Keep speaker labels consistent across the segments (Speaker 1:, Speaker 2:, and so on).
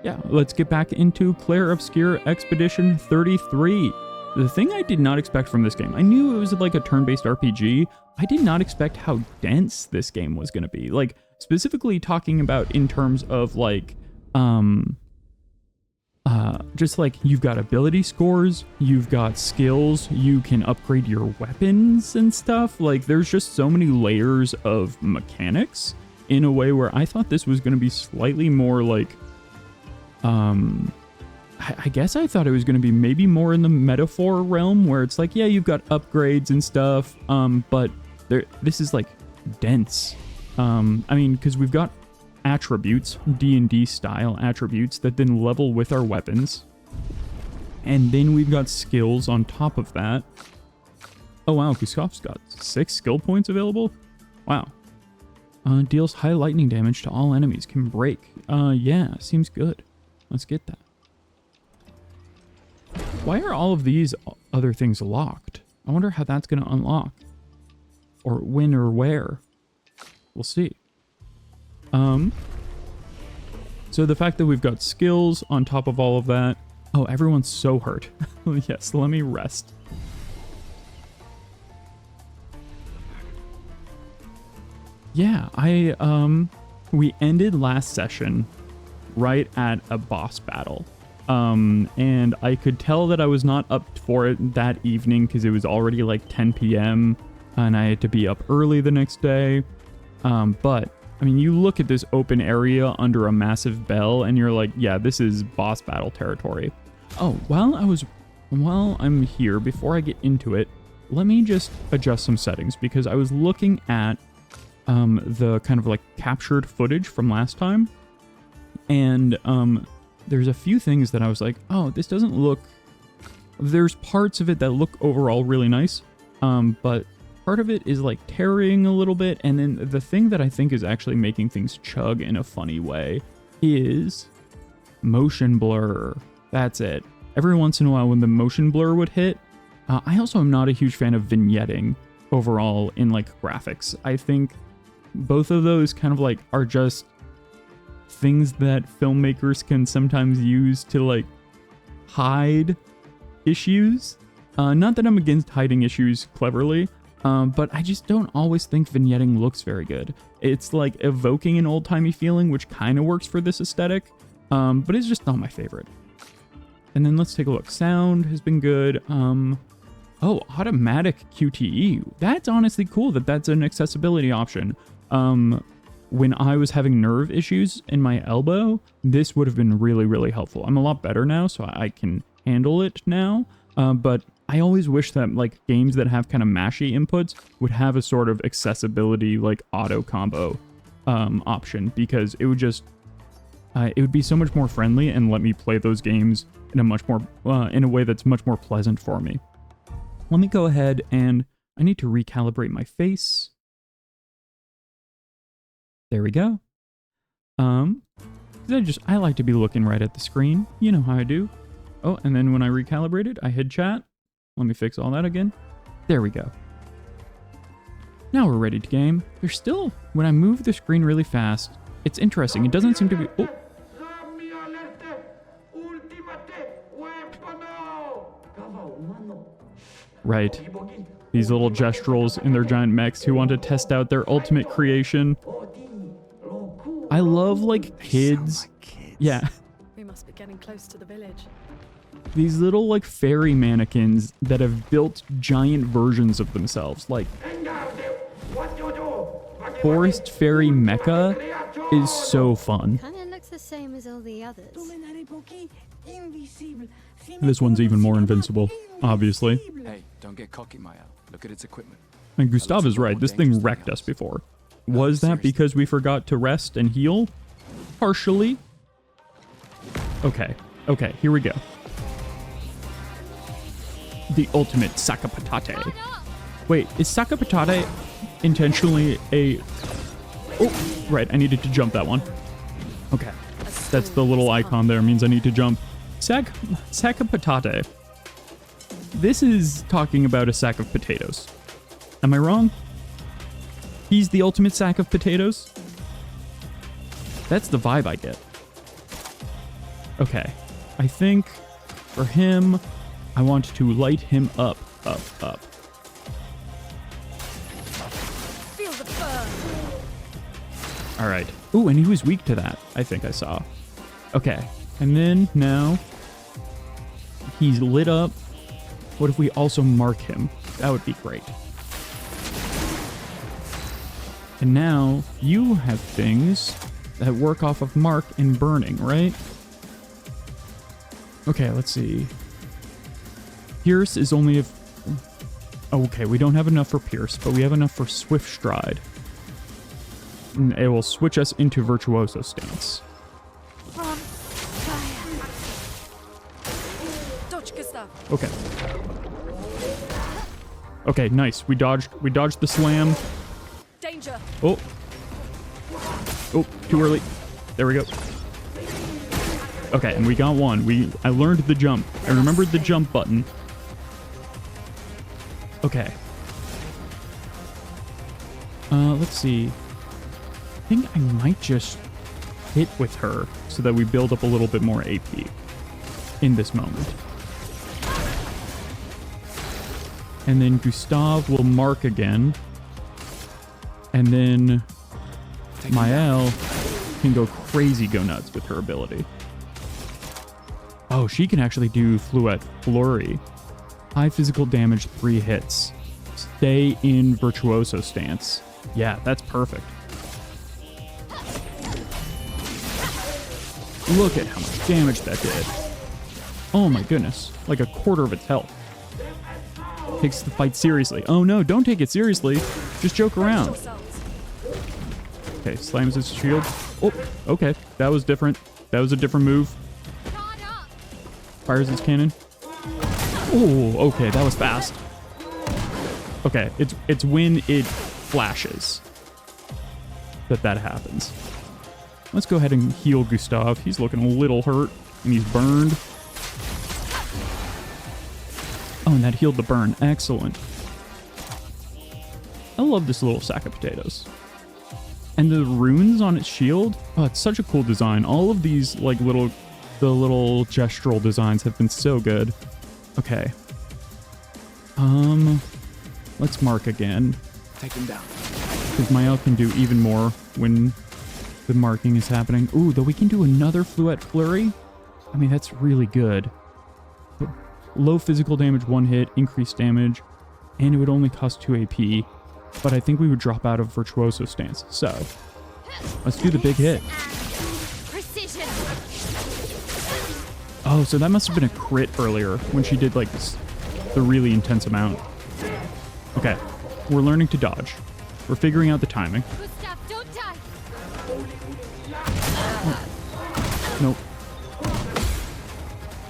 Speaker 1: Yeah, let's get back into Clair Obscur Expedition 33. The thing I did not expect from this game, I knew it was like a turn-based RPG. I did not expect how dense this game was going to be. Like, specifically talking about in terms of like, just like you've got ability scores, you've got skills, you can upgrade your weapons and stuff. Like, there's just so many layers of mechanics in a way where I thought this was going to be slightly more like, I guess I thought it was going to be maybe more in the metaphor realm where it's like, yeah, you've got upgrades and stuff, but this is like dense. I mean, because we've got attributes, D&D style attributes that then level with our weapons. And then we've got skills on top of that. Oh wow, Gustaf's got 6 skill points available? Wow. Deals high lightning damage to all enemies, can break. Yeah, seems good. Let's get that. Why are all of these other things locked? I wonder how that's going to unlock. Or when or where. We'll see. So the fact that we've got skills on top of all of that. Oh, everyone's so hurt. Yes, let me rest. Yeah, we ended last session right at a boss battle. And I could tell that I was not up for it that evening because it was already like 10 p.m. and I had to be up early the next day. But I mean, you look at this open area under a massive bell and you're like, yeah, this is boss battle territory. Oh, while I'm here, before I get into it, let me just adjust some settings because I was looking at the kind of like captured footage from last time. And there's a few things that I was like, oh, this doesn't look... There's parts of it that look overall really nice, but part of it is like tarrying a little bit. And then the thing that I think is actually making things chug in a funny way is motion blur. That's it. Every once in a while when the motion blur would hit, I also am not a huge fan of vignetting overall in like graphics. I think both of those kind of like are just things that filmmakers can sometimes use to like hide issues. Not that I'm against hiding issues cleverly, but I just don't always think vignetting looks very good. It's like evoking an old-timey feeling, which kind of works for this aesthetic, but it's just not my favorite. And then let's take a look. Sound has been good. Oh, automatic QTE. That's honestly cool that that's an accessibility option. When I was having nerve issues in my elbow, this would have been really, really helpful. I'm a lot better now, so I can handle it now. But I always wish that like games that have kind of mashy inputs would have a sort of accessibility like auto combo option, because it would just it would be so much more friendly and let me play those games in a much more in a way that's much more pleasant for me. Let me go ahead and I need to recalibrate my face. There we go. I like to be looking right at the screen. You know how I do. Oh, and then when I recalibrated, I hid chat. Let me fix all that again. There we go. Now we're ready to game. There's still, when I move the screen really fast, it's interesting. It doesn't seem to be... Oh. Right. These little Gestrals in their giant mechs who want to test out their ultimate creation. I love, like, kids. Yeah.
Speaker 2: We must be getting close to the village.
Speaker 1: These little, like, fairy mannequins that have built giant versions of themselves. Like, Forest Fairy Mecha is so fun.
Speaker 3: Kinda looks the same as all the others.
Speaker 1: This one's even more invincible, obviously.
Speaker 4: Hey, don't get cocky, Maya. Look at its equipment.
Speaker 1: And Gustav is right. This thing wrecked us before. Was that because we forgot to rest and heal? Partially. Okay. Okay, here we go. The ultimate Sakapatate. Wait, is Sakapatate intentionally a... Oh, right, I needed to jump that one. Okay. That's the little icon there, means I need to jump. Sakapatate. This is talking about a sack of potatoes. Am I wrong? He's the ultimate sack of potatoes? That's the vibe I get. Okay. I think for him, I want to light him up, up, up.
Speaker 2: Feel the burn.
Speaker 1: All right. Ooh, and he was weak to that, I think I saw. Okay. And then now he's lit up. What if we also mark him? That would be great. And now you have things that work off of mark and burning, right? Okay, let's see. Pierce is only if... Okay, we don't have enough for Pierce, but we have enough for Swift Stride. And it will switch us into Virtuoso stance.
Speaker 2: From fire. Dodge, Gustav.
Speaker 1: Okay. Okay, nice. We dodged the slam.
Speaker 2: Danger.
Speaker 1: Oh. Oh, too early. There we go. Okay, and we got one. I learned the jump. I remembered the jump button. Okay. Let's see. I think I might just hit with her so that we build up a little bit more AP in this moment. And then Gustav will mark again. And then Sciel can go crazy, go nuts with her ability. Oh, she can actually do Fluet Flurry. High physical damage, 3 hits. Stay in Virtuoso stance. Yeah, that's perfect. Look at how much damage that did. Oh my goodness. Like a quarter of its health. Takes the fight seriously. Oh no, don't take it seriously. Just joke around. Okay, slams his shield. Oh, okay. That was different. That was a different move. Fires his cannon. Oh, okay, that was fast. Okay, it's when it flashes that happens. Let's go ahead and heal Gustav. He's looking a little hurt, and he's burned. Oh, and that healed the burn. Excellent. I love this little sack of potatoes. And the runes on its shield, oh, it's such a cool design. All of these, like, the little Gestral designs have been so good. Okay. Let's mark again.
Speaker 4: Take him down.
Speaker 1: Because Sciel can do even more when the marking is happening. Ooh, though we can do another Fluet Flurry. I mean, that's really good. But low physical damage, 1 hit, increased damage, and it would only cost 2 AP. But I think we would drop out of Virtuoso stance. So, let's do the big hit.
Speaker 3: Precision.
Speaker 1: Oh, so that must have been a crit earlier when she did, like, the really intense amount. Okay, we're learning to dodge. We're figuring out the timing.
Speaker 3: Gustav, don't die.
Speaker 1: Nope.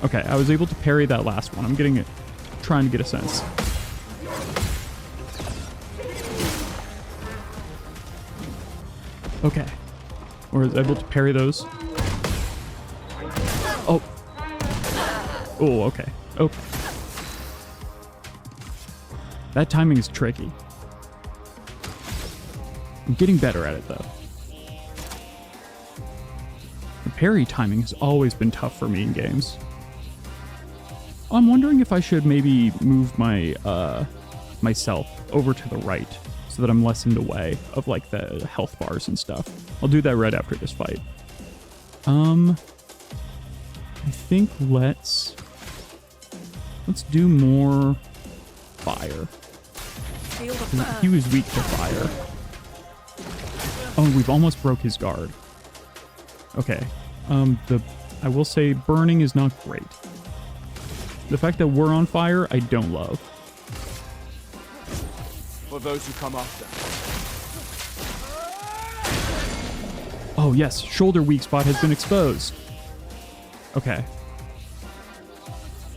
Speaker 1: Okay, I was able to parry that last one. I'm getting it. Trying to get a sense. Okay. We're able to parry those. Oh. Oh, okay. Okay. That timing is tricky. I'm getting better at it, though. The parry timing has always been tough for me in games. I'm wondering if I should maybe move my myself over to the right so that I'm less in the way of, like, the health bars and stuff. I'll do that right after this fight. I think let's do more fire.
Speaker 2: Feel the burn.
Speaker 1: He was weak to fire. Oh, we've almost broke his guard. Okay. I will say burning is not great. The fact that we're on fire, I don't love.
Speaker 4: For those who come after.
Speaker 1: Oh yes, shoulder weak spot has been exposed. Okay.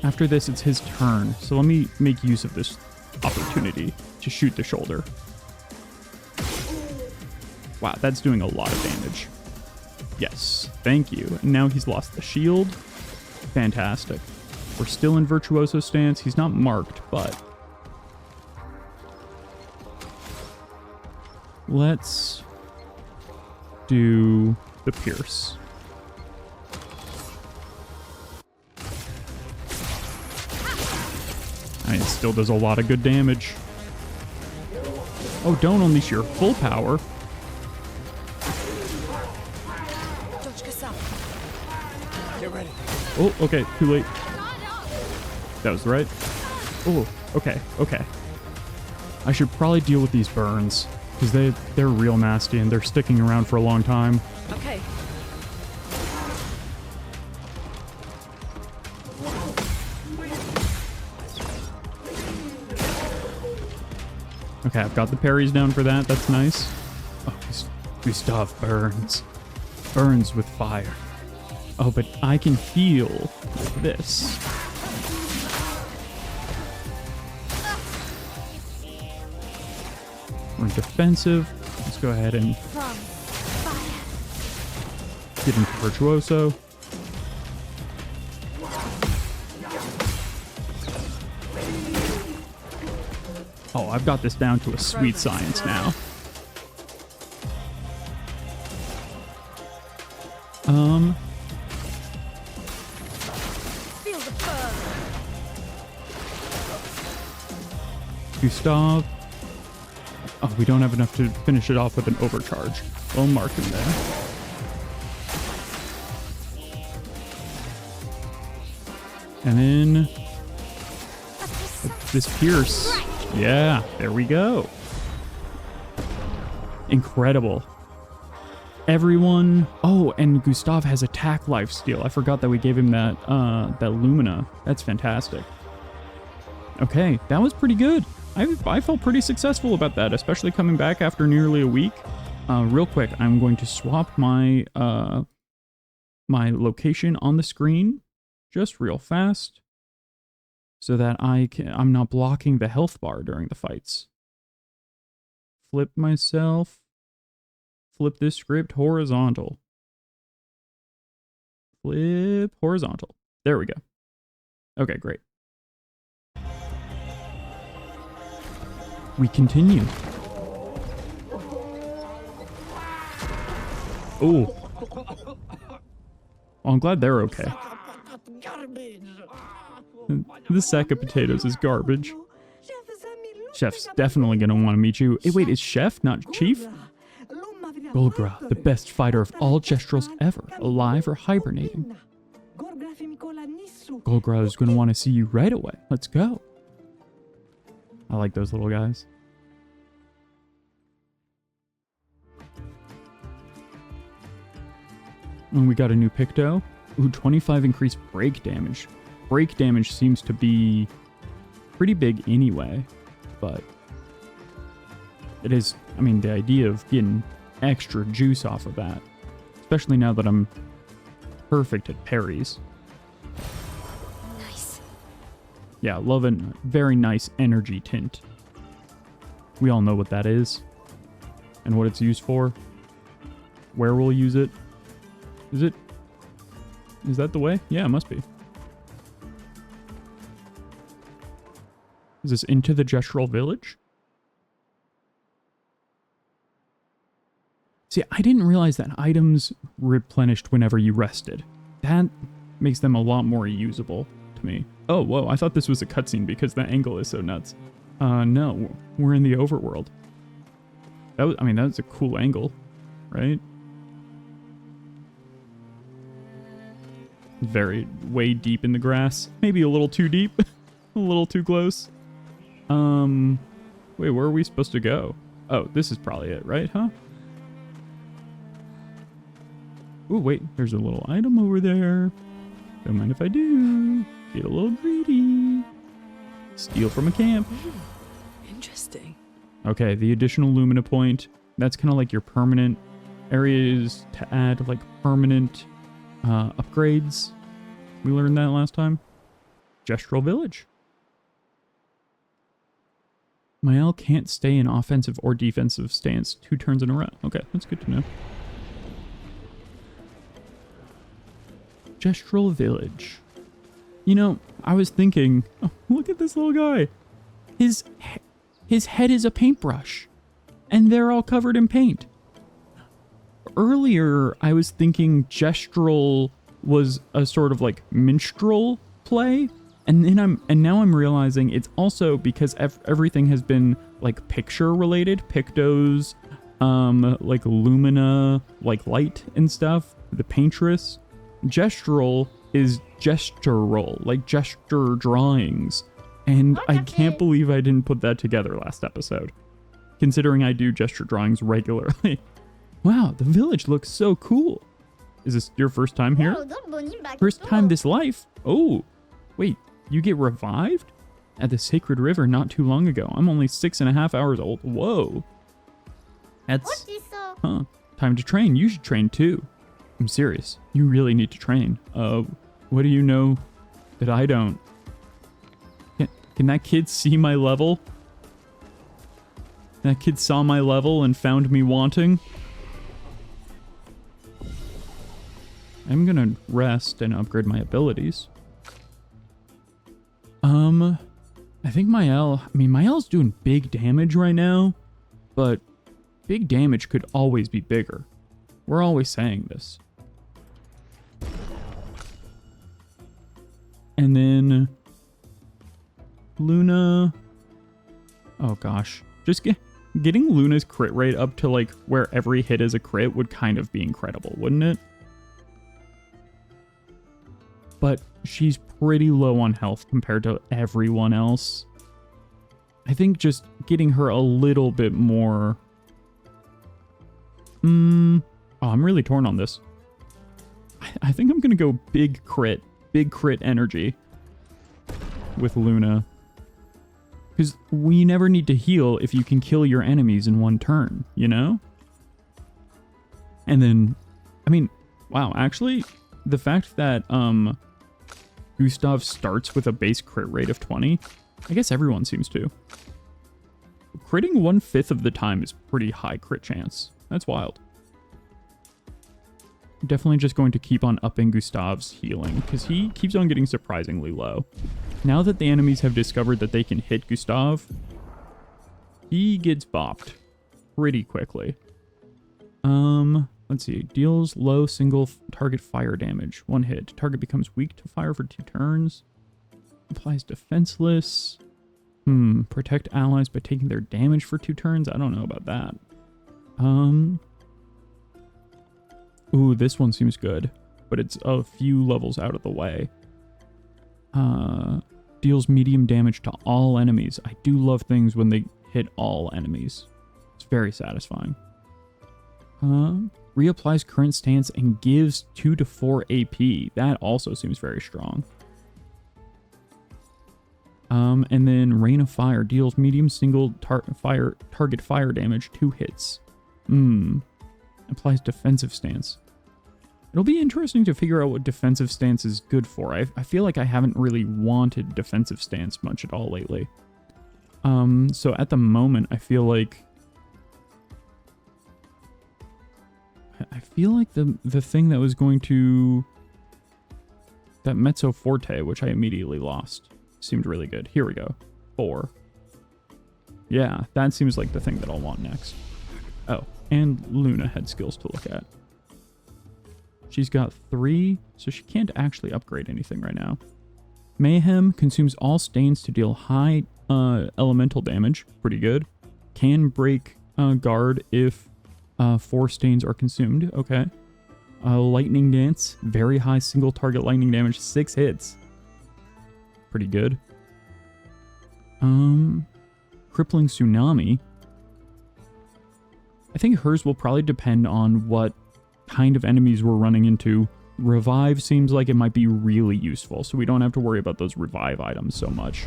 Speaker 1: After this, it's his turn. So let me make use of this opportunity to shoot the shoulder. Wow, that's doing a lot of damage. Yes, thank you. And now he's lost the shield. Fantastic. We're still in Virtuoso stance. He's not marked, but... let's do the Pierce. I mean, it still does a lot of good damage. Oh, don't unleash your full power.
Speaker 4: Get ready.
Speaker 1: Oh, okay, too late. That was right. Oh, okay, okay. I should probably deal with these burns, because they're real nasty and they're sticking around for a long time.
Speaker 2: Okay.
Speaker 1: Okay, I've got the parries down for that. That's nice. Oh, Gustav burns. Burns with fire. Oh, but I can heal with this. We're defensive. Let's go ahead and get into Virtuoso. Oh, I've got this down to a sweet science now.
Speaker 2: Feel the burn.
Speaker 1: Gustav. Oh, we don't have enough to finish it off with an overcharge. We'll mark him there. And then this Pierce. Yeah, there we go. Incredible. Everyone. Oh, and Gustav has attack lifesteal. I forgot that we gave him that that Lumina. That's fantastic. Okay, that was pretty good. I felt pretty successful about that, especially coming back after nearly a week. Real quick, I'm going to swap my my location on the screen just real fast so that I'm not blocking the health bar during the fights. Flip myself. Flip this script horizontal. Flip horizontal. There we go. Okay, great. We continue. Oh. Well, I'm glad they're okay. This sack of potatoes is garbage. Chef's definitely gonna want to meet you. Hey, wait, is Chef not Chief? Golgra, the best fighter of all Gestrals ever, alive or hibernating. Golgra is gonna want to see you right away. Let's go. I like those little guys. And we got a new Picto. Ooh, 25 increased break damage. Break damage seems to be pretty big anyway, but it is, I mean, the idea of getting extra juice off of that, especially now that I'm perfect at parries.
Speaker 3: Nice.
Speaker 1: Yeah, love a very nice energy tint. We all know what that is and what it's used for. Where we'll use it. Is that the way? Yeah, it must be. Is this into the Gestral village? See, I didn't realize that items replenished whenever you rested. That makes them a lot more usable to me. Oh, whoa, I thought this was a cutscene because the angle is so nuts. No, we're in the overworld. That was, I mean, that was a cool angle, right? Very, way deep in the grass. Maybe a little too deep. A little too close. Wait, where are we supposed to go? Oh, this is probably it, right, huh? Ooh, wait, there's a little item over there. Don't mind if I do. Get a little greedy. Steal from a camp.
Speaker 2: Interesting.
Speaker 1: Okay, the additional Lumina point. That's kind of like your permanent areas to add, like, permanent upgrades. We learned that last time. Gestral Village. Mael can't stay in offensive or defensive stance 2 turns in a row. Okay, that's good to know. Gestral Village. You know, I was thinking, oh, look at this little guy. His head is a paintbrush, and they're all covered in paint. Earlier, I was thinking Gestral was a sort of like minstrel play, And now I'm realizing it's also because everything has been like picture related, pictos, like lumina, like light and stuff. The paintress. Gestral is gestural, like gesture drawings. And I can't believe I didn't put that together last episode, considering I do gesture drawings regularly. Wow, the village looks so cool. Is this your first time here? First time this life? Oh, wait, you get revived? At the sacred river not too long ago. I'm only 6.5 hours old. Whoa. That's... Huh. Time to train. You should train too. I'm serious. You really need to train. What do you know that I don't? Can that kid see my level? That kid saw my level and found me wanting. I'm gonna rest and upgrade my abilities. I think my L's doing big damage right now, but big damage could always be bigger. We're always saying this. And then Luna. Oh gosh. Just getting Luna's crit rate up to like where every hit is a crit would kind of be incredible, wouldn't it? But she's pretty low on health compared to everyone else. I think just getting her a little bit more... Oh, I'm really torn on this. I think I'm going to go big crit energy with Luna. Because we never need to heal if you can kill your enemies in one turn, you know? And then, I mean, wow, actually, the fact that Gustav starts with a base crit rate of 20, I guess everyone seems to. Critting 1/5 of the time is pretty high crit chance. That's wild. Definitely just going to keep on upping Gustav's healing, because he keeps on getting surprisingly low. Now that the enemies have discovered that they can hit Gustav, he gets bopped pretty quickly. Let's see. Deals low single target fire damage. 1 hit. Target becomes weak to fire for 2 turns. Applies defenseless. Protect allies by taking their damage for 2 turns. I don't know about that. Ooh, this one seems good, but it's a few levels out of the way. Deals medium damage to all enemies. I do love things when they hit all enemies. It's very satisfying. Reapplies current stance and gives 2 to 4 AP. That also seems very strong. And then Rain of Fire deals medium single target fire damage, 2 hits. Applies defensive stance. It'll be interesting to figure out what defensive stance is good for. I feel like I haven't really wanted defensive stance much at all lately. So at the moment, I feel like the thing that was going to... That Mezzo Forte, which I immediately lost, seemed really good. Here we go. 4. Yeah, that seems like the thing that I'll want next. Oh, and Luna had skills to look at. She's got 3, so she can't actually upgrade anything right now. Mayhem consumes all stains to deal high elemental damage. Pretty good. Can break guard if 4 stains are consumed. Okay. Lightning Dance. Very high single target lightning damage. 6 hits. Pretty good. Crippling Tsunami. I think hers will probably depend on what kind of enemies we're running into. Revive seems like it might be really useful, so we don't have to worry about those revive items so much.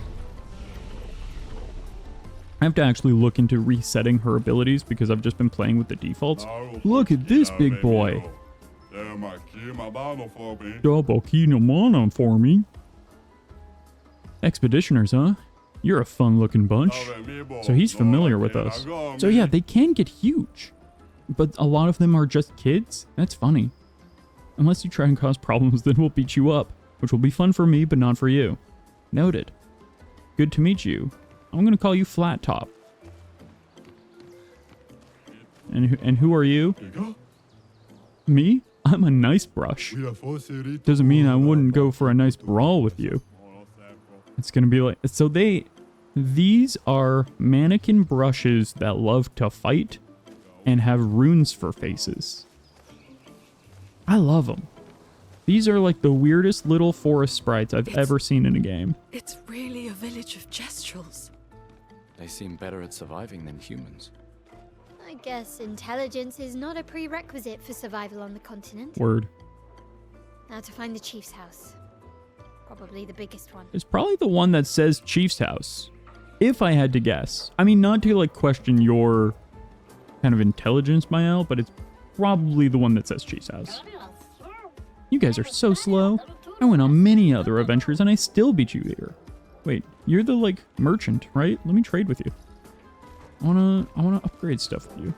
Speaker 1: I have to actually look into resetting her abilities because I've just been playing with the defaults. Look at this big boy. Double key mana for me. Expeditioners, huh? You're a fun-looking bunch. So he's familiar with us. So yeah, they can get huge. But a lot of them are just kids? That's funny. Unless you try and cause problems, then we'll beat you up. Which will be fun for me, but not for you. Noted. Good to meet you. I'm gonna call you Flat Top. And who are you? Me? I'm a nice brush. Doesn't mean I wouldn't go for a nice brawl with you. It's gonna be like, so these are mannequin brushes that love to fight and have runes for faces. I love them. These are like the weirdest little forest sprites I've ever seen in a game.
Speaker 2: It's really a village of Gestrals.
Speaker 4: They seem better at surviving than humans.
Speaker 3: I guess intelligence is not a prerequisite for survival on the continent.
Speaker 1: Word.
Speaker 3: Now to find the chief's house. Probably the biggest one.
Speaker 1: It's probably the one that says Chief's House, if I had to guess. I mean, not to like question your kind of intelligence, Mael, but it's probably the one that says Chief's House. You guys are so slow. I went on many other adventures and I still beat you here. Wait, you're the like merchant, right? Let me trade with you. I wanna upgrade stuff with you.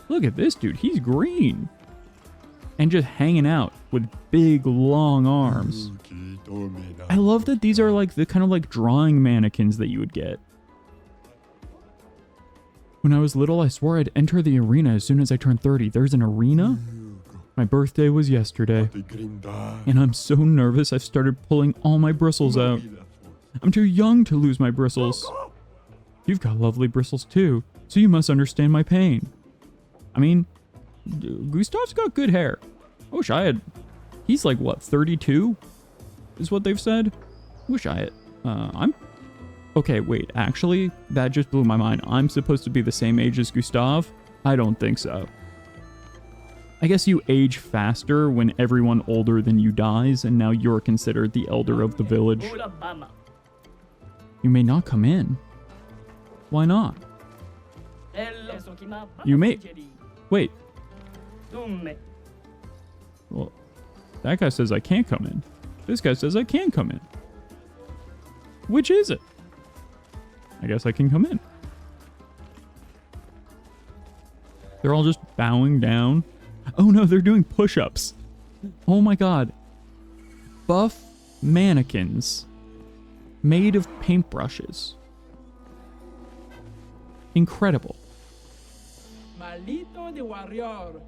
Speaker 1: Look at this dude, he's green. And just hanging out with big long arms. I love that these are like the kind of like drawing mannequins that you would get. When I was little, I swore I'd enter the arena as soon as I turned 30. There's an arena? My birthday was yesterday. And I'm so nervous I've started pulling all my bristles out. I'm too young to lose my bristles. You've got lovely bristles too, so you must understand my pain. I mean, Gustav's got good hair. I wish I had. He's like, what, 32? Is what they've said? Wish I had. I'm. Okay, wait, actually, that just blew my mind. I'm supposed to be the same age as Gustav? I don't think so. I guess you age faster when everyone older than you dies, and now you're considered the elder of the village. You may not come in. Why not? You may. Wait. Well, that guy says I can't come in. This guy says I can come in. Which is it? I guess I can come in. They're all just bowing down. Oh no, they're doing push-ups. Oh my god. Buff mannequins made of paintbrushes. Incredible.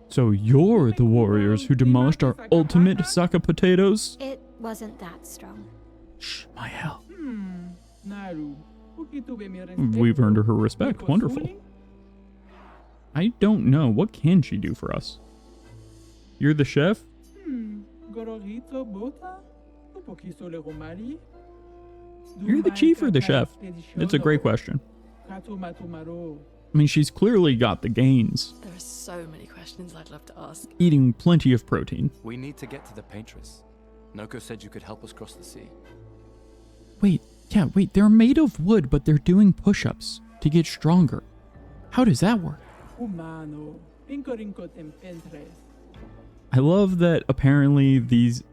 Speaker 1: So you're the warriors who demolished our ultimate sack of potatoes?
Speaker 3: It wasn't that strong.
Speaker 1: Shh, my hell. We've earned her respect. Wonderful. I don't know. What can she do for us? You're the chef? You're the chief or the chef? It's a great question. I mean, she's clearly got the gains.
Speaker 2: There are so many questions I'd love to ask.
Speaker 1: Eating plenty of protein.
Speaker 4: We need to get to the paintress. Noko said you could help us cross the sea.
Speaker 1: Wait, they're made of wood, but they're doing push-ups to get stronger. How does that work? I love that apparently these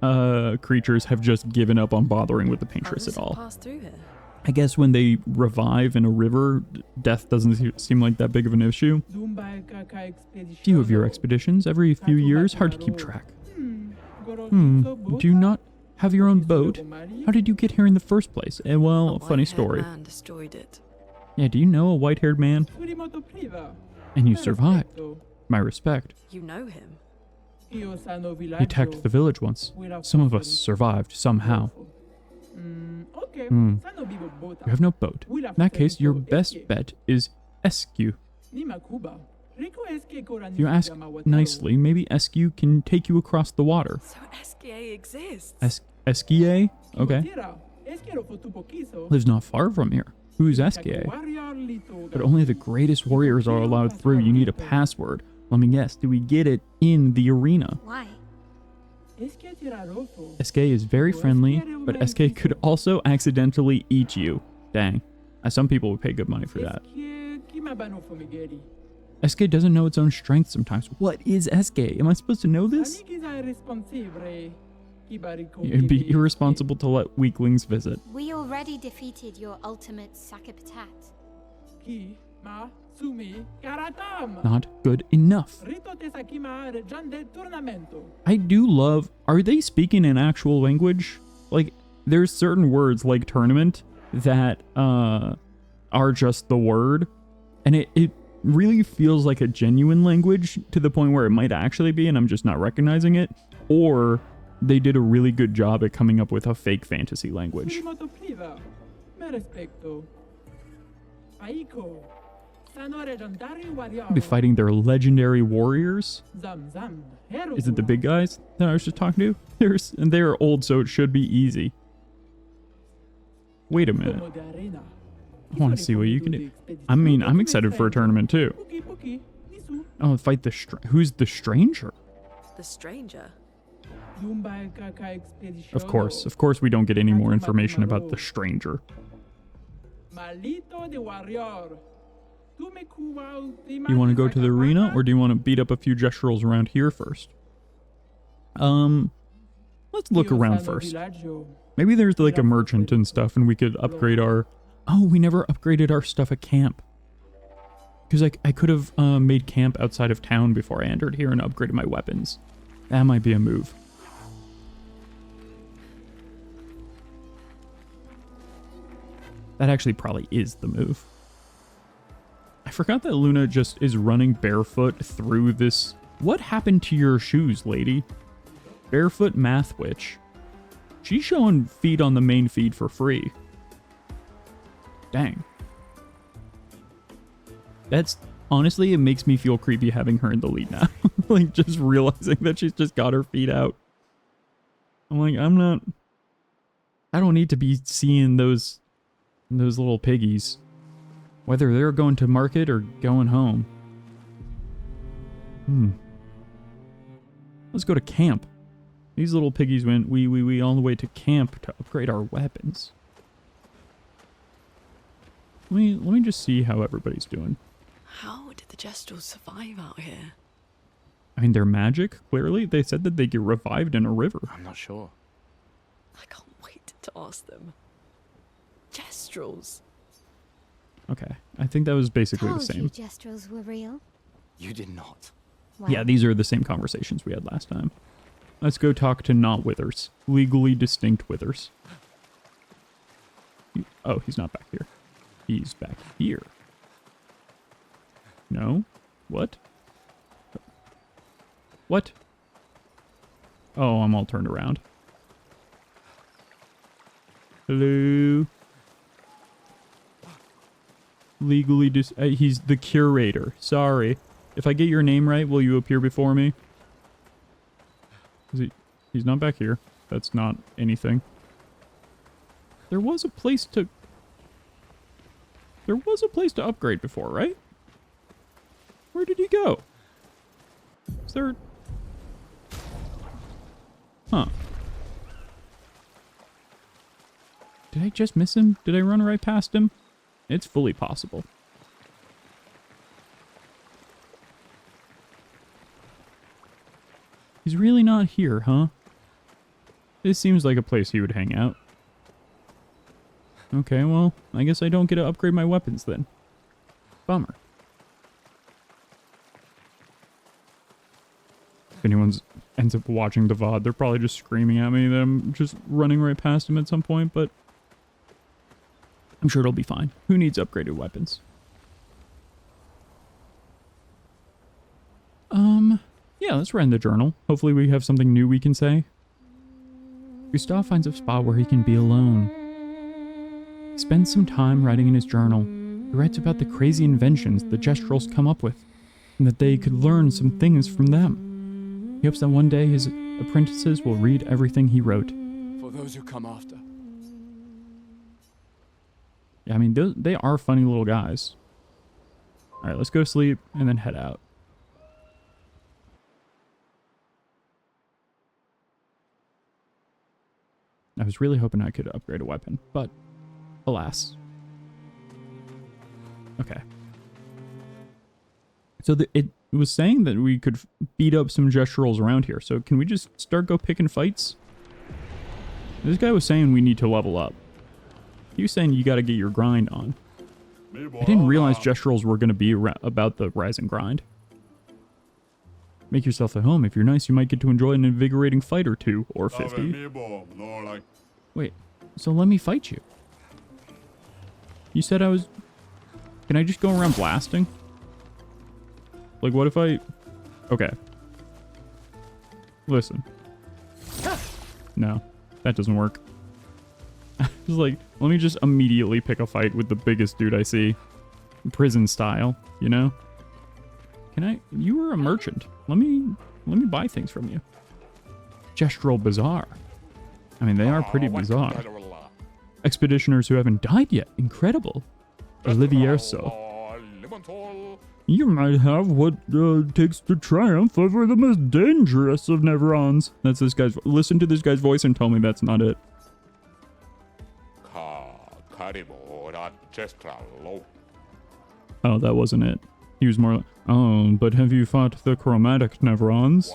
Speaker 1: creatures have just given up on bothering with the paintress at all.
Speaker 2: Pass through here.
Speaker 1: I guess when they revive in a river, death doesn't seem like that big of an issue. Few of your expeditions, every few years, hard to keep track. Do you not have your own boat? How did you get here in the first place? Well, funny story.
Speaker 2: Man destroyed it.
Speaker 1: Yeah, do you know a white-haired man? And you survived. My respect.
Speaker 2: You know him.
Speaker 1: He attacked the village once. Some of us survived somehow. You have no boat. In that case, your best bet is Eskew. If you ask nicely, maybe Eskew can take you across the water.
Speaker 2: So SKA exists.
Speaker 1: Eskew? Okay. Lives not far from here. Who's Eskew? But only the greatest warriors are allowed through. You need a password. Let me guess, do we get it in the arena?
Speaker 3: Why?
Speaker 1: SK is very friendly, but SK could also accidentally eat you. Dang. Some people would pay good money for that. SK doesn't know its own strength sometimes. What is SK? Am I supposed to know this? It'd be irresponsible to let weaklings visit.
Speaker 3: We already defeated your ultimate Sakapatat.
Speaker 1: Not good enough. I do love... Are they speaking an actual language? Like, there's certain words like tournament that are just the word. And it really feels like a genuine language to the point where it might actually be and I'm just not recognizing it. Or they did a really good job at coming up with a fake fantasy language.
Speaker 5: Me respecto. Aiko. Sanore Jandari Warrior.
Speaker 1: Be fighting their legendary warriors.
Speaker 5: Zam Zam. Heru.
Speaker 1: Is it the big guys that I was just talking to? And they are old, so it should be easy. Wait a minute. I want to see what you can do. I mean, I'm excited for a tournament too. Oh, fight the who's the stranger?
Speaker 2: The stranger?
Speaker 1: Of course we don't get any more information about the stranger. You want to go to the arena, or do you want to beat up a few Gestrals around here first? Let's look around first. Maybe there's like a merchant and stuff, and we could upgrade our... Oh, we never upgraded our stuff at camp. Because I could have made camp outside of town before I entered here and upgraded my weapons. That might be a move. That actually probably is the move. I forgot that Luna just is running barefoot through this... What happened to your shoes, lady? Barefoot Math Witch. She's showing feet on the main feed for free. Dang. That's... Honestly, it makes me feel creepy having her in the lead now. Like, just realizing that she's just got her feet out. I'm like, I'm not... I don't need to be seeing those little piggies. Whether they're going to market or going home. Let's go to camp. These little piggies went wee all the way to camp to upgrade our weapons. Let me just see how everybody's doing.
Speaker 2: How did the Gestrals survive out here?
Speaker 1: I mean, they're magic, clearly. They said that they get revived in a river.
Speaker 4: I'm not sure.
Speaker 2: I can't wait to ask them. Gestrals.
Speaker 1: Okay, I think that was basically
Speaker 3: Told
Speaker 1: the same.
Speaker 3: you Gestrals were real.
Speaker 4: You did not.
Speaker 3: Well,
Speaker 1: Yeah, these are the same conversations we had last time. Let's go talk to not withers. Legally distinct withers. Oh, he's not back here. He's back here. No? What? What? Oh, I'm all turned around. Hello? Legally he's the curator. Sorry. If I get your name right, will you appear before me? He's not back here. That's not anything. There was a place to upgrade before, right? Where did he go? Is there... Huh. Did I just miss him? Did I run right past him? It's fully possible. He's really not here, huh? This seems like a place he would hang out. Okay, well, I guess I don't get to upgrade my weapons then. Bummer. If anyone ends up watching the VOD, they're probably just screaming at me that I'm just running right past him at some point, but I'm sure it'll be fine. Who needs upgraded weapons? Yeah, let's write in the journal. Hopefully we have something new we can say. Gustave finds a spot where he can be alone. He spends some time writing in his journal. He writes about the crazy inventions the Gestrals come up with, and that they could learn some things from them. He hopes that one day his apprentices will read everything he wrote.
Speaker 4: For those who come after.
Speaker 1: Yeah, I mean, they are funny little guys. Alright, let's go to sleep and then head out. I was really hoping I could upgrade a weapon, but alas. Okay. So it was saying that we could beat up some Gestrals around here, so can we just go picking fights? This guy was saying we need to level up. He was saying you gotta get your grind on. I didn't realize Gestrals were gonna be about the rise and grind. Make yourself at home. If you're nice, you might get to enjoy an invigorating fight or 2, or 50. Wait, so let me fight you. You said I was... Can I just go around blasting? Like, what if I... Okay. Listen. No, that doesn't work. Just like, let me just immediately pick a fight with the biggest dude I see. Prison style, you know? Can I? You were a merchant. Let me buy things from you. Gestral Bazaar. I mean, they are pretty bizarre. Expeditioners who haven't died yet. Incredible. Olivierso. You might have what takes to triumph over the most dangerous of Neverons. That's this guy's. Listen to this guy's voice and tell me that's not it. Oh, that wasn't it. He was more like, oh, but have you fought the chromatic Neverons?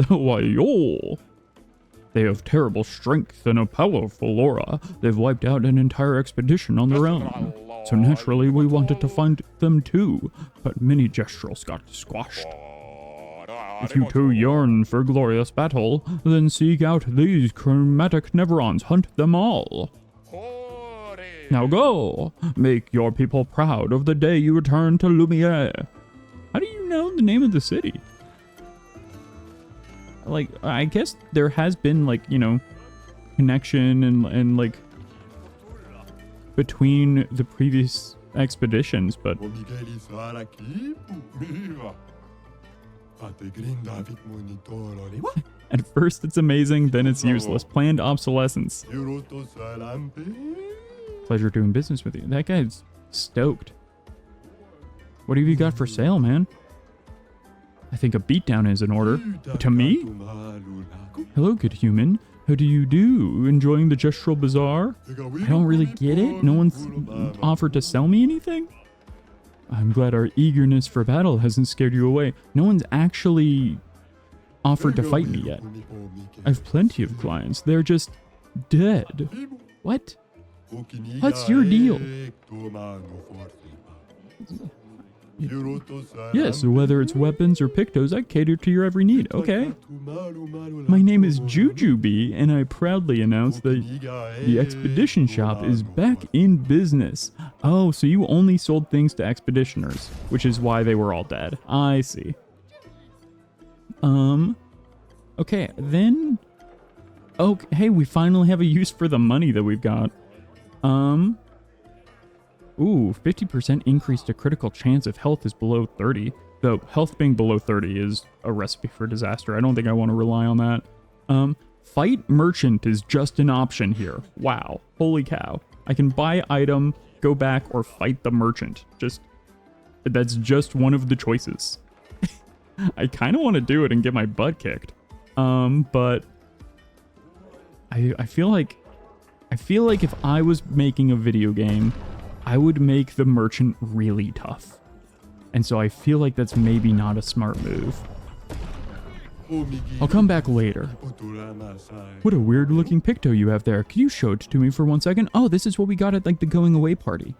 Speaker 1: Why-yo! They have terrible strength and a powerful aura. They've wiped out an entire expedition on their own. So naturally, we wanted to find them too, but many Gestrals got squashed. If you two yearn for glorious battle, then seek out these chromatic Neverons. Hunt them all. Now go! Make your people proud of the day you return to Lumiere. How do you know the name of the city? Like, I guess there has been, like, you know, connection and like, between the previous expeditions, but... At first it's amazing, then it's useless. Planned obsolescence. Pleasure doing business with you. That guy's stoked. What have you got for sale, man? I think a beatdown is in order. To me? Hello, good human. How do you do? Enjoying the Gestral Bazaar? I don't really get it. No one's offered to sell me anything? I'm glad our eagerness for battle hasn't scared you away. No one's actually offered to fight me yet. I've plenty of clients. They're just dead. What? What's your deal? Yes, whether it's weapons or pictos, I cater to your every need. Okay. My name is Jujubee, and I proudly announce that the expedition shop is back in business. Oh, so you only sold things to expeditioners, which is why they were all dead. I see. Okay, then... Oh, hey, we finally have a use for the money that we've got. Ooh, 50% increase to critical chance if health is below 30. Though health being below 30 is a recipe for disaster. I don't think I want to rely on that. Fight merchant is just an option here. Wow. Holy cow. I can buy item, go back, or fight the merchant. That's just one of the choices. I kind of want to do it and get my butt kicked. But I feel like if I was making a video game, I would make the merchant really tough. And so I feel like that's maybe not a smart move. I'll come back later. What a weird looking picto you have there. Can you show it to me for 1 second? Oh, this is what we got at like the going away party.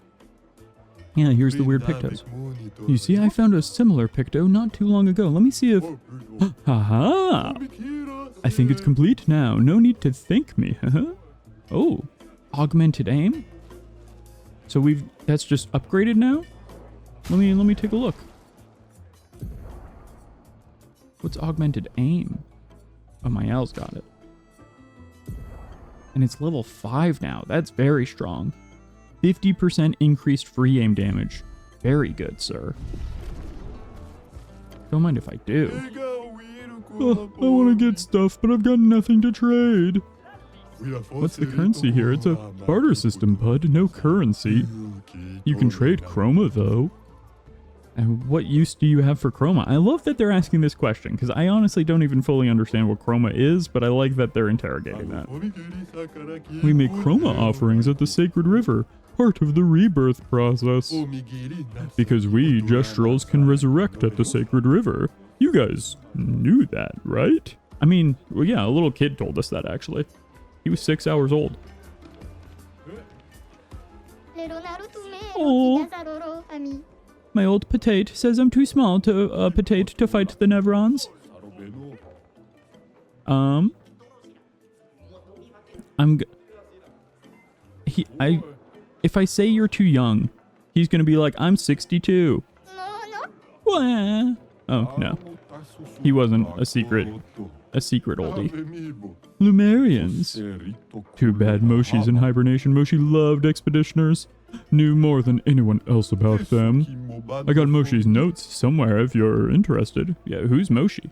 Speaker 1: Yeah, here's the weird pictos. You see, I found a similar picto not too long ago. Let me see if... Haha! I think it's complete now. No need to thank me. Oh, augmented aim? So that's just upgraded now? Let me take a look. What's augmented aim? Oh, my L's got it. And it's level 5 now. That's very strong. 50% increased free aim damage. Very good, sir. Don't mind if I do. I want to get stuff, but I've got nothing to trade. What's the currency here? It's a barter system, bud. No currency. You can trade chroma, though. And what use do you have for chroma? I love that they're asking this question, because I honestly don't even fully understand what chroma is, but I like that they're interrogating that. We make chroma offerings at the Sacred River, part of the rebirth process. Because we, Gestrals, can resurrect at the Sacred River. You guys knew that, right? I mean, well, yeah, a little kid told us that, actually. He was 6 hours old. Oh, my old potato says I'm too small to potato to fight the Neverons. If I say you're too young, he's gonna be like, I'm 62. Wah. Oh no, he wasn't a secret oldie. Lumerians. Too bad Moshi's in hibernation. Moshi loved expeditioners. Knew more than anyone else about them. I got Moshi's notes somewhere if you're interested. Yeah, who's Moshi?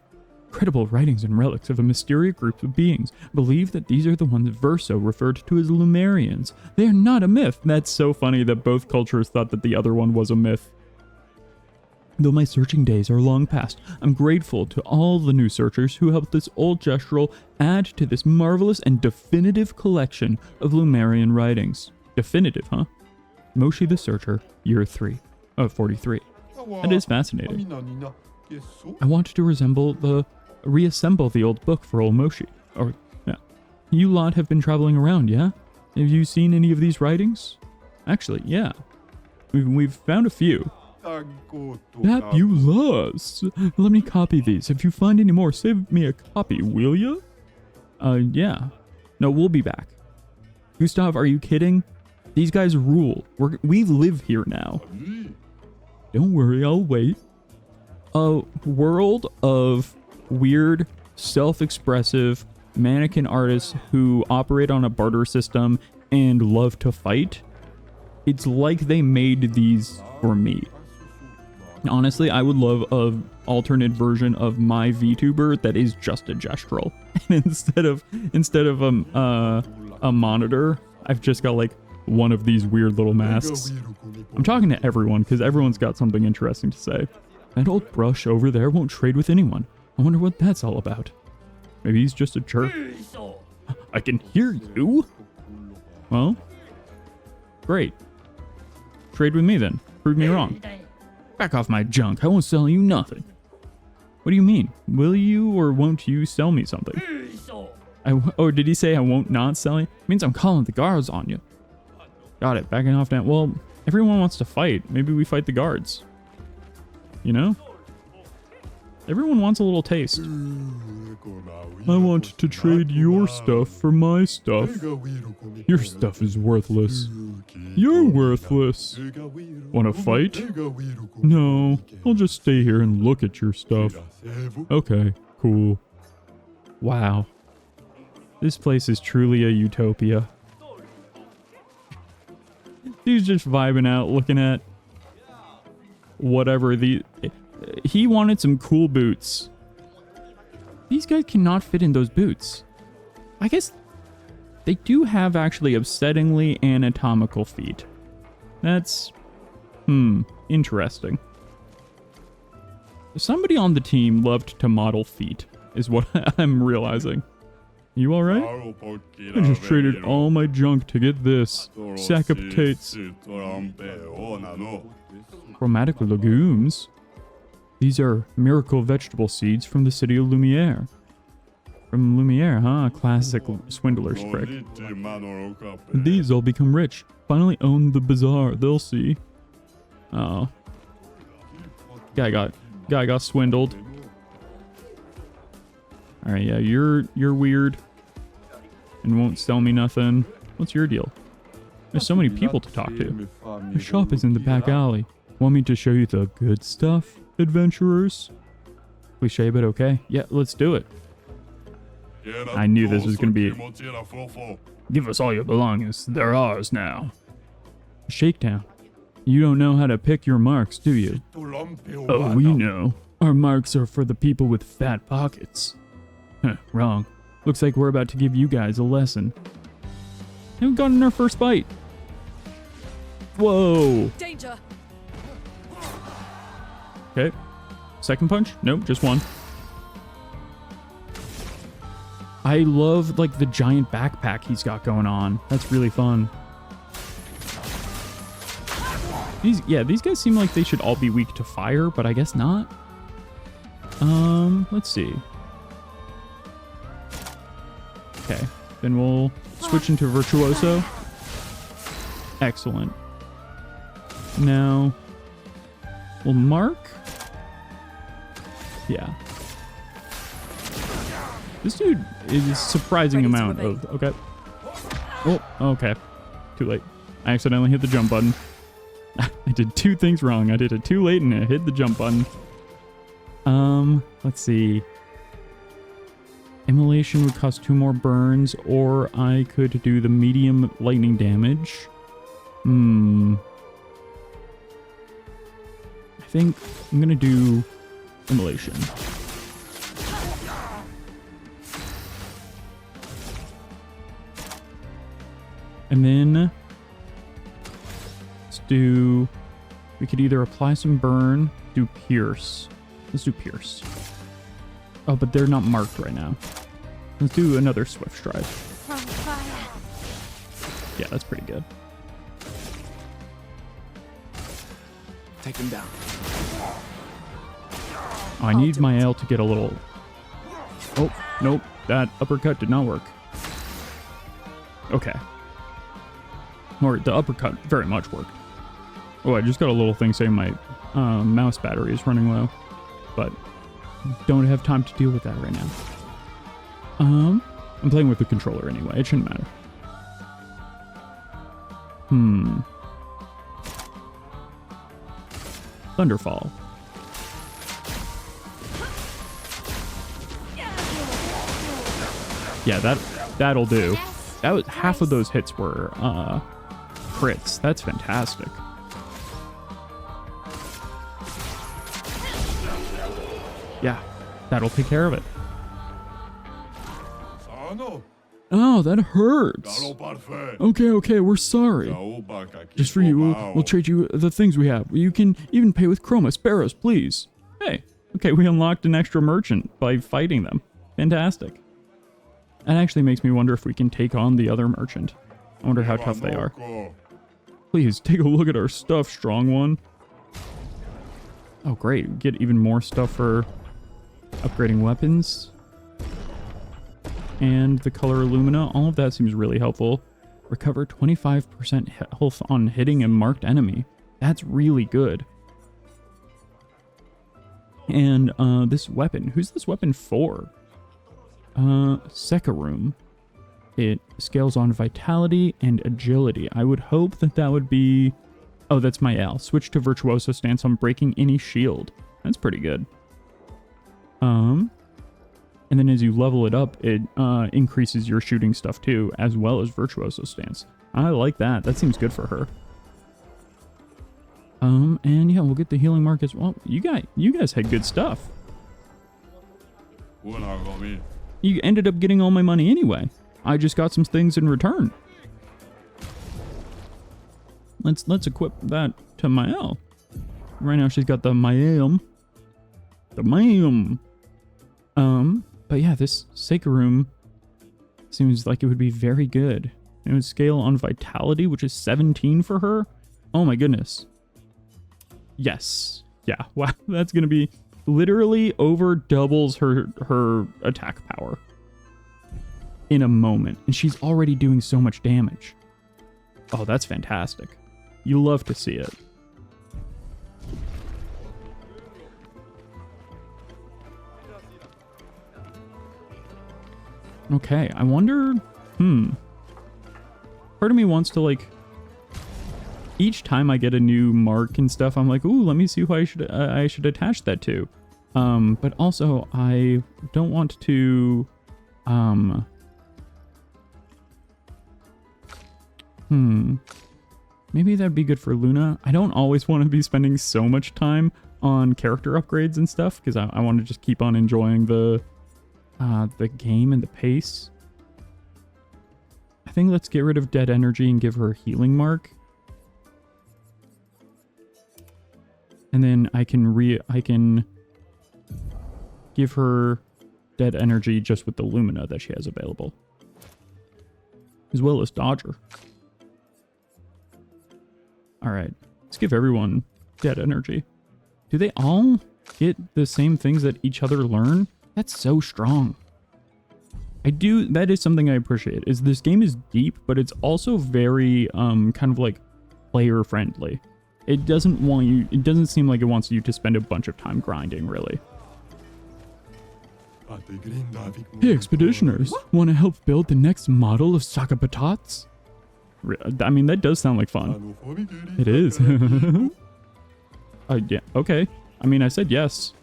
Speaker 1: Credible writings and relics of a mysterious group of beings. Believe that these are the ones Verso referred to as Lumerians. They are not a myth. That's so funny that both cultures thought that the other one was a myth. Though my searching days are long past, I'm grateful to all the new searchers who helped this old Gestral add to this marvelous and definitive collection of Lumerian writings. Definitive, huh? Moshi the Searcher, year 3 of 43. That is fascinating. I wanted to reassemble the old book for old Moshi. Or, yeah. You lot have been traveling around, yeah? Have you seen any of these writings? Actually, yeah. We've found a few. Fabulous! Let me copy these. If you find any more, save me a copy, will ya? Yeah. No, we'll be back. Gustav, are you kidding? These guys rule. We live here now. Don't worry, I'll wait. A world of weird, self-expressive mannequin artists who operate on a barter system and love to fight. It's like they made these for me. Honestly, I would love an alternate version of my VTuber that is just a Gestral. And instead of a monitor, I've just got like one of these weird little masks. I'm talking to everyone because everyone's got something interesting to say. That old brush over there won't trade with anyone. I wonder what that's all about. Maybe he's just a jerk. I can hear you. Well, great. Trade with me then. Prove me wrong. Back off my junk. I won't sell you nothing. What do you mean? Will you or won't you sell me something? Oh, did he say I won't not sell you? It means I'm calling the guards on you. Got it. Backing off now. Well, everyone wants to fight. Maybe we fight the guards. You know? Everyone wants a little taste. I want to trade your stuff for my stuff. Your stuff is worthless. You're worthless. Want to fight? No, I'll just stay here and look at your stuff. Okay, cool. Wow. This place is truly a utopia. Dude's just vibing out, looking at whatever he wanted some cool boots. These guys cannot fit in those boots. I guess they do have actually upsettingly anatomical feet. That's, interesting. Somebody on the team loved to model feet, is what I'm realizing. You alright? I just traded all my junk to get this. Sack of potatoes. Chromatic legumes? These are miracle vegetable seeds from the city of Lumiere. From Lumiere, huh? Classic swindler's trick. These all become rich. Finally own the bazaar, they'll see. Oh. Guy got swindled. Alright, yeah, you're weird. And won't sell me nothing. What's your deal? There's so many people to talk to. The shop is in the back alley. Want me to show you the good stuff, adventurers? Cliche, but okay. Yeah, let's do it. I knew this was gonna be... Give us all your belongings. They're ours now. Shakedown. You don't know how to pick your marks, do you? Oh, we know. Our marks are for the people with fat pockets. Huh, wrong. Looks like we're about to give you guys a lesson. And we've gotten our first bite. Whoa.
Speaker 2: Danger!
Speaker 1: Okay. Second punch? Nope, just one. I love, like, the giant backpack he's got going on. That's really fun. These guys seem like they should all be weak to fire, but I guess not. Let's see. Okay, then we'll switch into Virtuoso. Excellent. Now, we'll mark. Yeah. This dude is a surprising amount of... Okay. Oh, okay. Too late. I accidentally hit the jump button. I did two things wrong. I did it too late and I hit the jump button. Let's see. Immolation would cost 2 more burns, or I could do the medium lightning damage. I think I'm gonna do Immolation. And then we could either apply some burn, do pierce. Let's do pierce. Oh, but they're not marked right now. Let's do another swift stride. Yeah, that's pretty good.
Speaker 4: Take him down.
Speaker 1: Oh, I need my ale to get a little... Oh, nope. That uppercut did not work. Okay. Or the uppercut very much worked. Oh, I just got a little thing saying my mouse battery is running low. But don't have time to deal with that right now. I'm playing with the controller anyway. It shouldn't matter. Thunderfall. Yeah, that'll do. That was half of those hits were crits. That's fantastic. Yeah, that'll take care of it. Oh, that hurts. Okay, we're sorry. Just for you, we'll trade you the things we have. You can even pay with chroma. Spare us, please. Hey, okay, we unlocked an extra merchant by fighting them. Fantastic. That actually makes me wonder if we can take on the other merchant. I wonder how tough they are. Please, take a look at our stuff, strong one. Oh, great. Get even more stuff for upgrading weapons. And the color Illumina. All of that seems really helpful. Recover 25% health on hitting a marked enemy. That's really good. And this weapon. Who's this weapon for? Sekarum. It scales on vitality and agility. I would hope that that would be... Oh, that's my L. Switch to Virtuoso stance on breaking any shield. That's pretty good. And then as you level it up, it increases your shooting stuff too, as well as Virtuoso stance. I like that. That seems good for her. And yeah, we'll get the healing mark as well. You guys had good stuff. You ended up getting all my money anyway. I just got some things in return. Let's equip that to Mael. Right now she's got the Mael. The Mael. But yeah, this Sekarum seems like it would be very good. It would scale on vitality, which is 17 for her. Oh my goodness. Yes. Yeah. Wow. That's going to be literally over doubles her attack power in a moment. And she's already doing so much damage. Oh, that's fantastic. You love to see it. Okay, I wonder... Part of me wants to, like... Each time I get a new mark and stuff, I'm like, ooh, let me see who I should attach that to. But also, I don't want to... Maybe that'd be good for Luna. I don't always want to be spending so much time on character upgrades and stuff, because I want to just keep on enjoying the game and the pace. I think let's get rid of dead energy and give her a healing mark. And then I can give her dead energy just with the Lumina that she has available. As well as Dodger. Alright, let's give everyone dead energy. Do they all get the same things that each other learn? That's so strong. That is something I appreciate, is this game is deep, but it's also very, kind of like player friendly. It doesn't seem like it wants you to spend a bunch of time grinding, really. Hey, expeditioners, want to help build the next model of Sakabatats? I mean, that does sound like fun. It is. Yeah, okay. I mean, I said yes.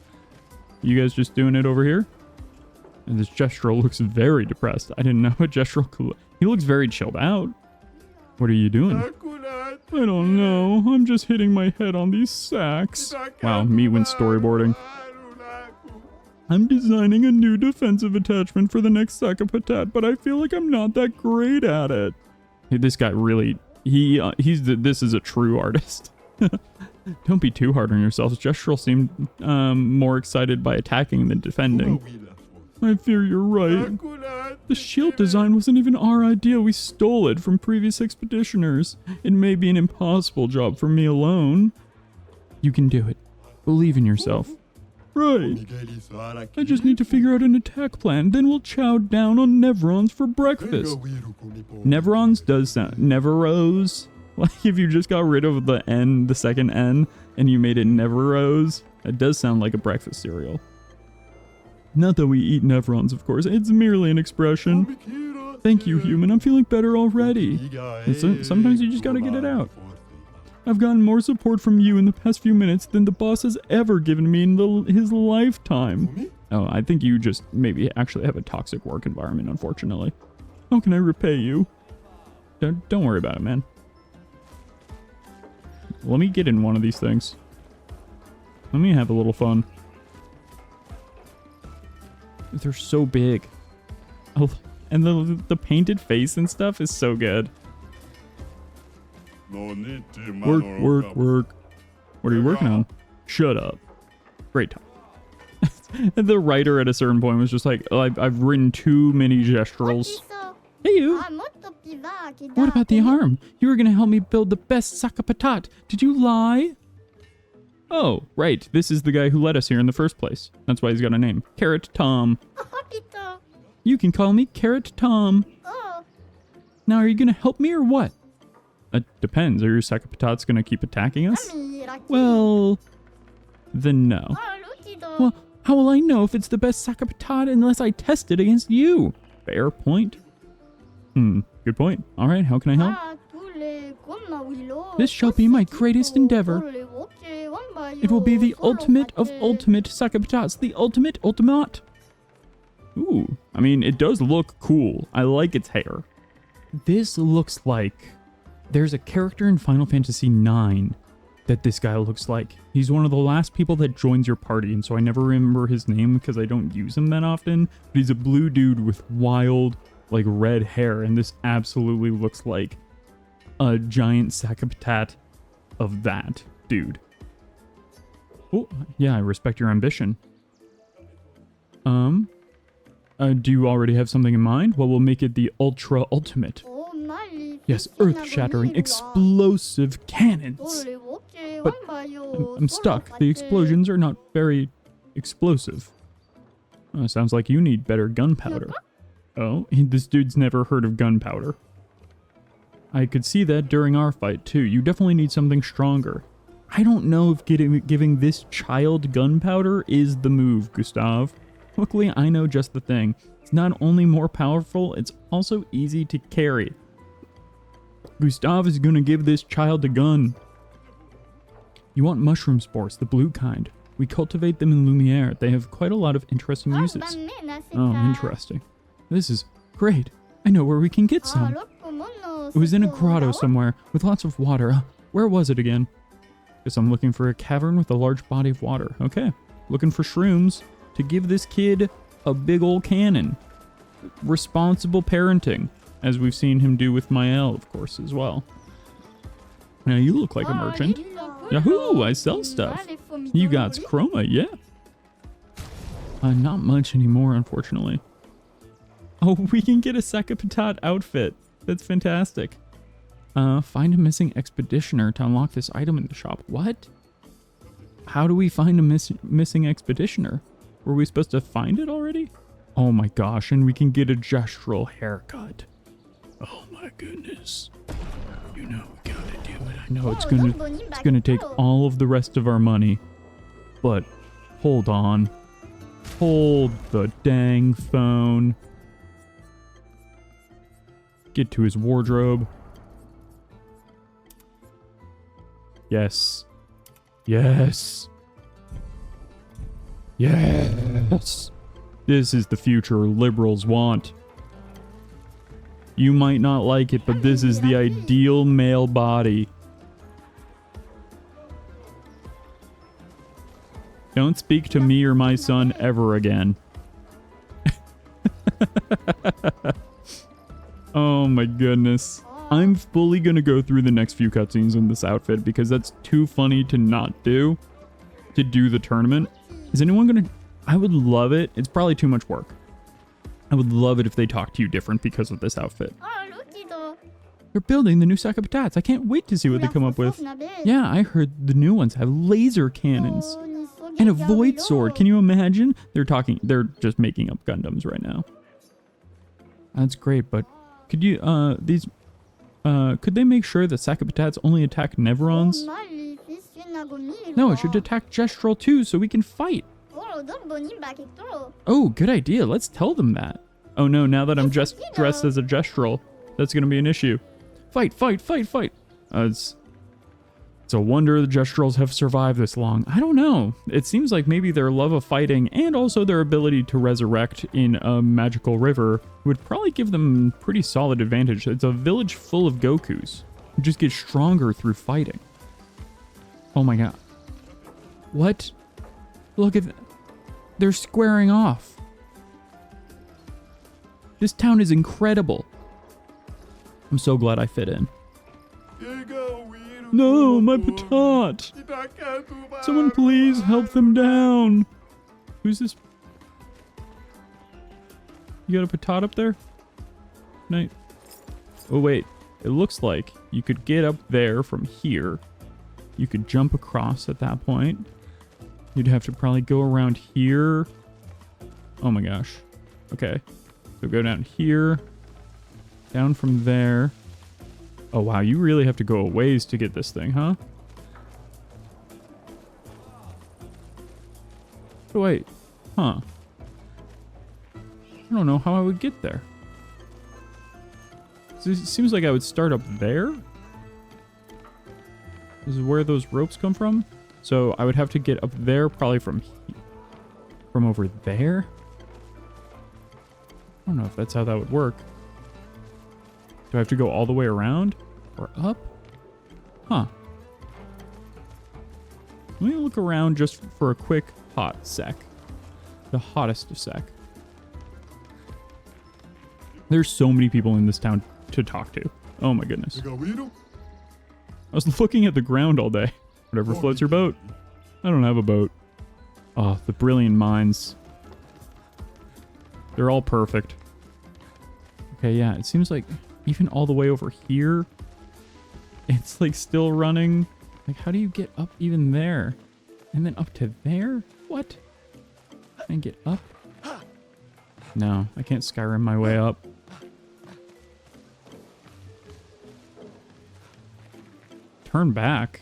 Speaker 1: You guys just doing it over here? And this Gestral looks very depressed. I didn't know a Gestral could. He looks very chilled out. What are you doing? I don't know. I'm just hitting my head on these sacks. Wow, me when storyboarding. I'm designing a new defensive attachment for the next Sakapatat, but I feel like I'm not that great at it. Hey, this guy really, this is a true artist. Don't be too hard on yourselves. Gestral seemed more excited by attacking than defending. I fear you're right. The shield design wasn't even our idea. We stole it from previous expeditioners. It may be an impossible job for me alone. You can do it. Believe in yourself. Right. I just need to figure out an attack plan, then we'll chow down on Nevrons for breakfast. Nevrons does sound... Neveros? Like if you just got rid of the N, the second N, and you made it Neveros, it does sound like a breakfast cereal. Not that we eat Nevrons, of course. It's merely an expression. Thank you, human. I'm feeling better already. And sometimes you just gotta get it out. I've gotten more support from you in the past few minutes than the boss has ever given me in his lifetime. Oh, I think you just maybe actually have a toxic work environment, unfortunately. How can I repay you? Don't worry about it, man. Let me get in one of these things. Let me have a little fun. They're so big. Oh, and the painted face and stuff is so good. Work. What are you working on? Shut up. Great time. And the writer at a certain point was just like, oh, I've written too many Gestrals. Hey you! What about the arm? You were gonna help me build the best Sakapatat. Did you lie? Oh, right. This is the guy who led us here in the first place. That's why he's got a name. Carrot Tom. You can call me Carrot Tom. Now, are you gonna help me or what? It depends. Are your Sakapatats gonna keep attacking us? Well, then no. Well, how will I know if it's the best Sakapatat unless I test it against you? Fair point. Good point. Alright, how can I help? This shall be my greatest endeavor. It will be the ultimate of ultimate Sakapatats. The ultimate. Ooh, I mean, it does look cool. I like its hair. This looks like... There's a character in Final Fantasy IX that this guy looks like. He's one of the last people that joins your party, and so I never remember his name because I don't use him that often. But he's a blue dude with wild, like, red hair, and this absolutely looks like a giant Sakapatat of that dude. Oh, yeah, I respect your ambition. Do you already have something in mind? Well, we'll make it the ultra ultimate. Yes, earth-shattering, explosive cannons. But I'm stuck. The explosions are not very explosive. Sounds like you need better gunpowder. Oh, this dude's never heard of gunpowder. I could see that during our fight, too. You definitely need something stronger. I don't know if giving this child gunpowder is the move, Gustav. Luckily, I know just the thing. It's not only more powerful, it's also easy to carry. Gustav is gonna give this child a gun. You want mushroom spores, the blue kind. We cultivate them in Lumiere. They have quite a lot of interesting uses. Oh, interesting. This is great. I know where we can get some. It was in a grotto somewhere, with lots of water. Where was it again? Guess I'm looking for a cavern with a large body of water. Okay, looking for shrooms to give this kid a big old cannon. Responsible parenting, as we've seen him do with Mael, of course, as well. Now you look like a merchant. Yahoo! I sell stuff. You got chroma, yeah. Not much anymore, unfortunately. Oh, we can get a Sakapatat outfit. That's fantastic. Find a missing expeditioner to unlock this item in the shop. What? How do we find a missing expeditioner? Were we supposed to find it already? Oh my gosh, and we can get a Gestral haircut. Oh my goodness. You know we gotta do it. I know it's gonna take all of the rest of our money. But hold on. Hold the dang phone. Get to his wardrobe. Yes. Yes. Yes. This is the future liberals want. You might not like it, but this is the ideal male body. Don't speak to me or my son ever again. Oh my goodness. I'm fully gonna go through the next few cutscenes in this outfit because that's too funny to not do. To do the tournament. Is anyone gonna... I would love it. It's probably too much work. I would love it if they talk to you different because of this outfit. They're building the new sack of patats. I can't wait to see what they come up with. Yeah, I heard the new ones have laser cannons. And a void sword. Can you imagine? They're just making up Gundams right now. That's great, but could you, could they make sure that sack of patats only attack Nevrons? No, it should attack Gestral too, so we can fight. Oh, good idea. Let's tell them that. Oh no, now that I'm just dressed as a Gestral, that's gonna be an issue. Fight, fight, fight, fight. It's a wonder the Gestrals have survived this long. I don't know. It seems like maybe their love of fighting and also their ability to resurrect in a magical river would probably give them pretty solid advantage. It's a village full of Gokus who just get stronger through fighting. Oh my god. What? Look at that. They're squaring off. This town is incredible. I'm so glad I fit in. No, my patat! Someone please help them down! Who's this? You got a patat up there? Night. Oh wait, it looks like you could get up there from here. You could jump across at that point. You'd have to probably go around here. Oh my gosh. Okay. So go down here. Down from there. Oh wow, you really have to go a ways to get this thing, huh? Oh wait. Huh. I don't know how I would get there. It seems like I would start up there. This is where those ropes come from. So I would have to get up there probably from over there. I don't know if that's how that would work. Do I have to go all the way around or up? Huh. Let me look around just for a quick hot sec. The hottest of sec. There's so many people in this town to talk to. Oh my goodness. I was looking at the ground all day. Whatever floats your boat. I don't have a boat. Oh, the brilliant minds. They're all perfect. Okay, yeah, it seems like even all the way over here, it's like still running. Like, how do you get up even there? And then up to there? What? And get up? No, I can't Skyrim my way up. Turn back?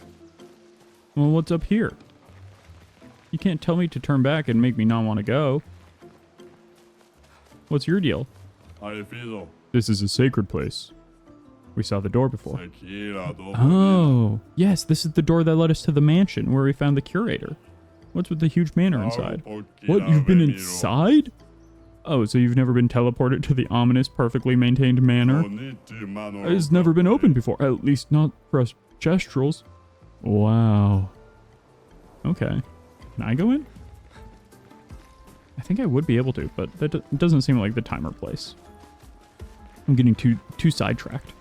Speaker 1: Well, what's up here? You can't tell me to turn back and make me not want to go. What's your deal? This is a sacred place. We saw the door before. Oh, yes, this is the door that led us to the mansion where we found the curator. What's with the huge manor inside? What, you've been inside? Oh, so you've never been teleported to the ominous, perfectly maintained manor? It's never been opened before, at least not for us Gestrals. Wow. Okay. Can I go in? I think I would be able to, but that doesn't seem like the time or place. I'm getting too sidetracked.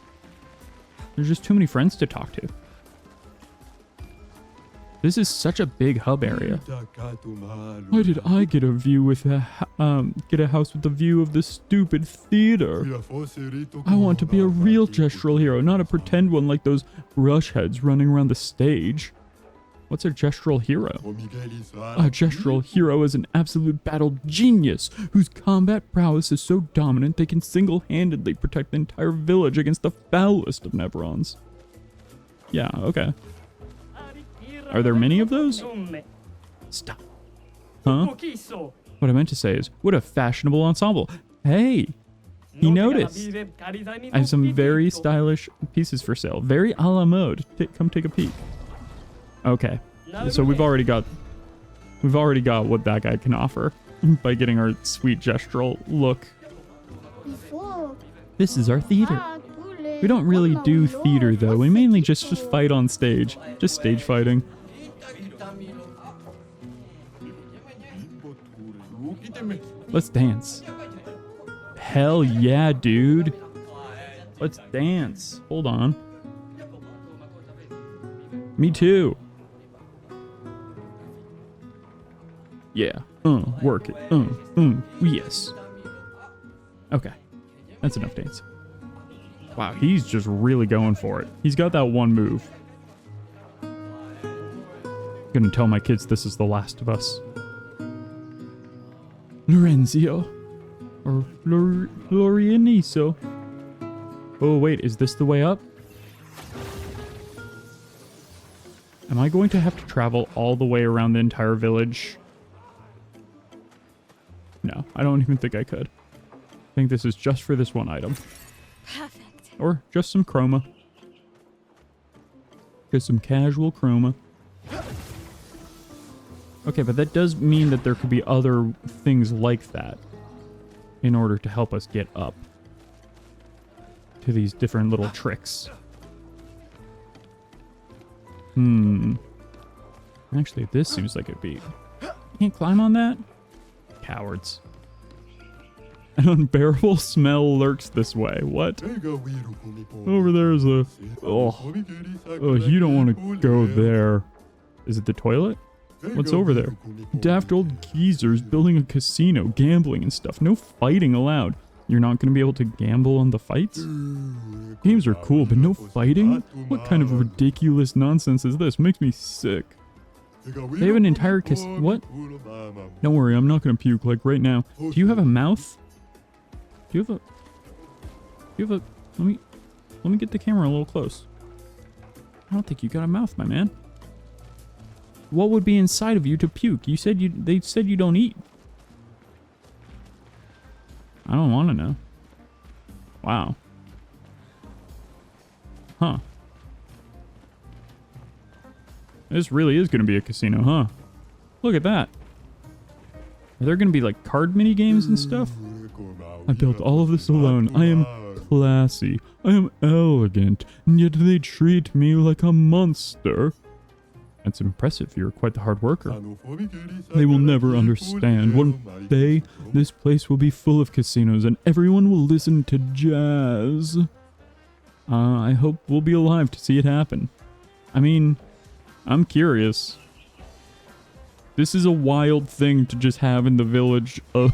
Speaker 1: There's just too many friends to talk to. This is such a big hub area. Why did I get a view with get a house with the view of the stupid theater? I want to be a real Gestral hero, not a pretend one like those rush heads running around the stage. What's a Gestral hero? A Gestral hero is an absolute battle genius whose combat prowess is so dominant they can single-handedly protect the entire village against the foulest of Nevrons. Yeah, okay. Are there many of those? Stop. Huh? What I meant to say is, what a fashionable ensemble. Hey, he noticed. I have some very stylish pieces for sale. Very a la mode. Come take a peek. Okay, so we've already got what that guy can offer. by getting our sweet Gestral look. This is our theater. We don't really do theater though. We mainly just fight on stage. Just stage fighting. Let's dance. Hell yeah, dude. Let's dance. Hold on. Me too. Yeah. Work it. Yes. Okay. That's enough dance. Wow, he's just really going for it. He's got that one move. Gonna tell my kids this is The Last of Us. Lorenzio. Or Lorianiso. Oh, wait, is this the way up? Am I going to have to travel all the way around the entire village? No, I don't even think I could. I think this is just for this one item.
Speaker 3: Perfect.
Speaker 1: Or just some chroma. Just some casual chroma. Okay, but that does mean that there could be other things like that in order to help us get up to these different little tricks. Actually, this seems like it'd be... Can't climb on that? Cowards. An unbearable smell lurks this way. What? Over there is a... Oh, you don't want to go there. Is it the toilet? What's over there? Daft old geezers building a casino, gambling and stuff. No fighting allowed. You're not going to be able to gamble on the fights? Games are cool, but no fighting? What kind of ridiculous nonsense is this? Makes me sick. They have an entire what? Don't worry, I'm not going to puke, like right now. Do you have a mouth? Do you have a... Let me get the camera a little close. I don't think you got a mouth, my man. What would be inside of you to puke? They said you don't eat. I don't want to know. Wow. Huh. This really is going to be a casino, huh? Look at that. Are there going to be like card mini games and stuff? I built all of this alone. I am classy. I am elegant. And yet they treat me like a monster. That's impressive. You're quite the hard worker. They will never understand. One day, this place will be full of casinos and everyone will listen to jazz. I hope we'll be alive to see it happen. I mean, I'm curious. This is a wild thing to just have in the village of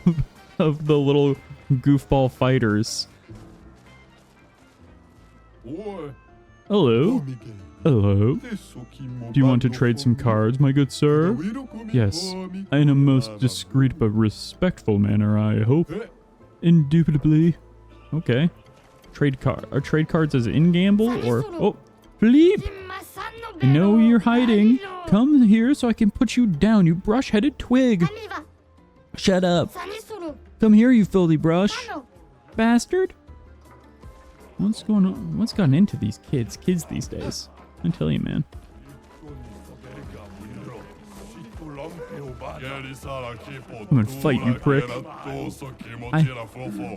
Speaker 1: the little goofball fighters. Hello. Hello. Do you want to trade some cards, my good sir? Yes, in a most discreet but respectful manner, I hope. Indubitably. Okay. Are trade cards as in gamble or... Oh, Philippe! I know you're hiding. Come here so I can put you down, you brush-headed twig. Shut up. Come here, you filthy brush. Bastard. What's going on? What's gotten into these kids these days? I tell you, man. I'm gonna fight you, prick.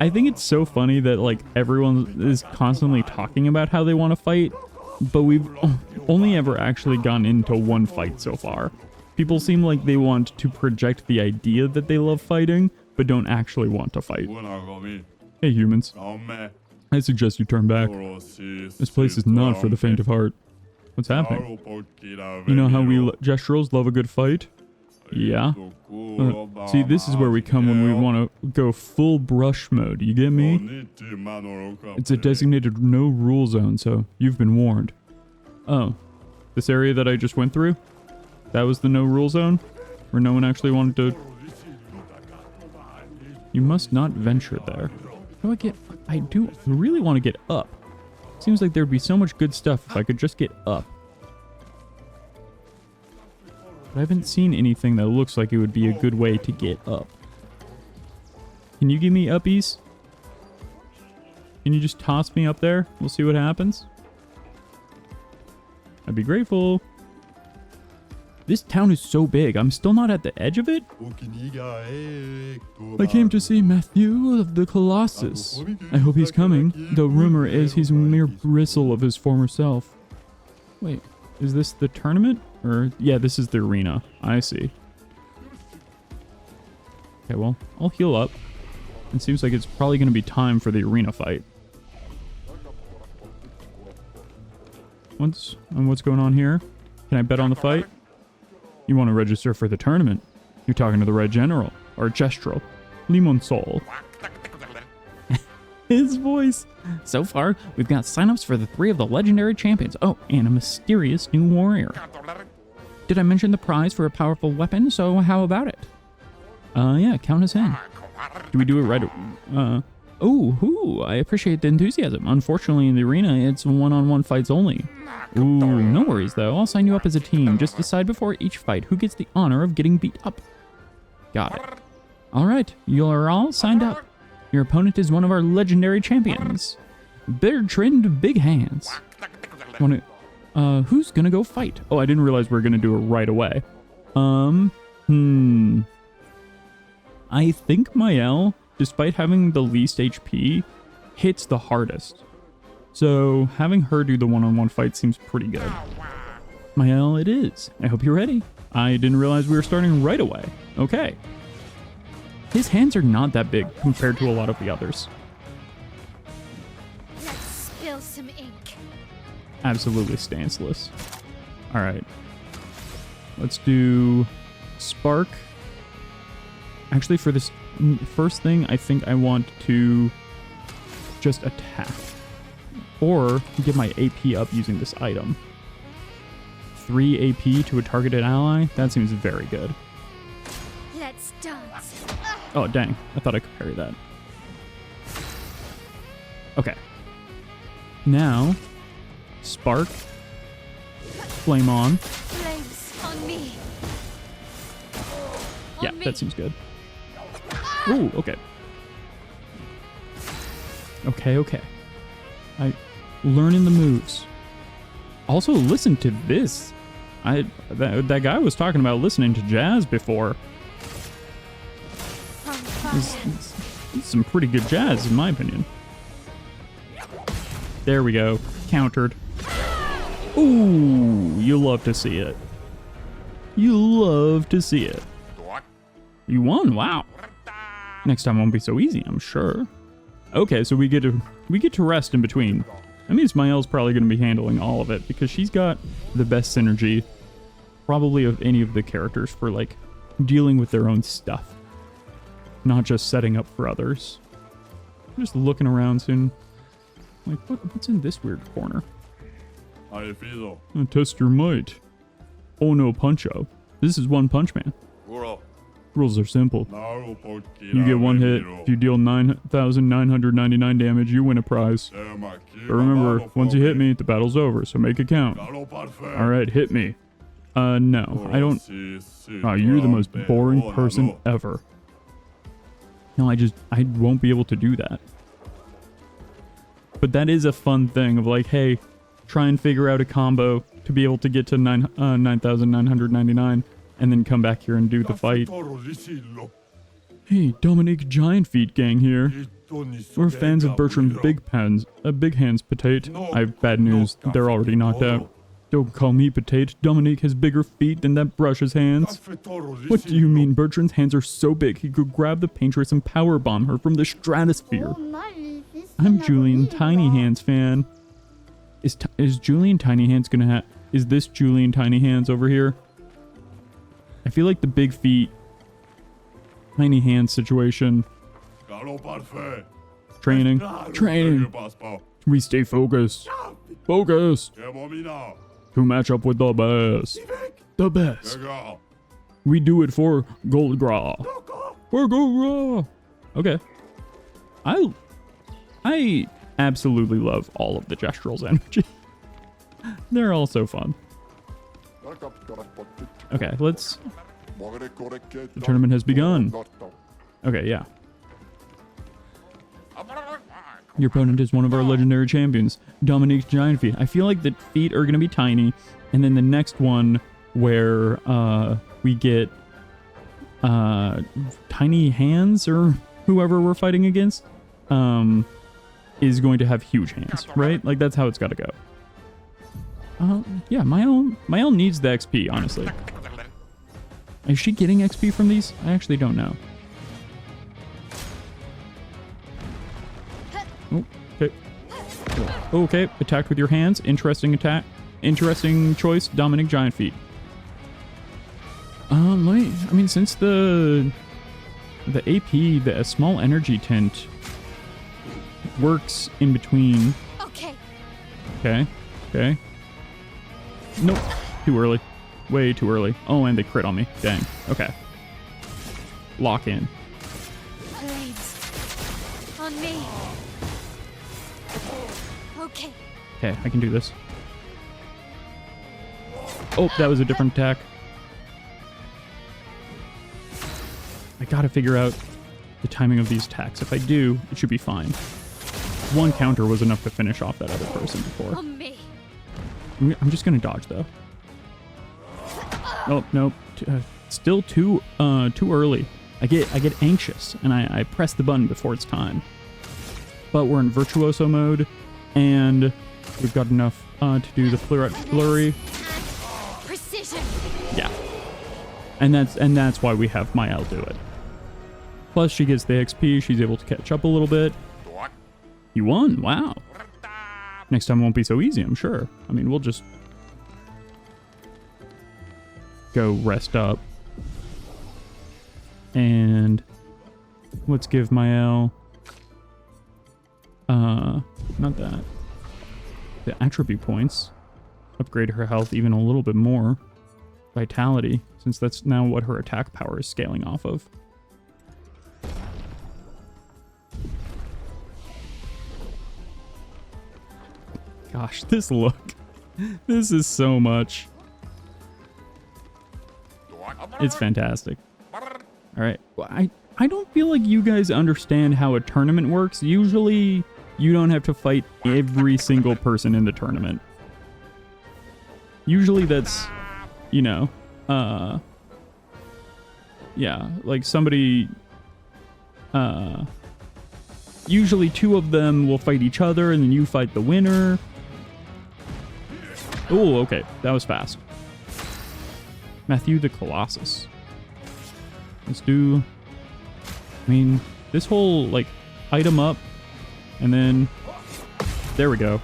Speaker 1: I think it's so funny that like everyone is constantly talking about how they want to fight, but we've only ever actually gone into one fight so far. People seem like they want to project the idea that they love fighting, but don't actually want to fight. Hey humans, I suggest you turn back. This place is not for the faint of heart. What's happening? You know how we Gestrals love a good fight? Yeah. See, this is where we come when we want to go full brush mode. You get me? It's a designated no rule zone, so you've been warned. Oh, this area that I just went through? That was the no rule zone? Where no one actually wanted to... You must not venture there. How do I get... I do really want to get up. Seems like there'd be so much good stuff if I could just get up. But I haven't seen anything that looks like it would be a good way to get up. Can you give me uppies? Can you just toss me up there? We'll see what happens. I'd be grateful. This town is so big. I'm still not at the edge of it. I came to see Matthew of the Colossus. I hope he's coming, though rumor is he's a mere bristle of his former self. Wait, is this the tournament? Or, yeah, this is the arena. I see. Okay, well, I'll heal up. It seems like it's probably going to be time for the arena fight. What's going on here? Can I bet on the fight? You want to register for the tournament? You're talking to the Red General, or Gestral, Limonsol. His voice. So far, we've got signups for the 3 of the legendary champions. Oh, and a mysterious new warrior. Did I mention the prize for a powerful weapon? So how about it? Yeah, count us in. Do we do it right? I appreciate the enthusiasm. Unfortunately, in the arena, it's one-on-one fights only. Ooh, no worries though. I'll sign you up as a team. Just decide before each fight who gets the honor of getting beat up. Got it. Alright, you're all signed up. Your opponent is one of our legendary champions. Bertrand Big Hands. Who's gonna go fight? Oh, I didn't realize we were gonna do it right away. I think Sciel, despite having the least HP, hits the hardest. So having her do the one-on-one fight seems pretty good. Sciel it is. I hope you're ready. I didn't realize we were starting right away. Okay. His hands are not that big compared to a lot of the others.
Speaker 3: Let's spill some ink.
Speaker 1: Absolutely stanceless. Alright. Let's do Spark. Actually, for this first thing, I think I want to just attack. Or get my AP up using this item. 3 AP to a targeted ally? That seems very good.
Speaker 3: Let's dance.
Speaker 1: Oh, dang. I thought I could parry that. Okay. Now, Spark. Flame on.
Speaker 3: Flames on me.
Speaker 1: Yeah, that seems good. Ooh, okay. Okay. Learning the moves. Also, listen to this. That guy was talking about listening to jazz before. It's some pretty good jazz, in my opinion. There we go. Countered. Ooh, you love to see it. You love to see it. You won, wow. Next time won't be so easy, I'm sure. Okay, so we get to rest in between. That means Sciel's probably going to be handling all of it because she's got the best synergy, probably of any of the characters for like dealing with their own stuff, not just setting up for others. I'm just looking around soon. Like, what's in this weird corner? Test your might. Oh no, Puncho. This is One Punch Man. Rules are simple. You get one hit. If you deal 9,999 damage, you win a prize. But remember, once you hit me, the battle's over, so make it count. Alright, hit me. No, I don't... you're the most boring person ever. No, I won't be able to do that. But that is a fun thing of like, hey, try and figure out a combo to be able to get to 9,999. And then come back here and do the fight. Hey, Dominique Giant Feet gang here. We're fans of Bertrand Big Hands Potate. I have bad news, they're already knocked out. Don't call me Potate, Dominique has bigger feet than that brush's hands. What do you mean Bertrand's hands are so big he could grab the paintress and powerbomb her from the stratosphere? I'm Julian Tiny Hands fan. Is Julian Tiny Hands gonna have... Is this Julian Tiny Hands over here? I feel like the big feet, tiny hand situation. Training. We stay focused. To match up with the best. The best. We do it for Goldgra. For Goldgra. Okay. I absolutely love all of the Gestrals energy. They're all so fun. Okay, let's... The tournament has begun. Okay, yeah. Your opponent is one of our legendary champions, Dominique Giant Feet. I feel like the feet are going to be tiny, and then the next one where we get tiny hands or whoever we're fighting against is going to have huge hands, right? Like that's how it's got to go. Yeah, Mael needs the XP, honestly. Is she getting XP from these? I actually don't know. Oh, okay. Okay, attacked with your hands. Interesting attack. Interesting choice. Dominic Giant Feet. I mean, since the AP, the small energy tint works in between.
Speaker 3: Okay.
Speaker 1: Okay. Nope. Too early. Way too early. Oh, and they crit on me. Dang. Okay. Lock in.
Speaker 3: Blades. On me. Okay.
Speaker 1: Okay, I can do this. Oh, that was a different attack. I gotta figure out the timing of these attacks. If I do, it should be fine. One counter was enough to finish off that other person before.
Speaker 3: On me.
Speaker 1: I'm just gonna dodge though. Nope. Still too early. I get anxious and I press the button before it's time. But we're in virtuoso mode, and we've got enough to do the flurry.
Speaker 3: Precision.
Speaker 1: Yeah, and that's why we have Mael do it. Plus, she gets the XP. She's able to catch up a little bit. You won! Wow. Next time won't be so easy, I'm sure. I mean, we'll just go rest up. And let's give Mael not that. The attribute points. Upgrade her health even a little bit more. Vitality, since that's now what her attack power is scaling off of. Gosh, this look. This is so much. It's fantastic. Alright, well, I don't feel like you guys understand how a tournament works. Usually, you don't have to fight every single person in the tournament. Usually that's, you know, yeah, like somebody, usually two of them will fight each other and then you fight the winner. Oh, okay, that was fast. Matthew the Colossus. Let's do, I mean, this whole, like, item up, and then, there we go.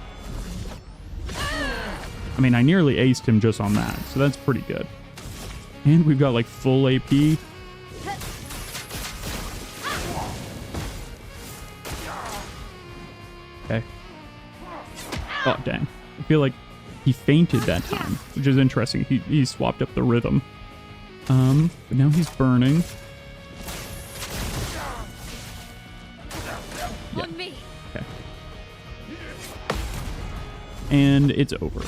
Speaker 1: I mean, I nearly aced him just on that, so that's pretty good. And we've got, like, full AP. Okay. Oh, dang. I feel like he fainted that time, which is interesting. He swapped up the rhythm. But now he's burning. Yeah.
Speaker 3: On me.
Speaker 1: Okay. And it's over.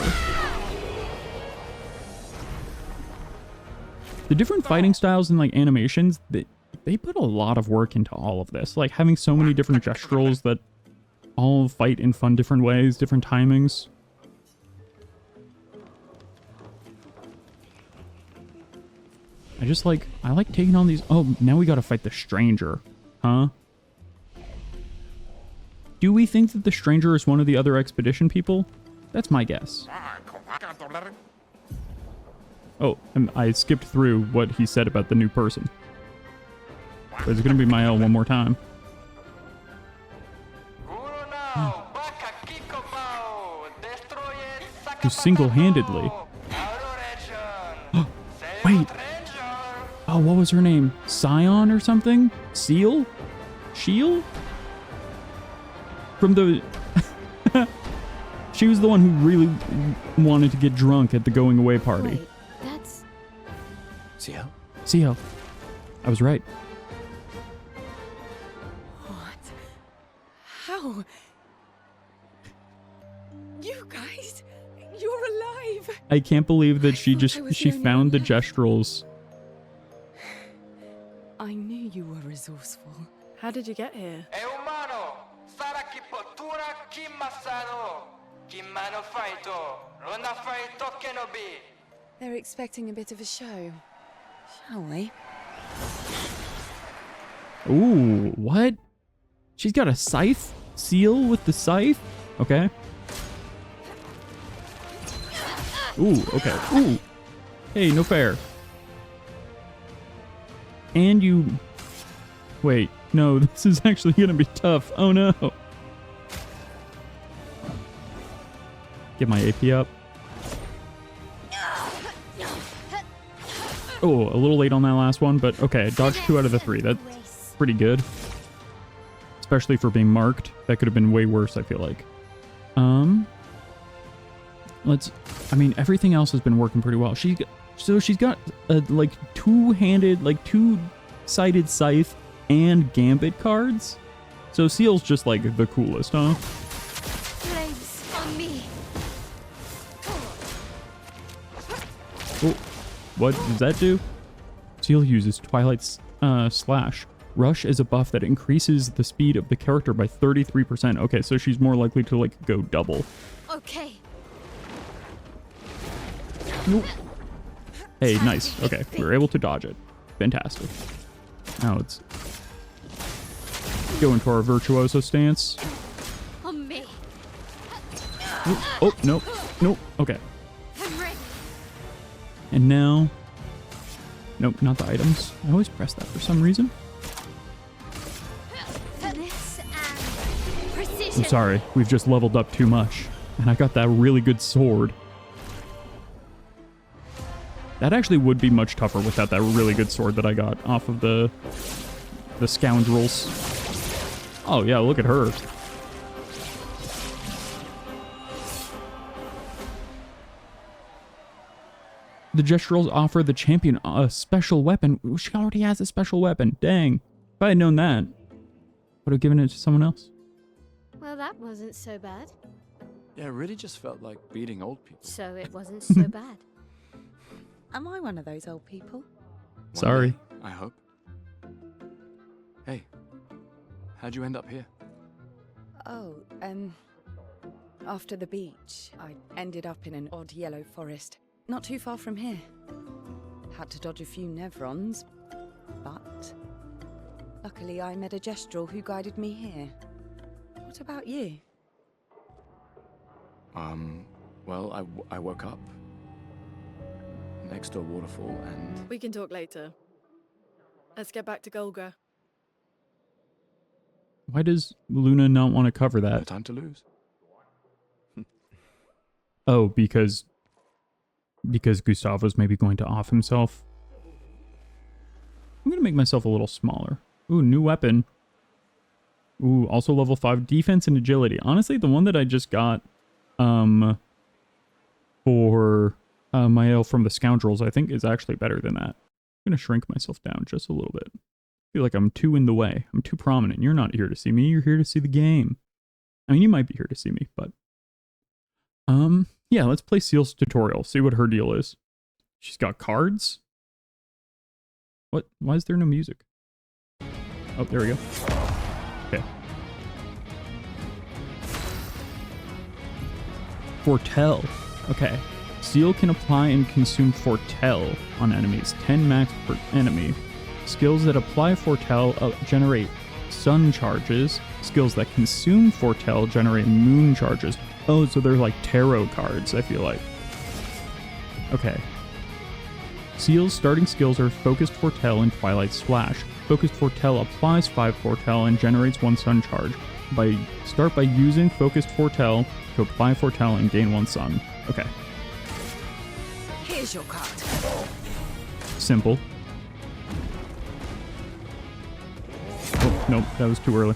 Speaker 1: The different fighting styles and like animations, they put a lot of work into all of this. Like having so many different Gestrals that all fight in fun different ways, different timings. I like taking on these. Oh, now we gotta fight the stranger. Huh? Do we think that the stranger is one of the other expedition people? That's my guess. Oh, and I skipped through what he said about the new person. But it's gonna be Mael one more time. Who single-handedly. Wait. Oh, what was her name? Scion or something? Sciel? From the... She was the one who really wanted to get drunk at the going away party.
Speaker 3: Wait, that's...
Speaker 1: Sciel. I was right.
Speaker 2: What? How? You guys? You're alive!
Speaker 1: I can't believe that she
Speaker 2: only
Speaker 1: found the
Speaker 2: one left.
Speaker 1: Gestrals.
Speaker 2: I knew you were resourceful. How did you get here?
Speaker 6: They're expecting a bit of a show. Shall we?
Speaker 1: Ooh, what? She's got a scythe? Seal with the scythe? Okay. Ooh, okay. Ooh. Hey, no fair. And you... Wait, no, this is actually gonna be tough. Oh no. Get my AP up. Oh, a little late on that last one, but okay. Dodge 2 out of the 3. That's pretty good. Especially for being marked. That could have been way worse, I feel like. I mean, everything else has been working pretty well. She's got a, like, two-handed, like, two-sided scythe and gambit cards. So Sciel's just, like, the coolest, huh?
Speaker 3: Flames on me.
Speaker 1: Oh, what does that do? Sciel uses Twilight's Slash. Rush is a buff that increases the speed of the character by 33%. Okay, so she's more likely to, like, go double.
Speaker 3: Okay.
Speaker 1: Nope. Hey, nice. Okay, we were able to dodge it. Fantastic. Now let's go into our Virtuoso stance.
Speaker 3: On me.
Speaker 1: Oh, nope. Nope. Okay.
Speaker 3: I'm ready.
Speaker 1: And now... Nope, not the items. I always press that for some reason.
Speaker 3: This and precision.
Speaker 1: I'm sorry, we've just leveled up too much. And I got that really good sword. That actually would be much tougher without that really good sword that I got off of the scoundrels. Oh yeah, look at her. The Gestrals offer the champion a special weapon. Ooh, she already has a special weapon. Dang. If I had known that, would have given it to someone else.
Speaker 3: Well, that wasn't so bad.
Speaker 4: Yeah, it really just felt like beating old people.
Speaker 3: So it wasn't so bad.
Speaker 6: Am I one of those old people?
Speaker 4: One
Speaker 1: Sorry.
Speaker 4: day, I hope. Hey, how'd you end up here?
Speaker 6: Oh, after the beach, I ended up in an odd yellow forest, not too far from here. Had to dodge a few Nevrons, but luckily I met a Gestral who guided me here. What about you?
Speaker 4: Well, I woke up next to a waterfall and...
Speaker 2: We can talk later. Let's get back to Golga.
Speaker 1: Why does Luna not want to cover
Speaker 4: No
Speaker 1: that?
Speaker 4: time to lose.
Speaker 1: Oh, because Gustavo's maybe going to off himself. I'm going to make myself a little smaller. Ooh, new weapon. Ooh, also level 5 defense and agility. Honestly, the one that I just got for my elf from the Scoundrels, I think is actually better than that. I'm going to shrink myself down just a little bit. I feel like I'm too in the way. I'm too prominent. You're not here to see me. You're here to see the game. I mean, you might be here to see me, but... yeah, let's play Sciel's tutorial. See what her deal is. She's got cards? What? Why is there no music? Oh, there we go. Okay. Foretell. Okay. Sciel can apply and consume Foretell on enemies. 10 max per enemy. Skills that apply Foretell generate sun charges. Skills that consume Foretell generate moon charges. Oh, so they're like tarot cards, I feel like. Okay. Sciel's starting skills are Focused Foretell and Twilight Splash. Focused Foretell applies 5 Foretell and generates 1 sun charge. Start by using Focused Foretell to apply Foretell and gain 1 sun. Okay.
Speaker 6: Here's your card.
Speaker 1: Simple. Oh, nope, that was too early.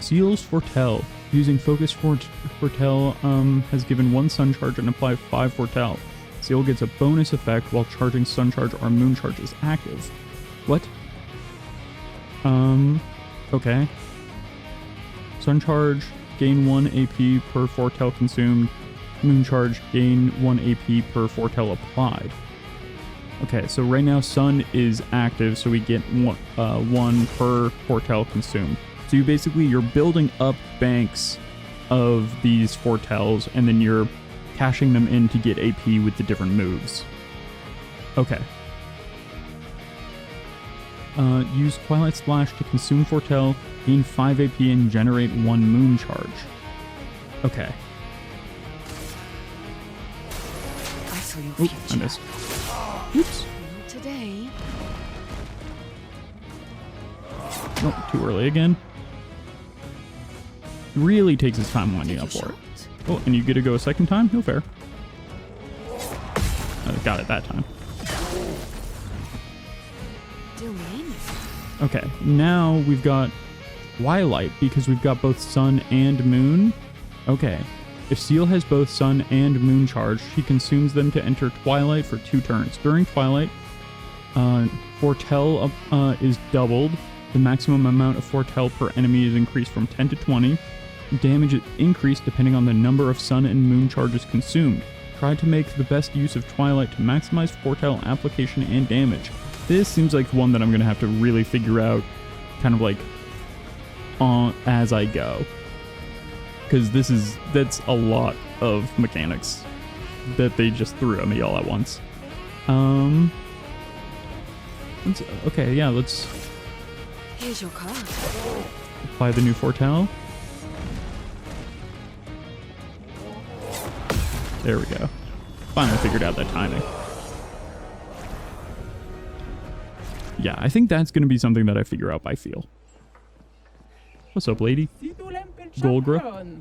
Speaker 1: Sciel's Foretell. Using Focused Foretell has given 1 sun charge and apply 5 Foretell. Sciel gets a bonus effect while charging sun charge or moon charge is active. What? Okay. Sun charge, gain 1 AP per Foretell consumed. Moon charge, gain 1 AP per Foretell applied. Okay, so right now sun is active, so we get 1 per Foretell consumed. So you're building up banks of these foretels, and then you're cashing them in to get AP with the different moves. Okay. Use Twilight Splash to consume foretell, gain 5 AP, and generate 1 moon charge. Okay.
Speaker 6: I saw your
Speaker 1: Oop,
Speaker 6: future.
Speaker 1: I missed. Oops.
Speaker 6: Not today.
Speaker 1: Oh, too early again. Really takes his time winding
Speaker 6: Take
Speaker 1: up
Speaker 6: your
Speaker 1: for it.
Speaker 6: shot.
Speaker 1: Oh, and you get to go a second time? No fair. Got it that time.
Speaker 6: Still mean.
Speaker 1: Okay, now we've got Twilight because we've got both Sun and Moon. Okay, if Sciel has both Sun and Moon charged, she consumes them to enter Twilight for 2 turns. During Twilight, Foretell is doubled. The maximum amount of Foretell per enemy is increased from 10 to 20. Damage is increased depending on the number of Sun and Moon charges consumed. Try to make the best use of Twilight to maximize Foretell application and damage. This seems like one that I'm going to have to really figure out kind of like as I go. Because that's a lot of mechanics that they just threw at me all at once. Okay, yeah, let's
Speaker 6: Here's your card.
Speaker 1: apply the new Foretell. There we go. Finally figured out that timing. Yeah, I think that's going to be something that I figure out by feel. What's up, lady? Golgra?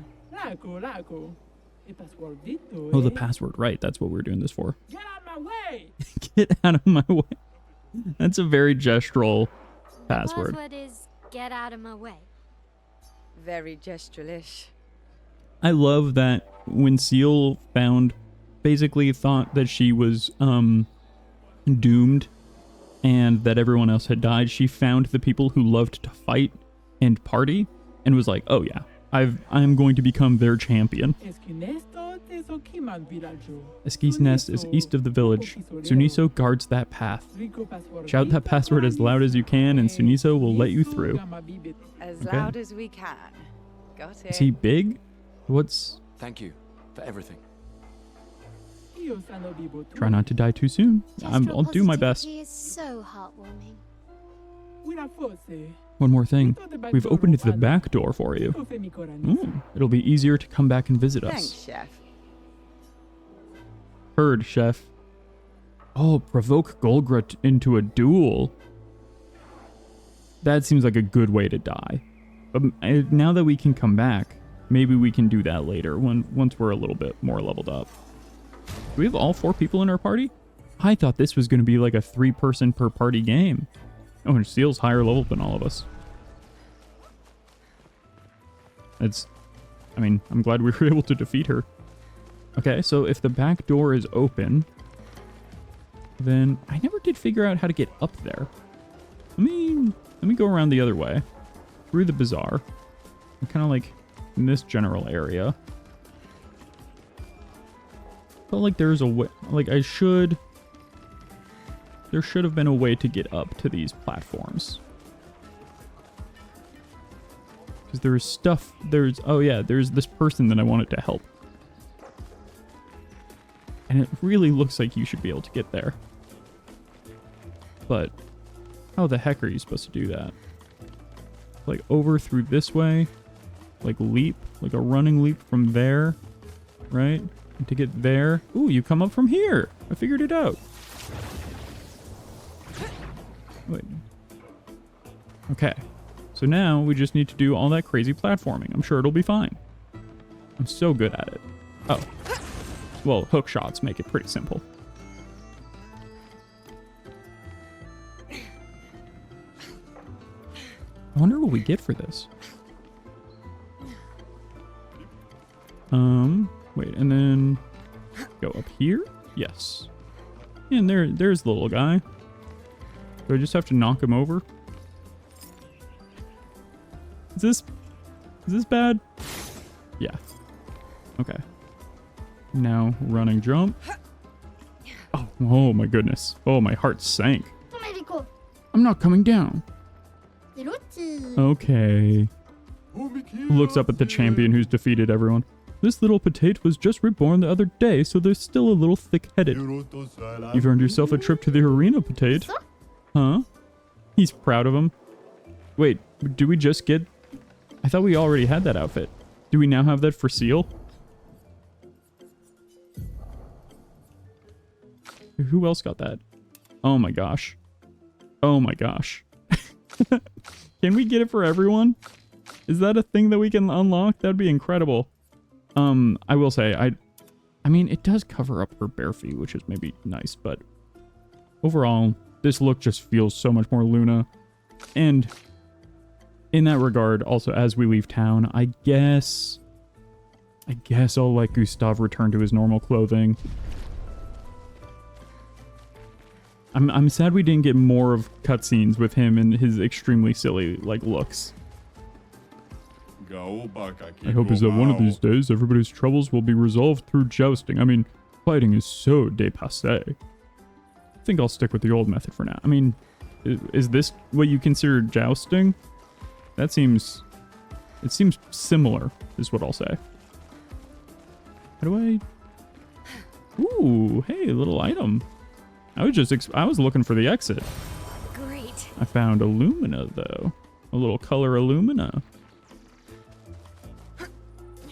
Speaker 1: Oh, the password. Right, that's what we're doing this for.
Speaker 5: Get out of my way!
Speaker 1: Get out of my way. That's a very Gestral password.
Speaker 3: Password is get out of my way.
Speaker 6: Very gestralish.
Speaker 1: I love that when Sciel basically thought that she was doomed and that everyone else had died, she found the people who loved to fight and party and was like, oh yeah, I'm going to become their champion. Eski's nest is east of the village. Suniso guards that path. Shout that password as loud as you can and Suniso will let you through.
Speaker 6: As
Speaker 1: Okay.
Speaker 6: loud as we can. Got it.
Speaker 1: Is he big? What's...
Speaker 4: Thank you for everything.
Speaker 1: Try not to die too soon. I'll do my best.
Speaker 3: Positivity is so heartwarming.
Speaker 1: One more thing. We've opened the back door for you. Ooh, it'll be easier to come back and visit us.
Speaker 6: Thanks, Chef.
Speaker 1: Heard, Chef. Oh, provoke Golgra into a duel. That seems like a good way to die. But now that we can come back, maybe we can do that later once we're a little bit more leveled up. Do we have all 4 people in our party? I thought this was going to be like a 3-person per party game. Oh, and Sciel's higher level than all of us. I'm glad we were able to defeat her. Okay, so if the back door is open, then I never did figure out how to get up there. Let me go around the other way. Through the bazaar. I'm kind of like in this general area. Felt like there's a way, like there should have been a way to get up to these platforms. Because there's this person that I wanted to help. And it really looks like you should be able to get there. But how the heck are you supposed to do that? Like over through this way? Like leap? Like a running leap from there? Right? And to get there? Ooh, you come up from here! I figured it out. Wait. Okay. So now we just need to do all that crazy platforming. I'm sure it'll be fine. I'm so good at it. Oh. Well, hook shots make it pretty simple. I wonder what we get for this. Wait, and then go up here? Yes. And there's the little guy. Do I just have to knock him over? Is this bad? Yeah. Okay. Now running jump. Oh my goodness. Oh, my heart sank. I'm not coming down. Okay. Looks up at the champion who's defeated everyone. This little potato was just reborn the other day, so they're still a little thick-headed. You've earned yourself a trip to the arena, potato. Huh? He's proud of him. Wait, do we just get... I thought we already had that outfit. Do we now have that for Sciel? Who else got that? Oh my gosh. Oh my gosh. Can we get it for everyone? Is that a thing that we can unlock? That'd be incredible. I will say, I mean, it does cover up her bare feet, which is maybe nice, but overall, this look just feels so much more Luna. And in that regard, also, as we leave town, I guess I'll let Gustav return to his normal clothing. I'm sad we didn't get more of cutscenes with him and his extremely silly, like, looks. I hope is that one of these days everybody's troubles will be resolved through jousting. I mean, fighting is so dépassé. I think I'll stick with the old method for now. I mean, is this what you consider jousting? It seems similar, is what I'll say. How do I... Ooh, hey, little item. I was looking for the exit.
Speaker 3: Great.
Speaker 1: I found Illumina, though. A little color Illumina.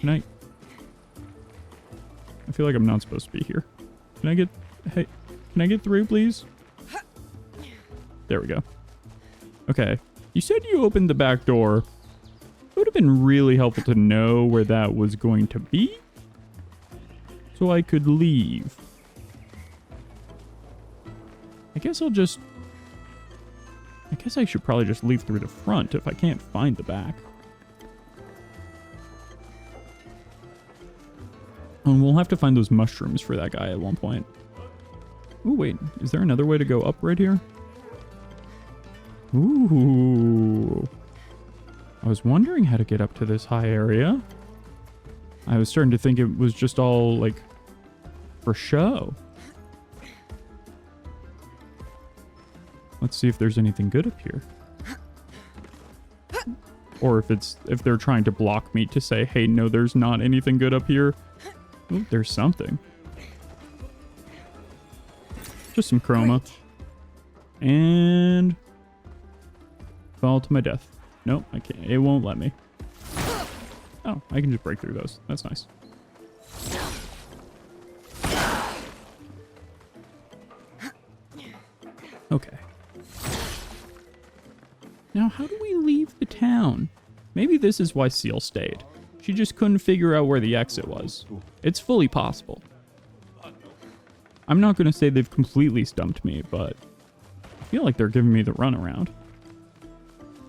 Speaker 1: I feel like I'm not supposed to be here. Can I get through, please? There we go. Okay. You said you opened the back door. It would have been really helpful to know where that was going to be, so I could leave. I guess I should probably just leave through the front if I can't find the back. And we'll have to find those mushrooms for that guy at one point. Ooh, wait. Is there another way to go up right here? Ooh. I was wondering how to get up to this high area. I was starting to think it was just all, like, for show. Let's see if there's anything good up here. Or if they're trying to block me to say, hey, no, there's not anything good up here. Ooh, there's something. Just some chroma. Great. And fall to my death. Nope, I can't. It won't let me. Oh, I can just break through those. That's nice. Okay. Now, how do we leave the town? Maybe this is why Sciel stayed. She just couldn't figure out where the exit was. It's fully possible. I'm not going to say they've completely stumped me, but I feel like they're giving me the runaround.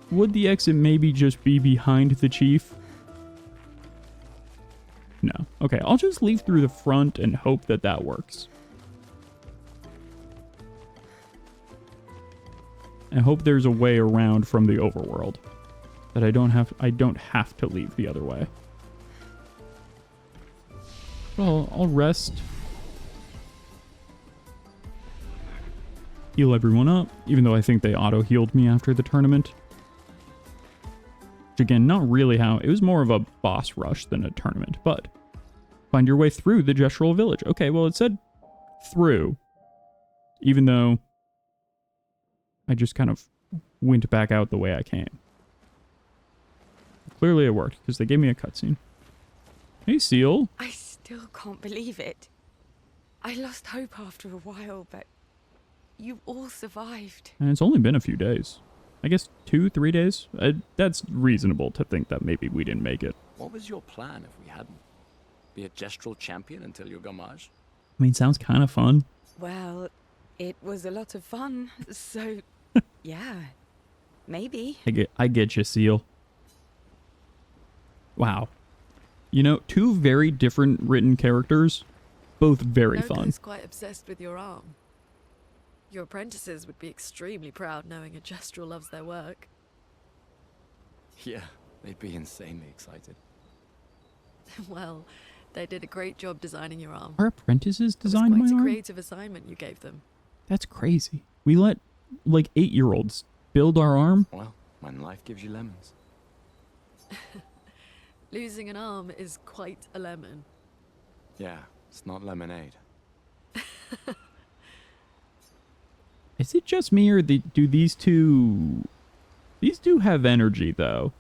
Speaker 1: Would the exit maybe just be behind the chief? No. Okay, I'll just leave through the front and hope that that works. I hope there's a way around from the overworld. That I don't have to leave the other way. Well, I'll rest. Heal everyone up, even though I think they auto-healed me after the tournament. Which again, not really how... It was more of a boss rush than a tournament, but... Find your way through the Gestral village. Okay, well, it said through. Even though... I just kind of went back out the way I came. Clearly it worked, because they gave me a cutscene. Hey, Sciel.
Speaker 6: I still can't believe it. I lost hope after a while, but you all survived.
Speaker 1: And it's only been a few days. I guess 2-3 days? That's reasonable to think that maybe we didn't make it.
Speaker 4: What was your plan if we hadn't? Be a Gestral champion until your gamage?
Speaker 1: I mean, sounds kind of fun.
Speaker 6: Well, it was a lot of fun, so yeah, maybe.
Speaker 1: I get you, Sciel. Wow. You know, two very different written characters, both very fun.
Speaker 2: Noko's quite obsessed with your arm. Your apprentices would be extremely proud knowing a Gestral loves their work.
Speaker 4: Yeah, they'd be insanely excited.
Speaker 2: Well, they did a great job designing your arm.
Speaker 1: Our apprentices designed my
Speaker 2: It was quite
Speaker 1: arm?
Speaker 2: a creative assignment you gave them.
Speaker 1: That's crazy. We let, like, 8-year-olds build our arm?
Speaker 4: Well, when life gives you lemons.
Speaker 2: Losing an arm is quite a lemon.
Speaker 4: Yeah, it's not lemonade.
Speaker 1: Is it just me, or do these two... These two have energy, though.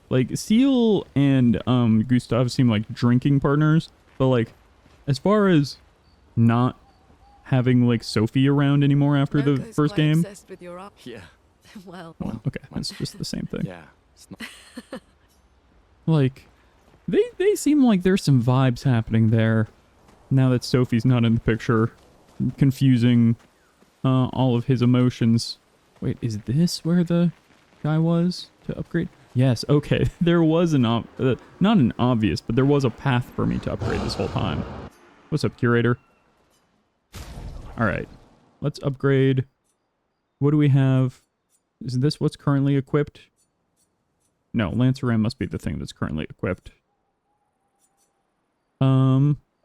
Speaker 1: Like, Sciel and Gustav seem like drinking partners, but, like, as far as not having, like, Sophie around anymore after the
Speaker 2: Loco's
Speaker 1: first
Speaker 2: quite
Speaker 1: game...
Speaker 2: obsessed with your arm.
Speaker 4: Yeah.
Speaker 2: Well,
Speaker 1: Well, okay, that's just the same thing.
Speaker 4: Yeah, it's not.
Speaker 1: Like, they seem like there's some vibes happening there. Now that Sophie's not in the picture, confusing all of his emotions. Wait, is this where the guy was to upgrade? Yes, okay. There was not an obvious, but there was a path for me to upgrade this whole time. What's up, Curator? Alright, let's upgrade. What do we have? Is this what's currently equipped? No, Lanceram must be the thing that's currently equipped.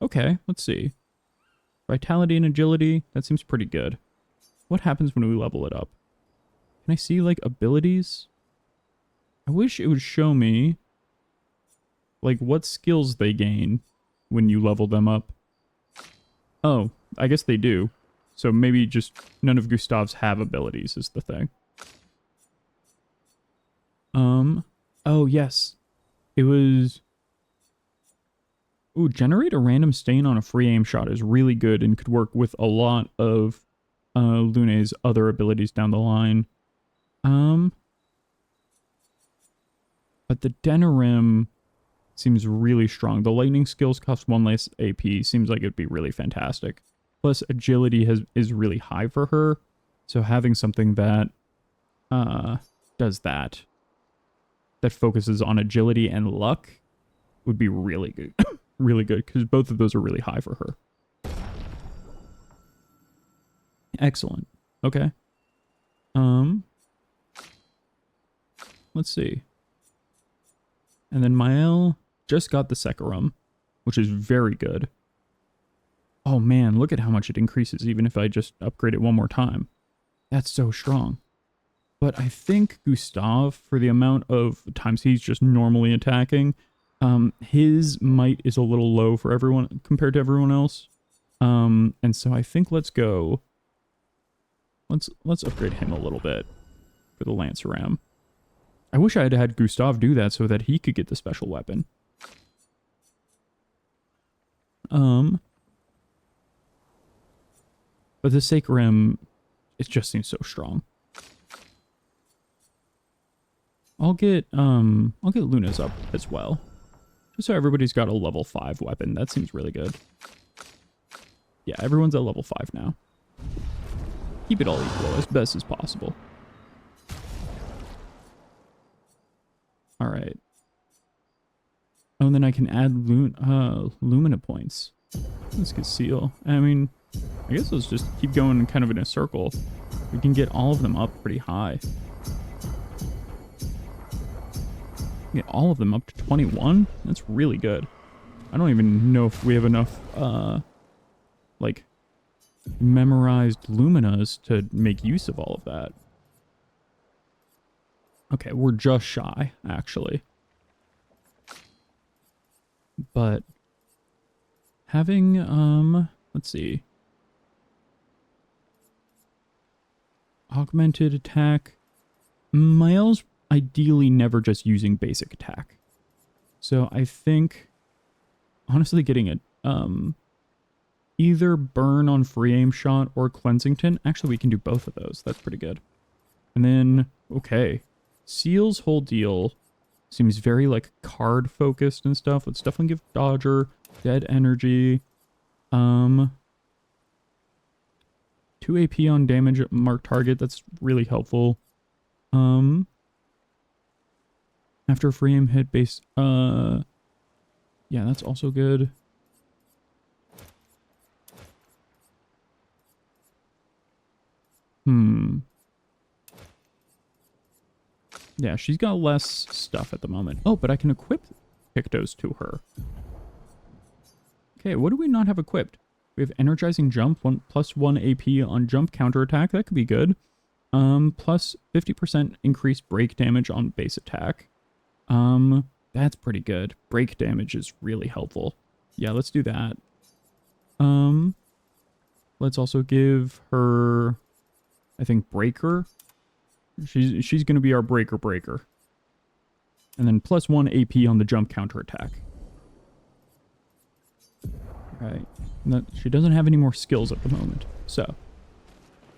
Speaker 1: Okay, let's see. Vitality and agility, that seems pretty good. What happens when we level it up? Can I see, like, abilities? I wish it would show me, like, what skills they gain when you level them up. Oh, I guess they do. So maybe just none of Gustav's have abilities is the thing. Oh, yes. It was... Ooh, generate a random stain on a free aim shot is really good and could work with a lot of Lune's other abilities down the line. But the Denerim seems really strong. The lightning skills cost 1 less AP. Seems like it'd be really fantastic. Plus, agility is really high for her. So having something that does that focuses on agility and luck would be really good. Really good, because both of those are really high for her. Excellent. Okay. Let's see. And then Mael just got the Secarum, which is very good. Oh man, look at how much it increases even if I just upgrade it one more time. That's so strong. But I think Gustav, for the amount of times he's just normally attacking, his might is a little low for everyone compared to everyone else. And so I think let's upgrade him a little bit for the Lanceram. I wish I had had Gustav do that so that he could get the special weapon. But the Sacrum, it just seems so strong. I'll get Luna's up as well. Just so everybody's got a level 5 weapon. That seems really good. Yeah, everyone's at level 5 now. Keep it all equal as best as possible. Alright. Oh, and then I can add Lumina points. Let's get Sciel. I mean, I guess let's just keep going kind of in a circle. We can get all of them up pretty high. Get all of them up to 21? That's really good. I don't even know if we have enough, like, memorized Luminas to make use of all of that. Okay, we're just shy, actually. But having, let's see. Augmented attack. Mael's ideally never just using basic attack. So I think, honestly, getting it, either burn on free aim shot or Cleansington. Actually, we can do both of those. That's pretty good. And then, okay. Sciel's whole deal seems very, like, card focused and stuff. Let's definitely give Dodger dead energy. 2 AP on damage at marked target. That's really helpful. After a free aim hit base, yeah, that's also good. Yeah, she's got less stuff at the moment. Oh, but I can equip Pictos to her. Okay, what do we not have equipped? We have Energizing Jump, +1 AP on jump counterattack. That could be good. Plus 50% increased break damage on base attack. That's pretty good. Break damage is really helpful. Yeah, let's do that. Let's also give her, I think, Breaker. She's going to be our Breaker. And then +1 AP on the jump counter attack. Right. She doesn't have any more skills at the moment. So,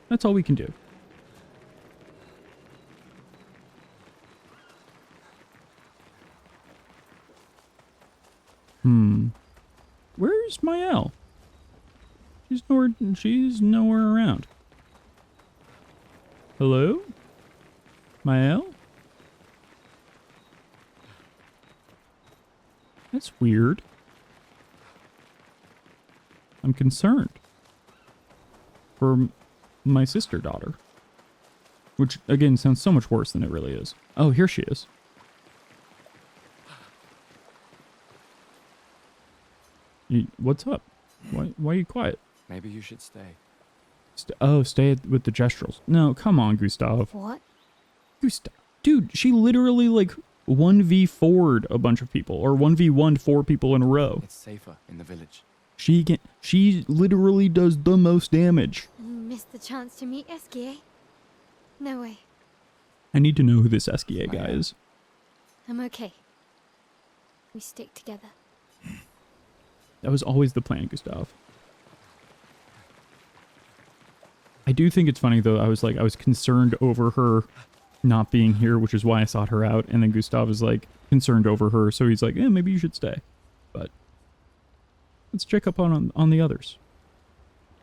Speaker 1: that's all we can do. Where's Sciel? She's nowhere around. Hello? Sciel? That's weird. I'm concerned for my sister daughter. Which, again, sounds so much worse than it really is. Oh, here she is. What's up? Why are you quiet?
Speaker 4: Maybe you should stay.
Speaker 1: Stay with the Gestrals. No, come on, Gustav.
Speaker 3: What?
Speaker 1: Gustav. Dude, she literally, like, 1v4'd a bunch of people. Or 1v1'd 4 people in a row.
Speaker 4: It's safer in the village.
Speaker 1: She literally does the most damage.
Speaker 3: Missed the chance to meet Esquier? No way.
Speaker 1: I need to know who this Esquier guy is.
Speaker 3: I'm okay. We stick together.
Speaker 1: That was always the plan, Gustav. I do think it's funny, though. I was concerned over her not being here, which is why I sought her out. And then Gustav is, like, concerned over her. So he's like, maybe you should stay. But let's check up on the others.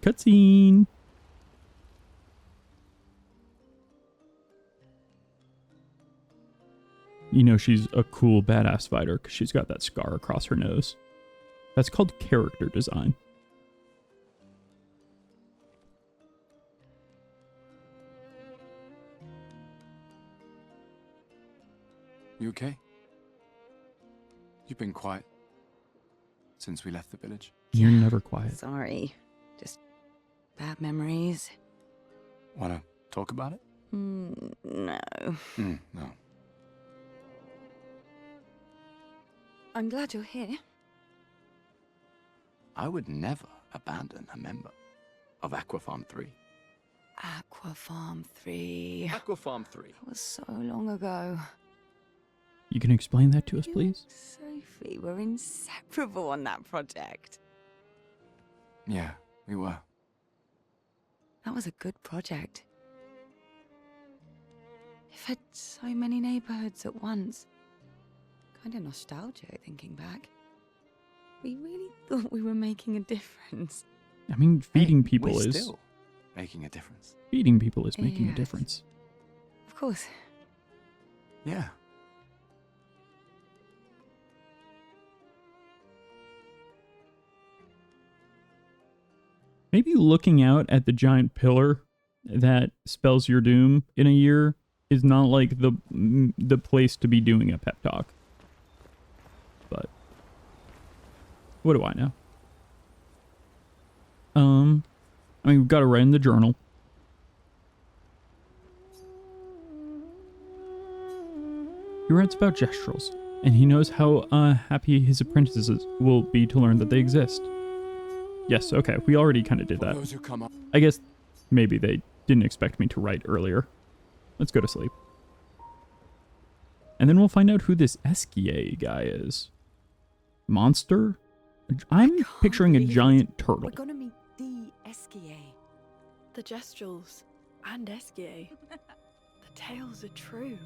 Speaker 1: Cutscene. You know she's a cool, badass fighter because she's got that scar across her nose. That's called character design.
Speaker 4: You okay? You've been quiet since we left the village.
Speaker 1: You're never quiet.
Speaker 6: Sorry. Just bad memories.
Speaker 4: Wanna talk about it?
Speaker 6: No.
Speaker 4: No.
Speaker 6: I'm glad you're here.
Speaker 4: I would never abandon a member of Aquafarm 3.
Speaker 6: Aquafarm 3.
Speaker 4: Aquafarm 3.
Speaker 6: That was so long ago.
Speaker 1: You can explain that to us,
Speaker 6: You
Speaker 1: please?
Speaker 6: and Sophie were inseparable on that project.
Speaker 4: Yeah, we were.
Speaker 6: That was a good project. It fed so many neighborhoods at once. Kind of nostalgic thinking back. We really thought we were making a difference.
Speaker 1: I mean, feeding
Speaker 4: Hey,
Speaker 1: people
Speaker 4: we're
Speaker 1: is...
Speaker 4: still making a difference.
Speaker 1: Feeding people is making a
Speaker 6: Yes.
Speaker 1: difference.
Speaker 6: Of course.
Speaker 4: Yeah.
Speaker 1: Maybe looking out at the giant pillar that spells your doom in a year is not like the place to be doing a pep talk. But what do I know? I mean, we've got to write in the journal. He writes about Gestrals, and he knows how happy his apprentices will be to learn that they exist. Yes, okay, we already kind of did
Speaker 4: For
Speaker 1: that.
Speaker 4: those who come up.
Speaker 1: I guess maybe they didn't expect me to write earlier. Let's go to sleep. And then we'll find out who this Esquier guy is. Monster? I'm picturing a
Speaker 6: believe it.
Speaker 1: giant turtle.
Speaker 6: We're gonna meet the Esquier.
Speaker 2: The Gestrals and Esquier. The tales are true.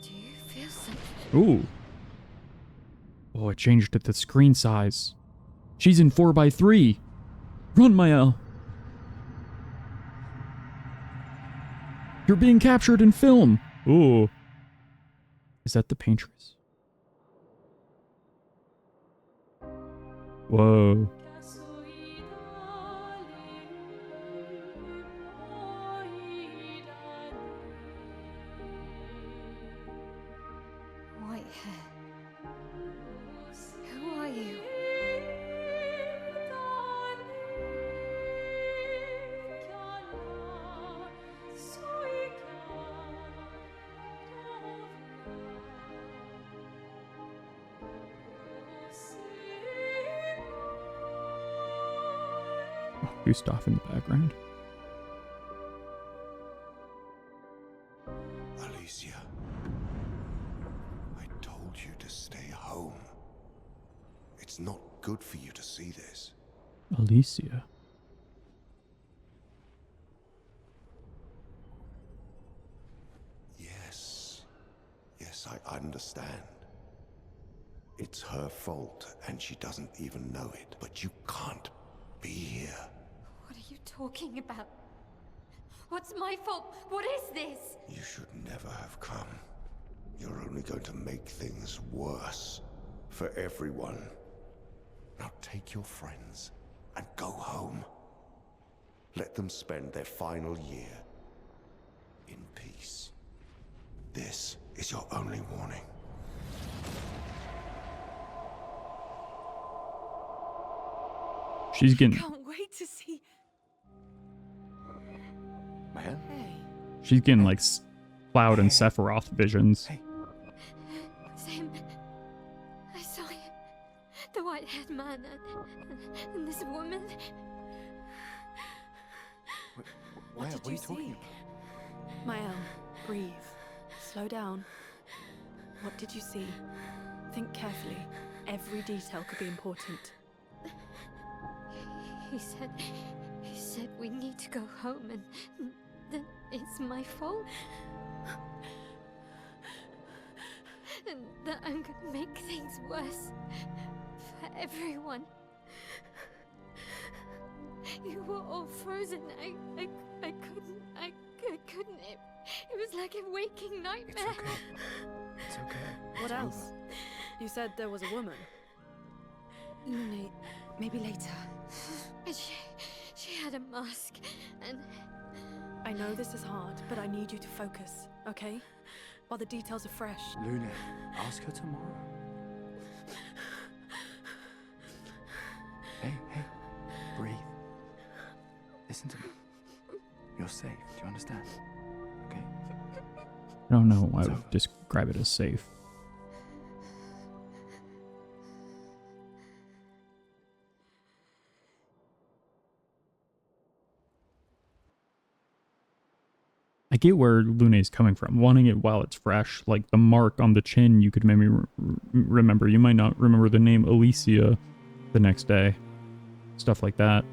Speaker 3: Do you feel something?
Speaker 1: Ooh. Oh, it changed to the screen size. She's in 4x3. Run, Sciel. You're being captured in film. Ooh. Is that the paintress? Whoa.
Speaker 3: White hair. Who are you?
Speaker 1: Gustav in the background.
Speaker 7: Alicia, I told you to stay home. It's not good for you to see this.
Speaker 1: Alicia.
Speaker 7: Yes, I understand. It's her fault, and she doesn't even know it. But you can't be here.
Speaker 8: What are you talking about? What's my fault? What is this?
Speaker 7: You should never have come. You're only going to make things worse. For everyone. Now take your friends and go home. Let them spend their final year in peace. This is your only warning.
Speaker 1: She's getting
Speaker 6: Can't wait to see.
Speaker 4: Man?
Speaker 6: Hey.
Speaker 1: she's getting like Cloud and Sephiroth visions.
Speaker 4: Hey.
Speaker 8: Same. I saw him. The white-haired man and this woman.
Speaker 4: Where? What are you talking about?
Speaker 9: Mael, breathe. Slow down. What did you see? Think carefully. Every detail could be important.
Speaker 8: He said we need to go home and that it's my fault. And that I'm gonna make things worse for everyone. You were all frozen. I couldn't. It was like a waking nightmare.
Speaker 4: It's okay. It's okay.
Speaker 9: What else? You said there was a woman.
Speaker 6: Lune, maybe later.
Speaker 8: She had a mask and
Speaker 9: I know this is hard, but I need you to focus, okay? While the details are fresh.
Speaker 4: Luna, ask her tomorrow. Hey, breathe. Listen to me. You're safe. Do you understand? Okay?
Speaker 1: I don't know why I would describe it as safe. I get where Lune's coming from, wanting it while it's fresh. Like the mark on the chin, you could maybe remember. You might not remember the name Alicia the next day. Stuff like that.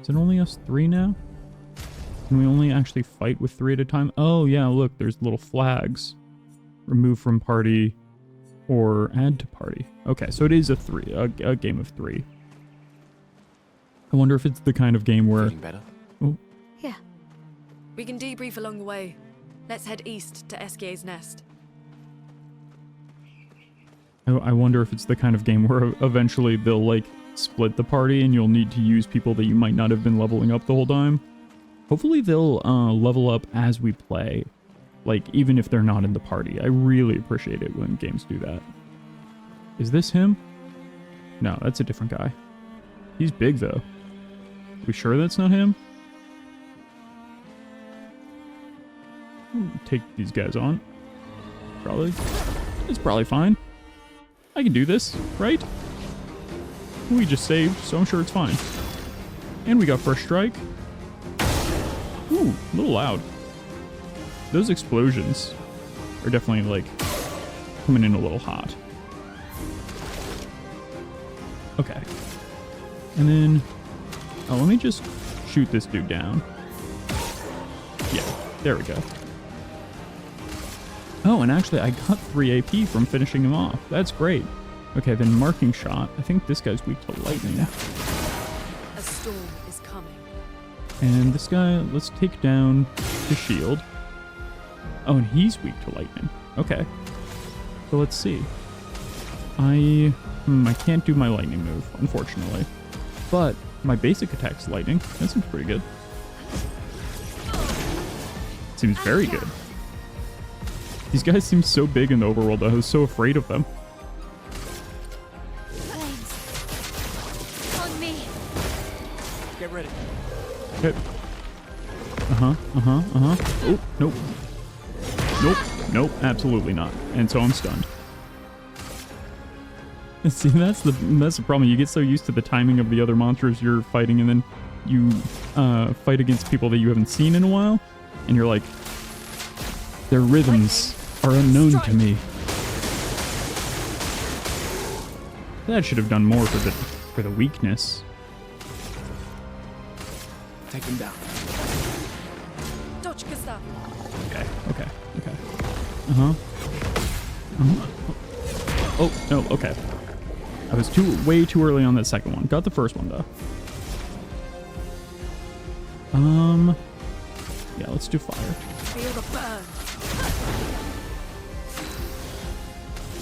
Speaker 1: Is it only us three now? Can we only actually fight with 3 at a time? Oh yeah, look, there's little flags. Remove from party or add to party. Okay, so it is a game of 3. I wonder if it's the kind of game where...
Speaker 4: Feeling better?
Speaker 1: Oh,
Speaker 2: Yeah. We can debrief along the way. Let's head east to Eskier's Nest.
Speaker 1: I wonder if it's the kind of game where eventually they'll like split the party and you'll need to use people that you might not have been leveling up the whole time. Hopefully they'll level up as we play, like even if they're not in the party. I really appreciate it when games do that. Is this him? No, that's a different guy. He's big though. We sure that's not him? Take these guys on. Probably. It's probably fine. I can do this, right? We just saved, so I'm sure it's fine. And we got first strike. Ooh, a little loud. Those explosions are definitely, like, coming in a little hot. Okay. And then... oh, let me just shoot this dude down. Yeah, there we go. Oh, and actually, I got 3 AP from finishing him off. That's great. Okay, then marking shot. I think this guy's weak to lightning.
Speaker 2: A storm is coming.
Speaker 1: And this guy, let's take down his shield. Oh, and he's weak to lightning. Okay. So let's see. I can't do my lightning move, unfortunately. But my basic attack's lightning. That seems pretty good. Seems very good. These guys seem so big in the overworld, I was so afraid of them.
Speaker 8: flames on me.
Speaker 4: Get ready.
Speaker 1: Okay. Oh, nope. Nope, absolutely not. And so I'm stunned. See, that's the problem. You get so used to the timing of the other monsters you're fighting, and then you fight against people that you haven't seen in a while, and you're like, their rhythms are unknown to me. That should have done more for the weakness.
Speaker 4: Take him down.
Speaker 2: Dodge, Gustav.
Speaker 1: Okay. Uh-huh. Oh, no, okay. I was way too early on that second one. Got the first one, though. Yeah, let's do fire.
Speaker 2: Feel the burn.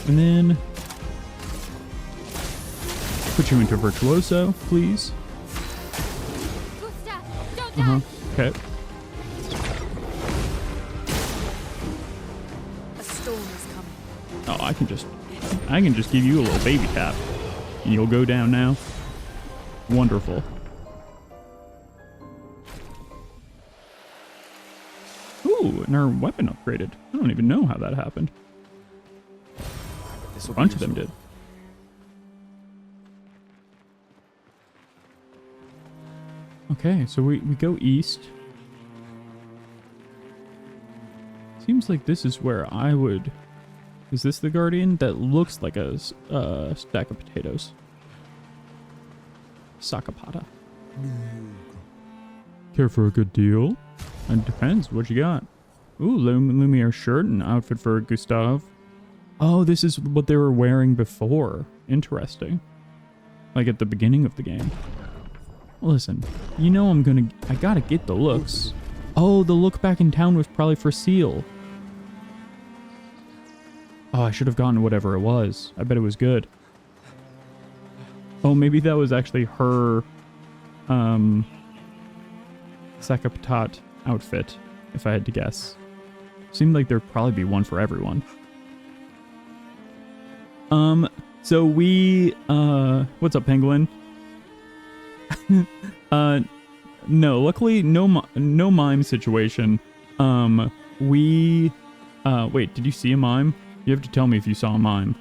Speaker 1: And then put you into Virtuoso, please.
Speaker 8: Gustav, don't die.
Speaker 1: Okay.
Speaker 2: A storm is coming.
Speaker 1: Oh, I can just give you a little baby tap. And you'll go down now. Wonderful. Ooh, and our weapon upgraded. I don't even know how that happened. A bunch of them did. Okay, so we go east. Seems like this is where I would... Is this the Guardian? That looks like a stack of potatoes. Sakapata. Care for a good deal? It depends. What you got? Ooh, Lumiere shirt and outfit for Gustav. Oh, this is what they were wearing before. Interesting. Like at the beginning of the game. Listen, you know I gotta get the looks. Oh, the look back in town was probably for Sciel. Oh, I should have gotten whatever it was. I bet it was good. Oh, maybe that was actually her, Sakapatat outfit, if I had to guess. Seemed like there'd probably be one for everyone. So we, what's up, Penguin? No, luckily, no mime situation. Wait, did you see a mime? You have to tell me if you saw a mime.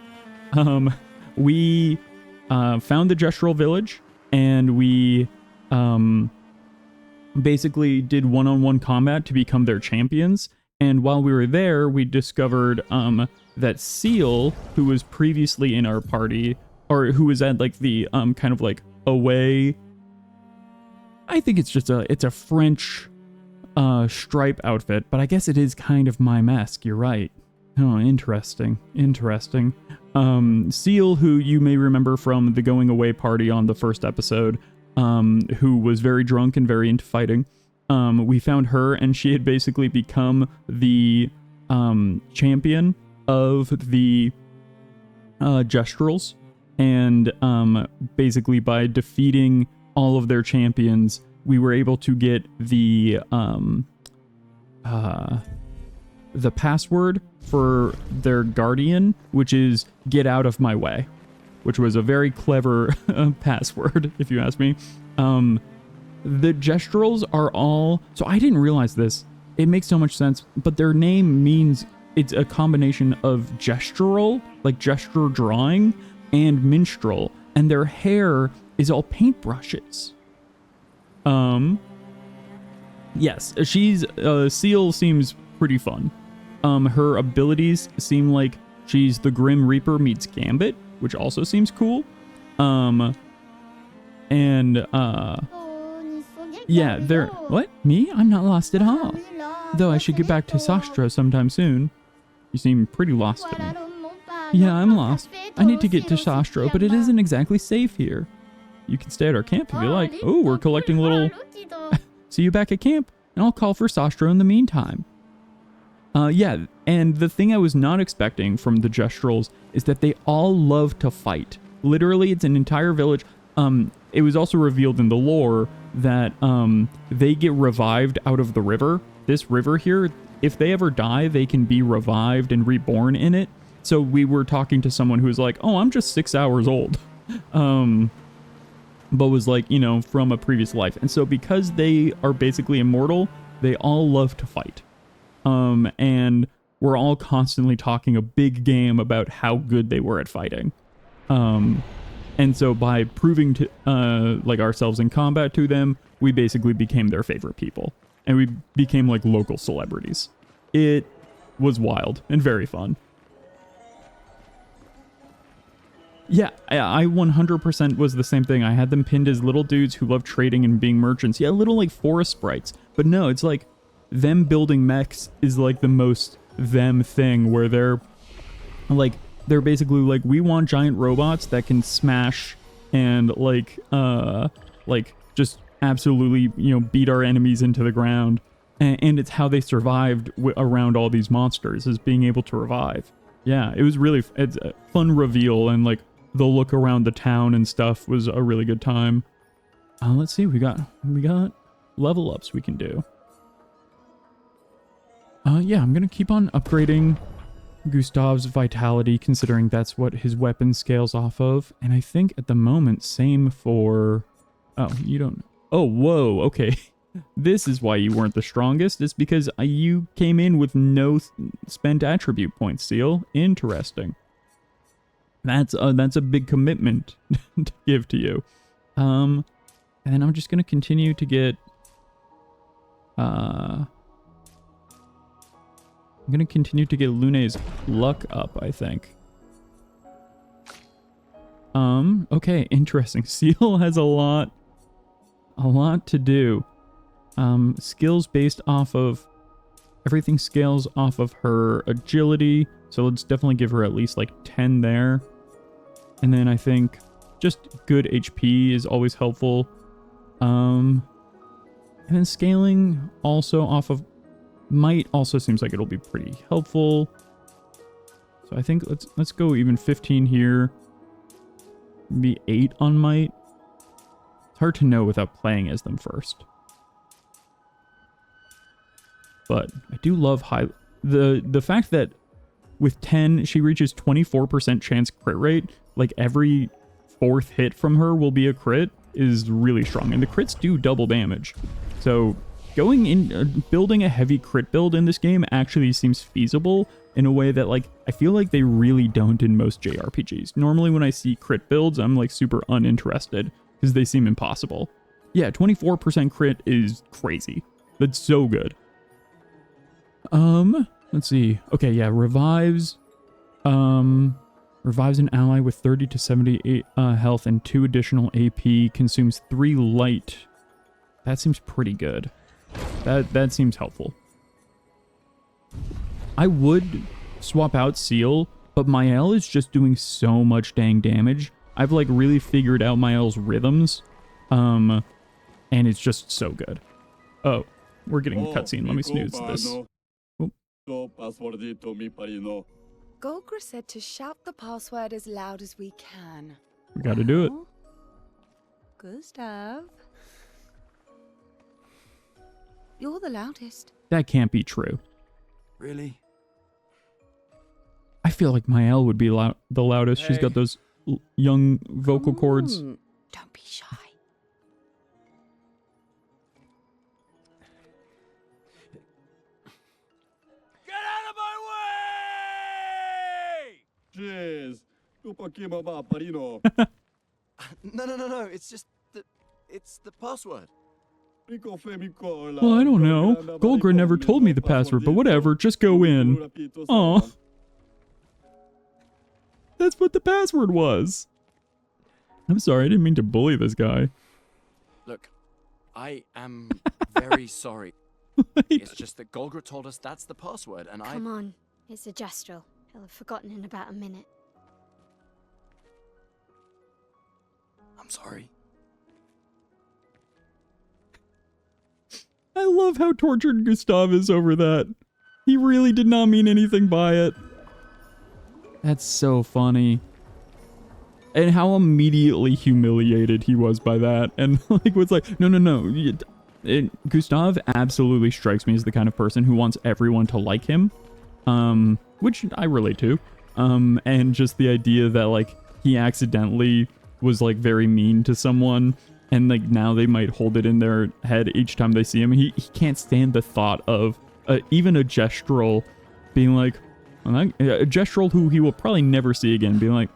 Speaker 1: We, found the Gestral village, and we, basically did one-on-one combat to become their champions. And while we were there, we discovered, that Sciel, who was previously in our party, or who was at, like, the, kind of, like, away... I think it's just it's a French, stripe outfit, but I guess it is kind of mime-esque, you're right. Oh, interesting. Sciel, who you may remember from the going away party on the first episode, who was very drunk and very into fighting. We found her, and she had basically become the champion of the Gestrals, and basically by defeating all of their champions, we were able to get the password for their guardian, which is "get out of my way," which was a very clever password, if you ask me. The Gestrals are all... So I didn't realize this. It makes so much sense, but their name means it's a combination of gestural, like gesture drawing, and minstrel, and their hair is all paintbrushes. Yes, Sciel seems pretty fun. Her abilities seem like she's the Grim Reaper meets Gambit, which also seems cool. Yeah, they're... What? Me? I'm not lost at all. Though I should get back to Sastra sometime soon. You seem pretty lost to me. Yeah, I'm lost. I need to get to Sastra, but it isn't exactly safe here. You can stay at our camp if you like. Oh, we're collecting little... See you back at camp, and I'll call for Sastra in the meantime. Yeah, and the thing I was not expecting from the Gestrals is that they all love to fight. Literally, it's an entire village. It was also revealed in the lore that they get revived out of the river. This river here, if they ever die, they can be revived and reborn in it. So we were talking to someone who was like, oh, I'm just 6 hours old. But was like, you know, from a previous life. And so because they are basically immortal, they all love to fight. And we're all constantly talking a big game about how good they were at fighting. And so by proving to like ourselves in combat to them, we basically became their favorite people, and we became like local celebrities. It was wild and very fun. Yeah, I 100% was the same thing. I had them pinned as little dudes who love trading and being merchants. Yeah, little like forest sprites. But no, it's like them building mechs is like the most them thing, where they're basically like, we want giant robots that can smash and like just absolutely, beat our enemies into the ground. And it's how they survived around all these monsters, is being able to revive. Yeah, it was it's a fun reveal, and like the look around the town and stuff was a really good time. Let's see, we got level ups we can do. Yeah, I'm gonna keep on upgrading Gustav's vitality, considering that's what his weapon scales off of. And I think at the moment, same for... Oh, you don't... Oh, whoa, okay. This is why you weren't the strongest. It's because you came in with no spent attribute points, Sciel. Interesting. That's a big commitment to give to you. And then I'm just gonna continue to get... I'm gonna continue to get Lune's luck up, I think. Okay, interesting. Sciel has a lot to do. Skills based off of... Everything scales off of her agility, so let's definitely give her at least like 10 there. And then I think just good HP is always helpful. And then scaling also off of might also seems like it'll be pretty helpful. So I think let's go even 15 here. Maybe 8 on might. It's hard to know without playing as them first. But I do love the fact that with 10 she reaches 24% chance crit rate. Like every 4th hit from her will be a crit is really strong, and the crits do double damage. So going in, building a heavy crit build in this game actually seems feasible in a way that, like, I feel like they really don't in most JRPGs. Normally when I see crit builds, I'm like super uninterested because they seem impossible. Yeah, 24% crit is crazy. That's so good. Let's see. Okay, yeah, revives an ally with 30 to 78 health and 2 additional AP, consumes 3 light. That seems pretty good. That seems helpful. I would swap out Sciel, but Mael is just doing so much dang damage. I've like really figured out Mael's rhythms, and it's just so good. Oh, we're getting a cutscene. Let me snooze this. Oh.
Speaker 6: Golgra said to shout the password as loud as we can.
Speaker 1: We gotta do it.
Speaker 6: Gustav. You're the loudest.
Speaker 1: That can't be true.
Speaker 4: Really?
Speaker 1: I feel like Mael would be the loudest. Hey. She's got those young vocal cords.
Speaker 6: Don't be shy.
Speaker 10: Get out of my way! Jeez.
Speaker 4: No. It's just it's the password.
Speaker 1: Well, I don't know. Golgra never told me the password, but whatever. Just go in. Aw. That's what the password was. I'm sorry, I didn't mean to bully this guy.
Speaker 4: Look, I am very sorry. It's just that Golgra told us that's the password, and
Speaker 3: Come on, it's a Gestral. He'll have forgotten in about a minute.
Speaker 4: I'm sorry.
Speaker 1: I love how tortured Gustav is over that. He really did not mean anything by it. That's so funny. And how immediately humiliated he was by that. And like, was like, no. Gustav absolutely strikes me as the kind of person who wants everyone to like him. Which I relate to. And just the idea that like he accidentally was like very mean to someone, and like now they might hold it in their head each time they see him. He can't stand the thought of even a Gestral being like, a Gestral who he will probably never see again, being like,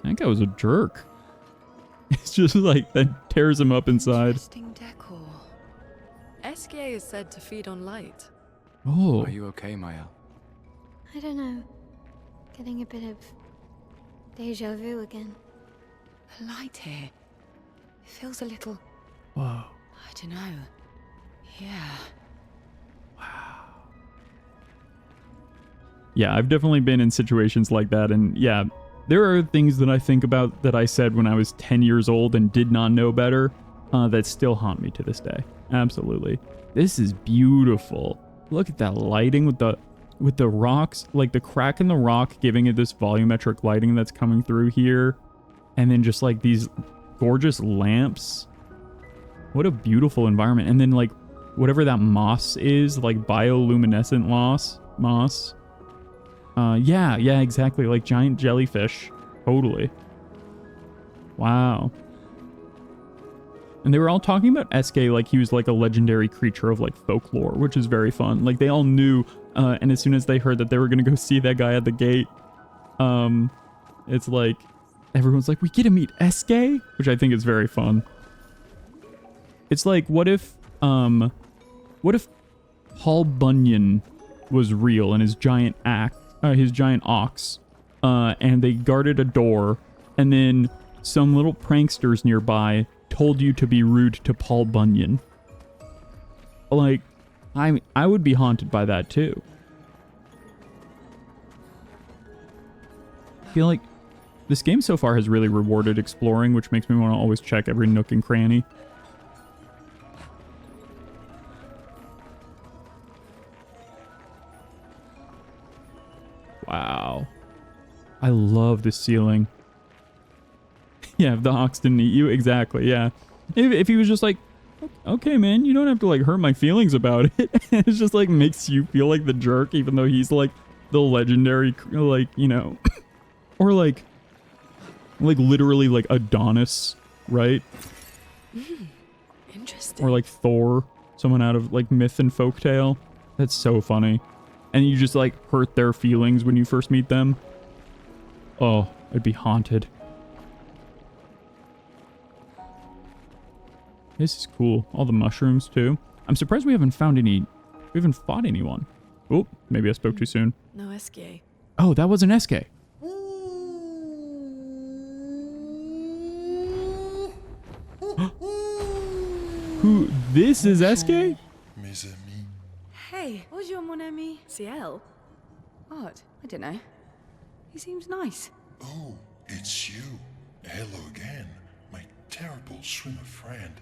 Speaker 1: That guy was a jerk. It's just like that tears him up inside.
Speaker 6: Interesting decor.
Speaker 2: Sciel is said to feed on light.
Speaker 1: Oh.
Speaker 4: Are you okay, Maya?
Speaker 8: I don't know. Getting a bit of deja vu again.
Speaker 6: The light here. It feels a little.
Speaker 1: Whoa.
Speaker 6: I don't know. Yeah.
Speaker 1: Yeah, I've definitely been in situations like that, and yeah, there are things that I think about that I said when I was 10 years old and did not know better that still haunt me to this day. Absolutely. This is beautiful. Look at that lighting with the rocks, like the crack in the rock giving it this volumetric lighting that's coming through here, and then just like these gorgeous lamps. What a beautiful environment. And then like whatever that moss is, like bioluminescent moss. Yeah, exactly. Like giant jellyfish. Totally. Wow. And they were all talking about Sciel like he was like a legendary creature of like folklore, which is very fun. Like they all knew, and as soon as they heard that they were gonna go see that guy at the gate, it's like everyone's like, we get to meet Sciel, which I think is very fun. It's like, what if Paul Bunyan was real and his giant ox, and they guarded a door, and then some little pranksters nearby told you to be rude to Paul Bunyan. Like, I would be haunted by that too. I feel like this game so far has really rewarded exploring, which makes me want to always check every nook and cranny. Wow. I love the ceiling. Yeah, if the ox didn't eat you, exactly, yeah. If he was just like, okay, man, you don't have to like hurt my feelings about it. It's just like makes you feel like the jerk, even though he's like the legendary, like, you know, or like literally like Adonis, right?
Speaker 2: Interesting.
Speaker 1: Or like Thor, someone out of like myth and folktale. That's so funny. And you just like hurt their feelings when you first meet them. Oh, I'd be haunted. This is cool. All the mushrooms too. I'm surprised we haven't fought anyone. Oh, maybe I spoke too soon.
Speaker 2: No Sciel.
Speaker 1: Oh, that was an Sciel. Who? This is Sciel?
Speaker 7: Mes amis.
Speaker 6: Hey, bonjour mon ami.
Speaker 2: Sciel?
Speaker 6: What? I don't know. He seems nice.
Speaker 7: Oh, it's you. Hello again, my terrible swimmer friend.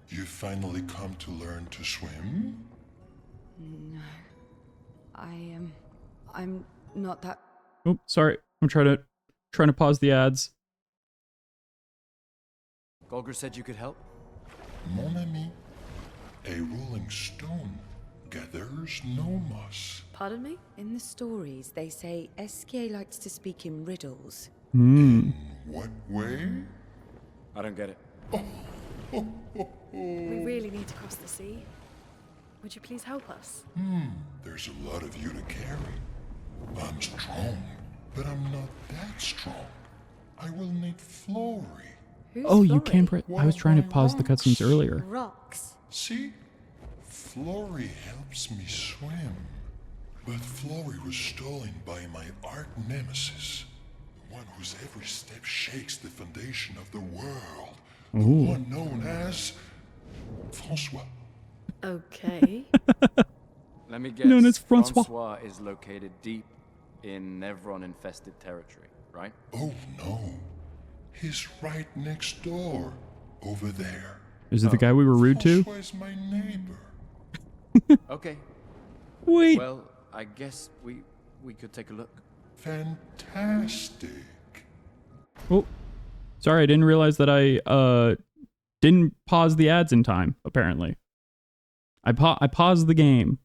Speaker 7: You finally come to learn to swim?
Speaker 6: No. I'm not that.
Speaker 1: Oh, sorry. I'm trying to pause the ads.
Speaker 4: Golgr said you could help?
Speaker 7: Mon ami, a rolling stone gathers no moss.
Speaker 2: Pardon me?
Speaker 6: In the stories, they say Sciel likes to speak in riddles.
Speaker 7: In what way?
Speaker 4: I don't get it.
Speaker 9: We really need to cross the sea. Would you please help us?
Speaker 7: There's a lot of you to carry. I'm strong, but I'm not that strong. I will need Flory.
Speaker 1: Oh, you can. I was trying to pause the cutscenes earlier.
Speaker 8: Rocks.
Speaker 7: See? Flory helps me swim. But Flory was stolen by my arch nemesis. The one whose every step shakes the foundation of the world. The one known as Francois.
Speaker 2: Okay.
Speaker 4: Let me guess.
Speaker 1: Known as Francois.
Speaker 4: Francois is located deep in Nevron-infested territory, right?
Speaker 7: Oh no. He's right next door. Over there.
Speaker 1: Is it the guy we were rude to?
Speaker 7: Francois is my neighbor.
Speaker 4: Okay.
Speaker 1: Wait.
Speaker 4: Well, I guess we could take a look.
Speaker 7: Fantastic.
Speaker 1: Oh, sorry. I didn't realize that I didn't pause the ads in time, apparently. I paused the game.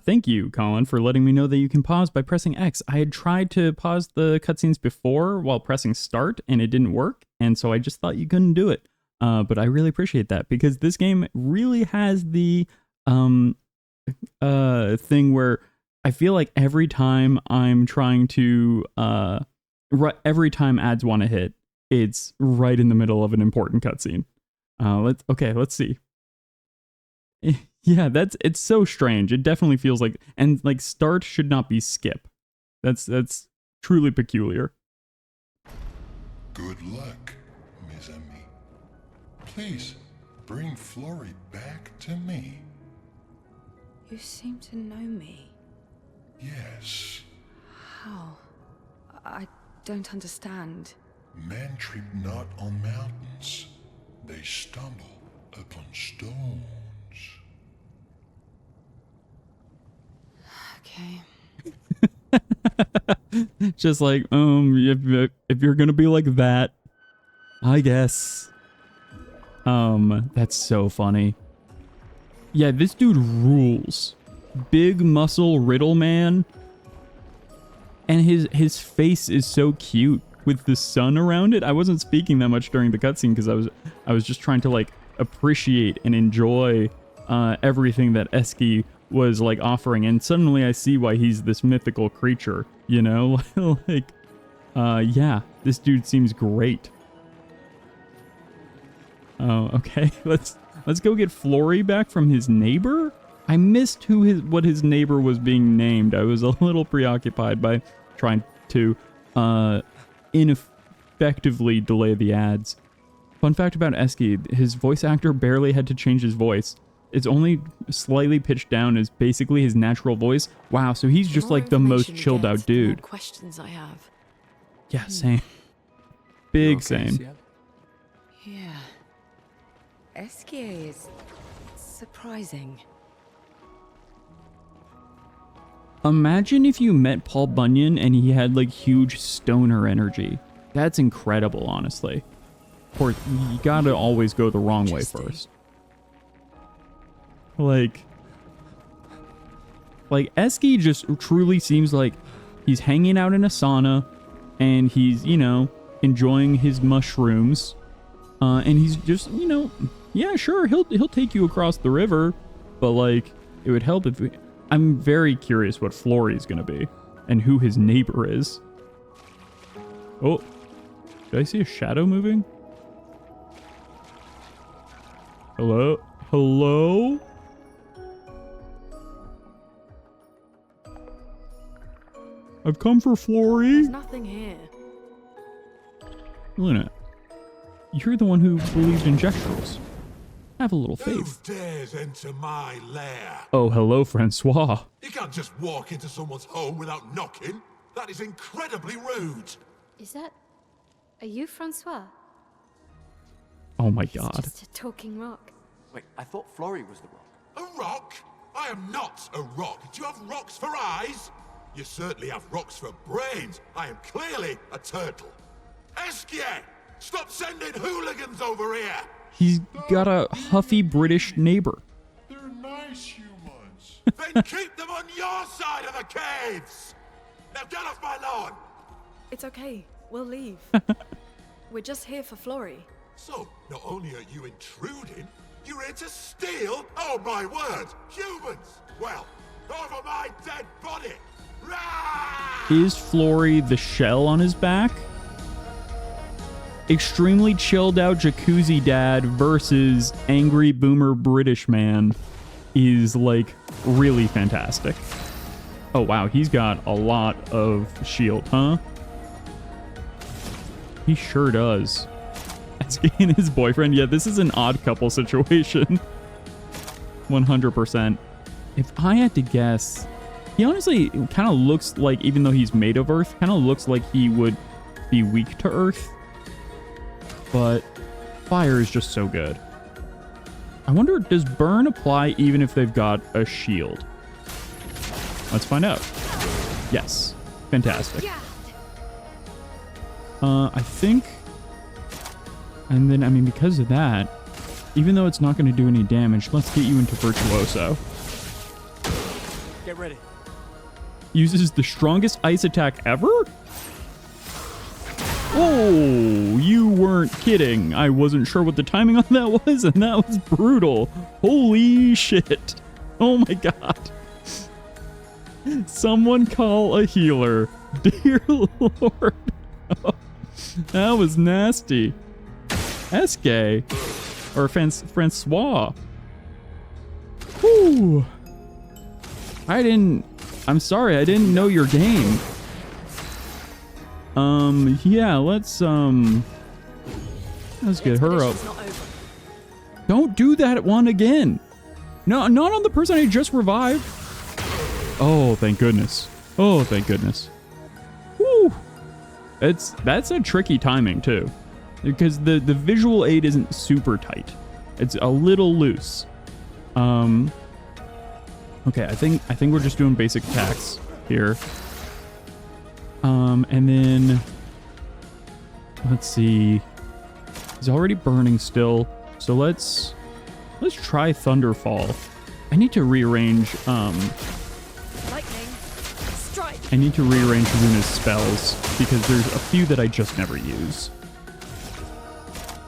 Speaker 1: Thank you, Colin, for letting me know that you can pause by pressing X. I had tried to pause the cutscenes before while pressing start, and it didn't work, and so I just thought you couldn't do it. But I really appreciate that, because this game really has the thing where I feel like every time I'm trying to every time ads want to hit, it's right in the middle of an important cutscene. Let's see. Yeah, it's so strange. It definitely feels like, and like start should not be skip. That's truly peculiar.
Speaker 11: Good luck, mes amis. Please bring Flory back to me.
Speaker 6: You seem to know me.
Speaker 11: Yes.
Speaker 6: How? I don't understand.
Speaker 11: Men trip not on mountains. They stumble upon stones.
Speaker 6: Okay.
Speaker 1: Just like, if you're gonna be like that, I guess. That's so funny. Yeah, this dude rules. Big muscle riddle man. And his face is so cute with the sun around it. I wasn't speaking that much during the cutscene because I was just trying to like appreciate and enjoy everything that Eski was like offering, and suddenly I see why he's this mythical creature, you know? Like, yeah, this dude seems great. Oh, okay. Let's go get Flory back from his neighbor. I missed what his neighbor was being named. I was a little preoccupied by trying to ineffectively delay the ads. Fun fact about Eski, his voice actor barely had to change his voice. It's only slightly pitched down as basically his natural voice. Wow, so he's just like the most chilled out dude.
Speaker 2: Questions I have.
Speaker 1: Yeah, same. Big
Speaker 4: Okay,
Speaker 1: same.
Speaker 4: Sciel?
Speaker 6: Yeah. Eskier is surprising.
Speaker 1: Imagine if you met Paul Bunyan and he had like huge stoner energy. That's incredible, honestly. Of course, you gotta always go the wrong way first. Like Eski just truly seems like he's hanging out in a sauna and he's, you know, enjoying his mushrooms. And he's just, you know, yeah, sure, he'll take you across the river, but like it would help if I'm very curious what Flory's gonna be and who his neighbor is. Oh, did I see a shadow moving? Hello? Hello? I've come for Flory.
Speaker 9: There's nothing here.
Speaker 1: Luna, you're the one who believed in Gestrals. Have a little faith.
Speaker 12: Who dares enter my lair?
Speaker 1: Oh, hello, Francois.
Speaker 12: You can't just walk into someone's home without knocking. That is incredibly rude.
Speaker 8: Are you Francois?
Speaker 1: Oh my god.
Speaker 8: Just a talking rock.
Speaker 4: Wait, I thought Flory was the rock.
Speaker 12: A rock? I am not a rock. Do you have rocks for eyes? You certainly have rocks for brains. I am clearly a turtle. Eskier! Stop sending hooligans over here!
Speaker 1: He's got a huffy British neighbor.
Speaker 11: They're nice humans.
Speaker 12: Then keep them on your side of the caves! Now get off my lawn!
Speaker 9: It's okay. We'll leave. We're just here for Flory.
Speaker 12: So, not only are you intruding, you're here to steal? Oh my word! Humans! Well, over my dead body! Rah!
Speaker 1: Is Flory the shell on his back? Extremely chilled out jacuzzi dad versus angry boomer British man is like really fantastic. Oh wow, he's got a lot of shield, huh? He sure does. Eski and his boyfriend, yeah, this is an odd couple situation. 100%. If I had to guess, he honestly kind of looks like, even though he's made of earth, kind of looks like he would be weak to earth. But fire is just so good. I wonder, does burn apply even if they've got a shield? Let's find out. Yes. Fantastic. I think... And then, I mean, because of that, even though it's not going to do any damage, let's get you into Virtuoso.
Speaker 4: Get ready.
Speaker 1: Uses the strongest ice attack ever? Oh, you weren't kidding. I wasn't sure what the timing on that was, and that was brutal. Holy shit. Oh my god. Someone call a healer. Dear Lord. That was nasty. Esque. Or Francois. Whew. I'm sorry, I didn't know your game. Yeah, let's get her up. Don't do that one again. No, not on the person I just revived. Oh, thank goodness. Oh, thank goodness. Whew. That's a tricky timing too, because the visual aid isn't super tight. It's a little loose. Okay, I think we're just doing basic attacks here. And then let's see. He's already burning still, so let's try Thunderfall. I need to rearrange.
Speaker 2: Lightning strike.
Speaker 1: I need to rearrange Luna's spells because there's a few that I just never use.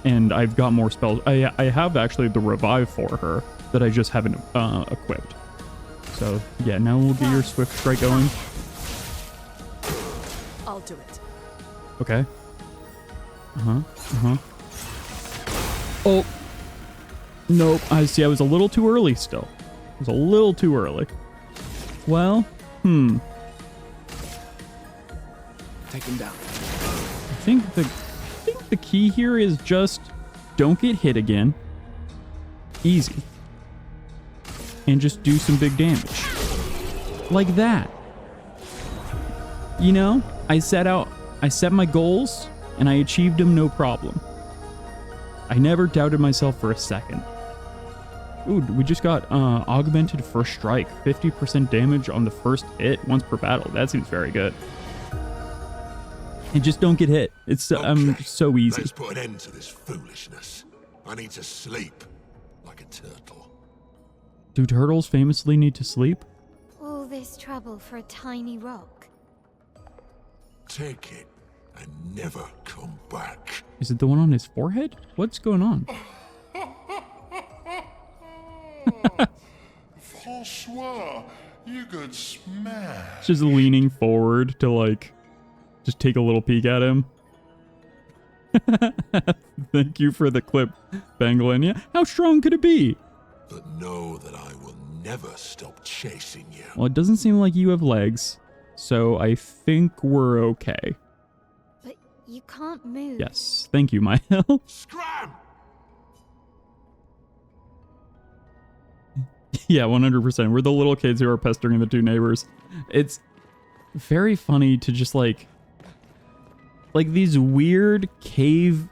Speaker 1: And I've got more spells. I have actually the revive for her that I just haven't equipped. So yeah, now we'll get your Swift Strike going.
Speaker 2: I'll do it.
Speaker 1: Okay. Oh. Nope. I see. I was a little too early still. I was a little too early. Well,
Speaker 4: Take him down.
Speaker 1: I think the key here is just don't get hit again. Easy. And just do some big damage. Like that. You know, I set my goals and I achieved them no problem. I never doubted myself for a second. Ooh, we just got augmented first strike. 50% damage on the first hit once per battle. That seems very good. And just don't get hit. It's so easy.
Speaker 12: Let's put an end to this foolishness. I need to sleep like a turtle.
Speaker 1: Do turtles famously need to sleep?
Speaker 3: All this trouble for a tiny rock.
Speaker 12: Take it and never come back.
Speaker 1: Is it the one on his forehead? What's going on?
Speaker 11: Francois, you could smash.
Speaker 1: Just leaning forward to like, just take a little peek at him. Thank you for the clip, Banglin. Yeah, how strong could it be?
Speaker 12: But know that I will never stop chasing you.
Speaker 1: Well, it doesn't seem like you have legs, so I think we're okay.
Speaker 3: But you can't move.
Speaker 1: Yes, thank you, Mael.
Speaker 12: Scram!
Speaker 1: Yeah, 100%. We're the little kids who are pestering the two neighbors. It's very funny to just like these weird cave,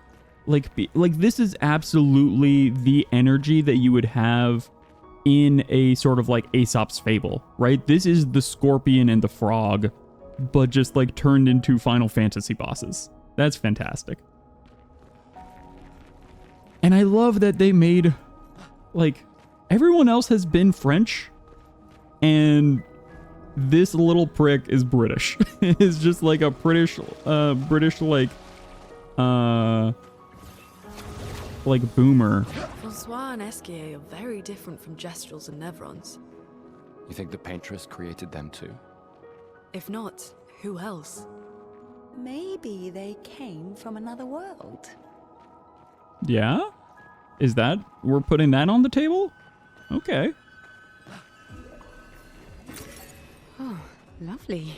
Speaker 1: like this is absolutely the energy that you would have in a sort of like Aesop's Fable, right? This is the scorpion and the frog, but just like turned into Final Fantasy bosses. That's fantastic. And I love that they made, like, everyone else has been French, and this little prick is British. It's just like a British like boomer.
Speaker 2: Francois and Esquier are very different from Gestrals and Nevrons.
Speaker 4: You think the Paintress created them too?
Speaker 2: If not, who else?
Speaker 6: Maybe they came from another world.
Speaker 1: Yeah? Is that, we're putting that on the table? Okay.
Speaker 6: Oh, lovely.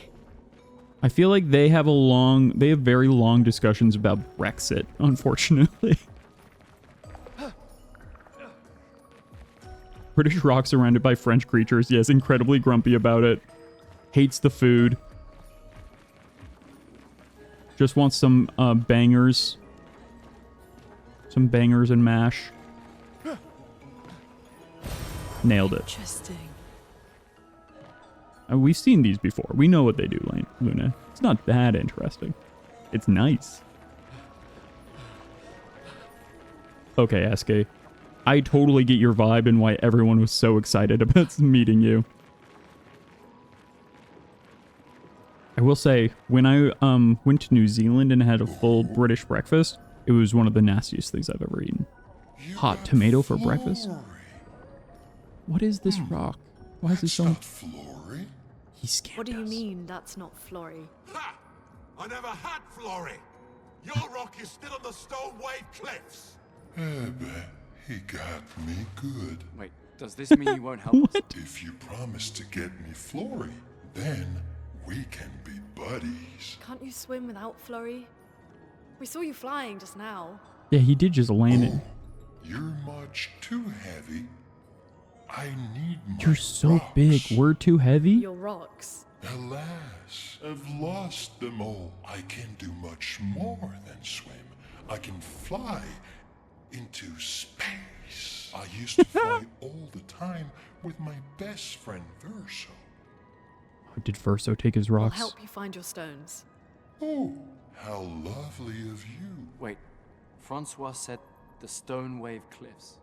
Speaker 1: I feel like they have very long discussions about Brexit, unfortunately. British rock surrounded by French creatures. Yes, incredibly grumpy about it. Hates the food. Just wants some bangers. Some bangers and mash. Nailed it.
Speaker 2: Interesting.
Speaker 1: We've seen these before. We know what they do, Luna. It's not that interesting. It's nice. Okay, SK. I totally get your vibe and why everyone was so excited about meeting you. I will say, when I went to New Zealand and had a full British breakfast, it was one of the nastiest things I've ever eaten. Hot tomato for breakfast? What is this rock? Why is it so... He scammed
Speaker 2: What do you
Speaker 1: us.
Speaker 2: mean that's not Flory?
Speaker 12: Ha! I never had Flory. Your rock is still on the Stone Wave Cliffs.
Speaker 11: but he got me good.
Speaker 4: Wait, does this mean you won't help us?
Speaker 11: If you promise to get me Flurry, then we can be buddies.
Speaker 9: Can't you swim without Flurry? We saw you flying just now.
Speaker 1: Yeah, he did just land it.
Speaker 11: You're much too heavy. I need my
Speaker 1: You're so
Speaker 11: rocks.
Speaker 1: big. We're too heavy?
Speaker 9: Your rocks.
Speaker 11: Alas, I've lost them all. I can do much more than swim. I can fly into space. I used to fly all the time with my best friend Verso.
Speaker 1: Did Verso take his
Speaker 9: I'll
Speaker 1: rocks?
Speaker 9: help you find your stones.
Speaker 11: Oh, how lovely of you.
Speaker 4: Wait, Francois said the Stone Wave Cliffs.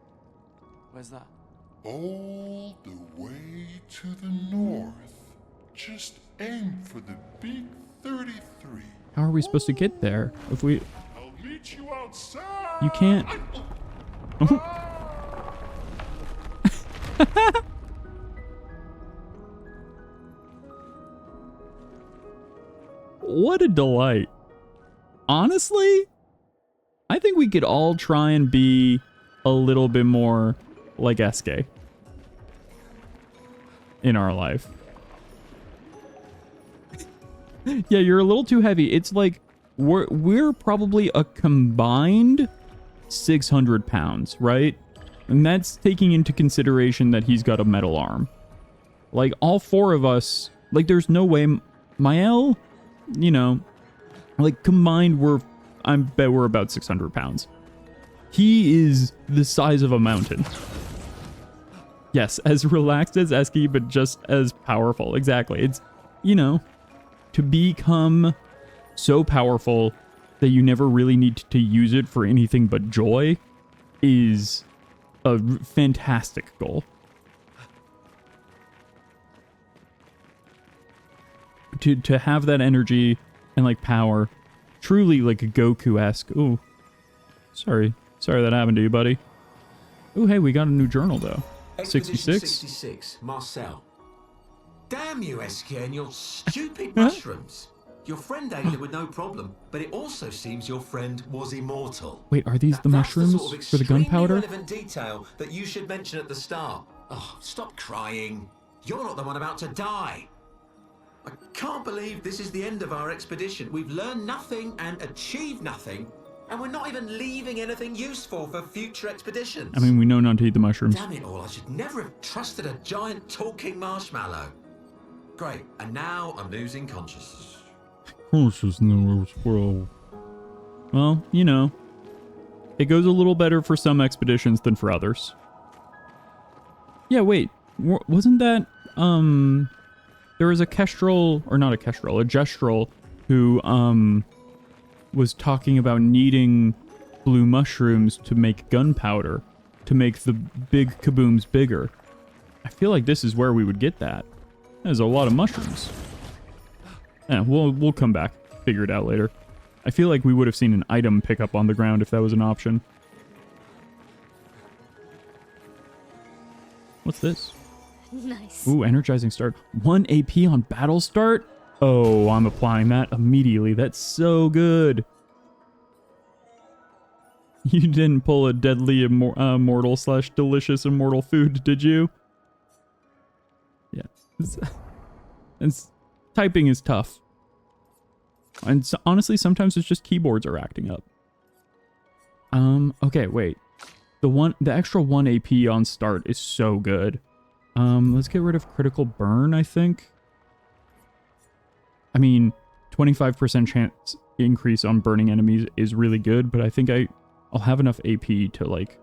Speaker 4: Where's that?
Speaker 11: All the way to the north. Just aim for the big 33.
Speaker 1: How are we supposed to get there? If we...
Speaker 11: I'll meet you outside.
Speaker 1: You can't... What a delight. Honestly, I think we could all try and be a little bit more like SK in our life. Yeah, you're a little too heavy. It's like we're probably a combined 600 pounds, right? And that's taking into consideration that he's got a metal arm. Like, all four of us, like, there's no way Mael, you know, like, combined, I bet we're about 600 pounds. He is the size of a mountain. Yes, as relaxed as Eski, but just as powerful. Exactly. It's, you know, to become so powerful that you never really need to use it for anything but joy is a fantastic goal. To have that energy and, like, power, truly like a Goku-esque. Ooh, sorry that happened to you, buddy. Ooh, hey, we got a new journal though. 66.
Speaker 13: 66, Marcel. Damn you, Eskia, and your stupid mushrooms. Your friend ate it with no problem, but it also seems your friend was immortal.
Speaker 1: Wait, are these the mushrooms
Speaker 13: sort of
Speaker 1: for the gunpowder?
Speaker 13: relevant detail that you should mention at the start. Oh, stop crying. You're not the one about to die. I can't believe this is the end of our expedition. We've learned nothing and achieved nothing, and we're not even leaving anything useful for future expeditions.
Speaker 1: I mean, we know not to eat the mushrooms.
Speaker 13: Damn it all, I should never have trusted a giant talking marshmallow. Great, and now I'm losing consciousness.
Speaker 1: Well, you know, it goes a little better for some expeditions than for others. Yeah, wait, wasn't that, there was a Kestrel, or not a Kestrel, a Gestral, who, was talking about needing blue mushrooms to make gunpowder, to make the big kabooms bigger. I feel like this is where we would get that. There's a lot of mushrooms. Yeah, we'll come back, figure it out later. I feel like we would have seen an item pick up on the ground if that was an option. What's this?
Speaker 8: Nice.
Speaker 1: Ooh, energizing start. 1 AP on battle start? Oh, I'm applying that immediately. That's so good. You didn't pull a deadly immortal / delicious immortal food, did you? Yeah. Typing is tough. And so, honestly, sometimes it's just keyboards are acting up. Okay, wait. The extra 1 AP on start is so good. Let's get rid of critical burn, I think. I mean, 25% chance increase on burning enemies is really good, but I think I'll have enough AP to, like,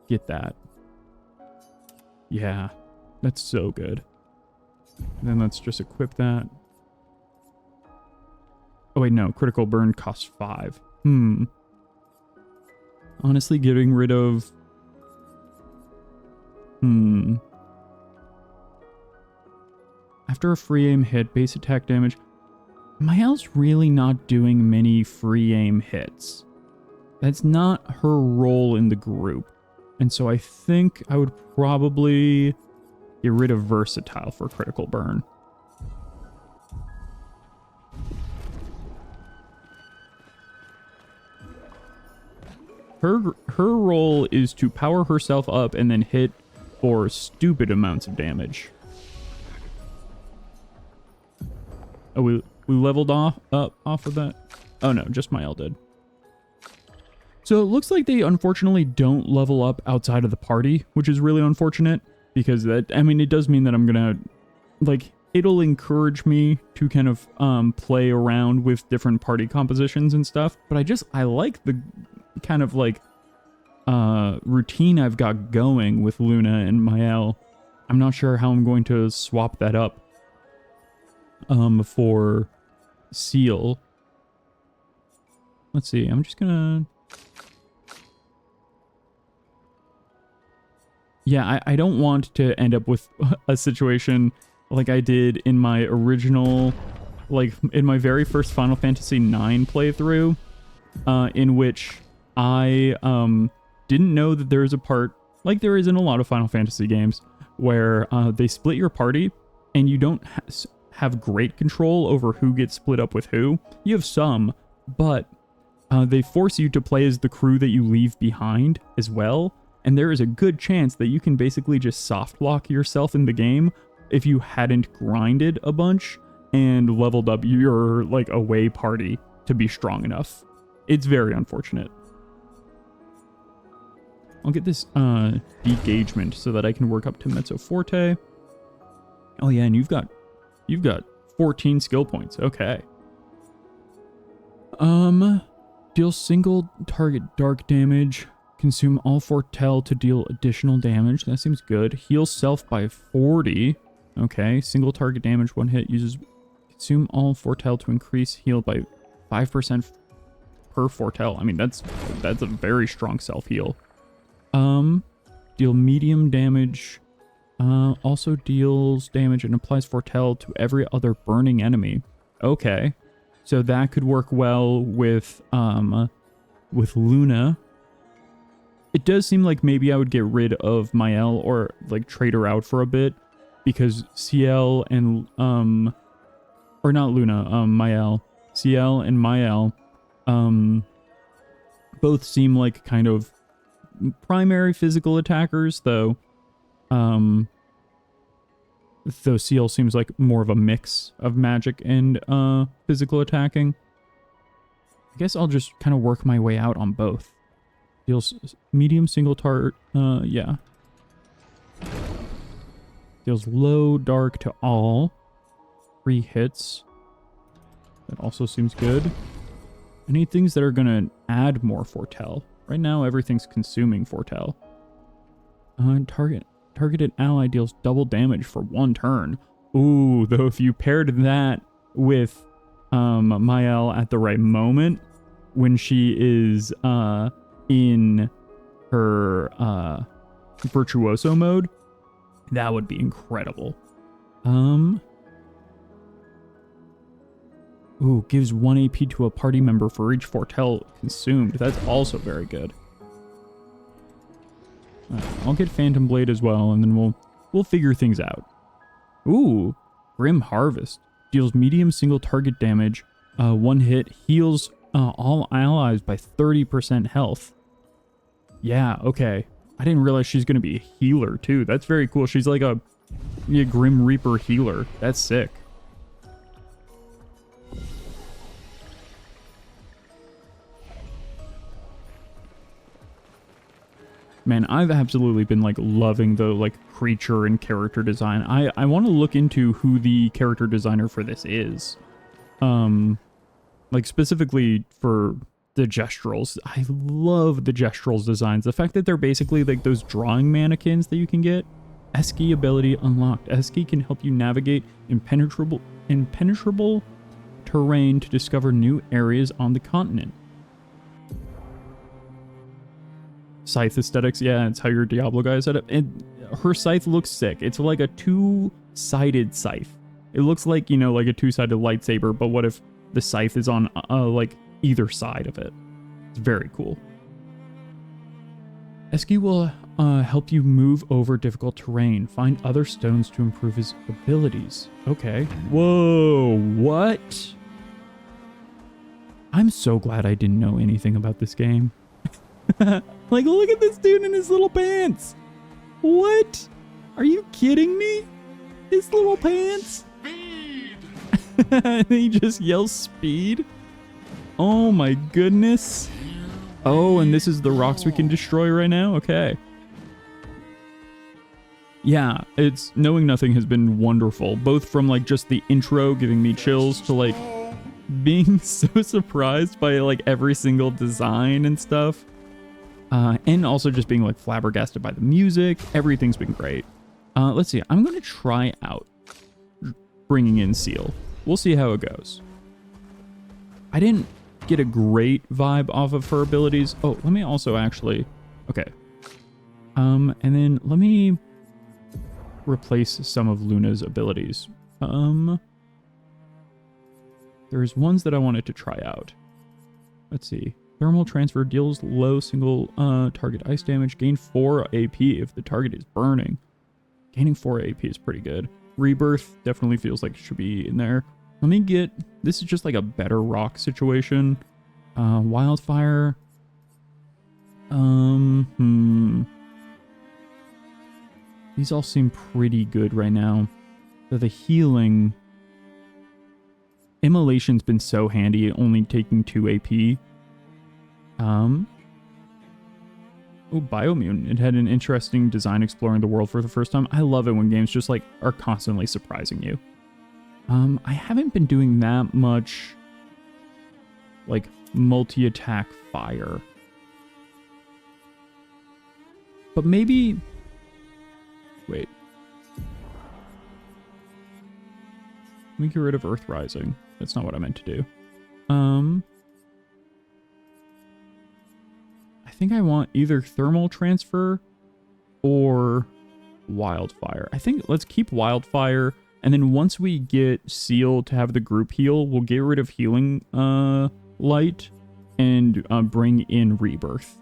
Speaker 1: get that. Yeah, that's so good. And then let's just equip that. Oh wait, no, critical burn costs 5. Honestly, getting rid of... After a free aim hit, base attack damage... Mael's really not doing many free aim hits. That's not her role in the group. And so I think I would probably get rid of versatile for critical burn. her role is to power herself up and then hit for stupid amounts of damage. Oh, we leveled off of that? Oh no, just Sciel did. So it looks like they unfortunately don't level up outside of the party, which is really unfortunate because that, I mean, it does mean that I'm gonna, like, it'll encourage me to kind of play around with different party compositions and stuff, but I like the kind of like routine I've got going with Luna and Sciel. I'm not sure how I'm going to swap that up for Sciel. Let's see, I'm just gonna... Yeah, I don't want to end up with a situation like I did in my original, like in my very first Final Fantasy IX playthrough, in which I didn't know that there is a part, like there is in a lot of Final Fantasy games, where they split your party and you don't have great control over who gets split up with who. You have some, but they force you to play as the crew that you leave behind as well. And there is a good chance that you can basically just soft lock yourself in the game if you hadn't grinded a bunch and leveled up your like away party to be strong enough. It's very unfortunate. I'll get this degagement so that I can work up to Mezzo Forte. Oh yeah, and you've got 14 skill points. Okay. Deal single target dark damage. Consume all Fortel to deal additional damage. That seems good. Heal self by 40. Okay. Single target damage, one hit. Uses consume all Fortel to increase heal by 5% per Fortel. I mean, that's a very strong self heal. Deal medium damage. Also deals damage and applies Fortel to every other burning enemy. Okay. So that could work well with Luna. It does seem like maybe I would get rid of Sciel or like trade her out for a bit because Sciel and or not Luna, Sciel. Sciel and Sciel both seem like kind of primary physical attackers, though Sciel seems like more of a mix of magic and physical attacking. I guess I'll just kind of work my way out on both. Deals medium single target, yeah. Deals low dark to all. 3 hits. That also seems good. I need things that are gonna add more Fortel. Right now, everything's consuming Fortel. Targeted ally deals double damage for 1 turn. Ooh, though if you paired that with Sciel at the right moment, when she is in her virtuoso mode, that would be incredible. Ooh, gives 1 AP to a party member for each Fortel consumed. That's also very good. I'll get Phantom Blade as well, and then we'll figure things out. Ooh, Grim Harvest deals medium single target damage, 1 hit, heals all allies by 30% health. Yeah, okay. I didn't realize she's going to be a healer, too. That's very cool. She's like a Grim Reaper healer. That's sick. Man, I've absolutely been, like, loving the, like, creature and character design. I want to look into who the character designer for this is. Like, specifically for the Gestrals. I love the Gestrals designs. The fact that they're basically like those drawing mannequins that you can get. Esky ability unlocked. Esky can help you navigate impenetrable terrain to discover new areas on the continent. Scythe aesthetics. Yeah, it's how your Diablo guy set up. And her scythe looks sick. It's like a 2-sided scythe. It looks like, you know, like a 2-sided lightsaber, but what if the scythe is on like either side of it? It's very cool. Esky will help you move over difficult terrain. Find other stones to improve his abilities. Okay. Whoa, what? I'm so glad I didn't know anything about this game. Like, look at this dude in his little pants. What? Are you kidding me? His little pants? And he just yells speed. Oh my goodness. Oh, and this is the rocks we can destroy right now? Okay. Yeah, it's Knowing Nothing has been wonderful, both from like just the intro giving me chills to like being so surprised by like every single design and stuff. And also just being like flabbergasted by the music. Everything's been great. Let's see. I'm going to try out bringing in Sciel. We'll see how it goes. I didn't get a great vibe off of her abilities. Oh, let me also actually... Okay. And then let me replace some of Luna's abilities. There's ones that I wanted to try out. Let's see. Thermal transfer deals low single target ice damage. Gain 4 AP if the target is burning. Gaining 4 AP is pretty good. Rebirth definitely feels like it should be in there. Let me get... This is just like a better rock situation. Wildfire. These all seem pretty good right now. The healing... Immolation's been so handy, only taking 2 AP. Oh, Biomutant. It had an interesting design exploring the world for the first time. I love it when games just like are constantly surprising you. I haven't been doing that much like multi-attack fire. But maybe... Wait. Let me get rid of Earth Rising. That's not what I meant to do. I think I want either Thermal Transfer or Wildfire. I think let's keep Wildfire, and then once we get Sciel to have the group heal, we'll get rid of Healing Light and bring in Rebirth.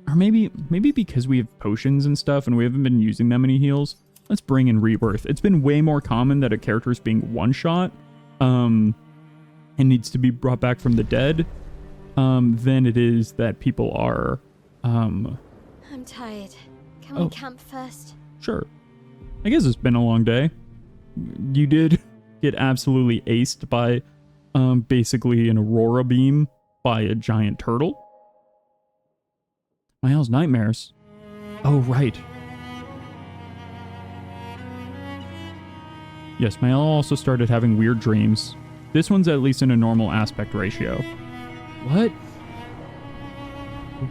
Speaker 1: Or maybe because we have potions and stuff and we haven't been using that many heals, let's bring in Rebirth. It's been way more common that a character is being one-shot and needs to be brought back from the dead than it is that people are...
Speaker 8: I'm tired. Can we camp first?
Speaker 1: Sure. I guess it's been a long day. You did get absolutely aced by basically an aurora beam by a giant turtle. Sciel's nightmares. Oh, right. Yes, Sciel also started having weird dreams. This one's at least in a normal aspect ratio. What?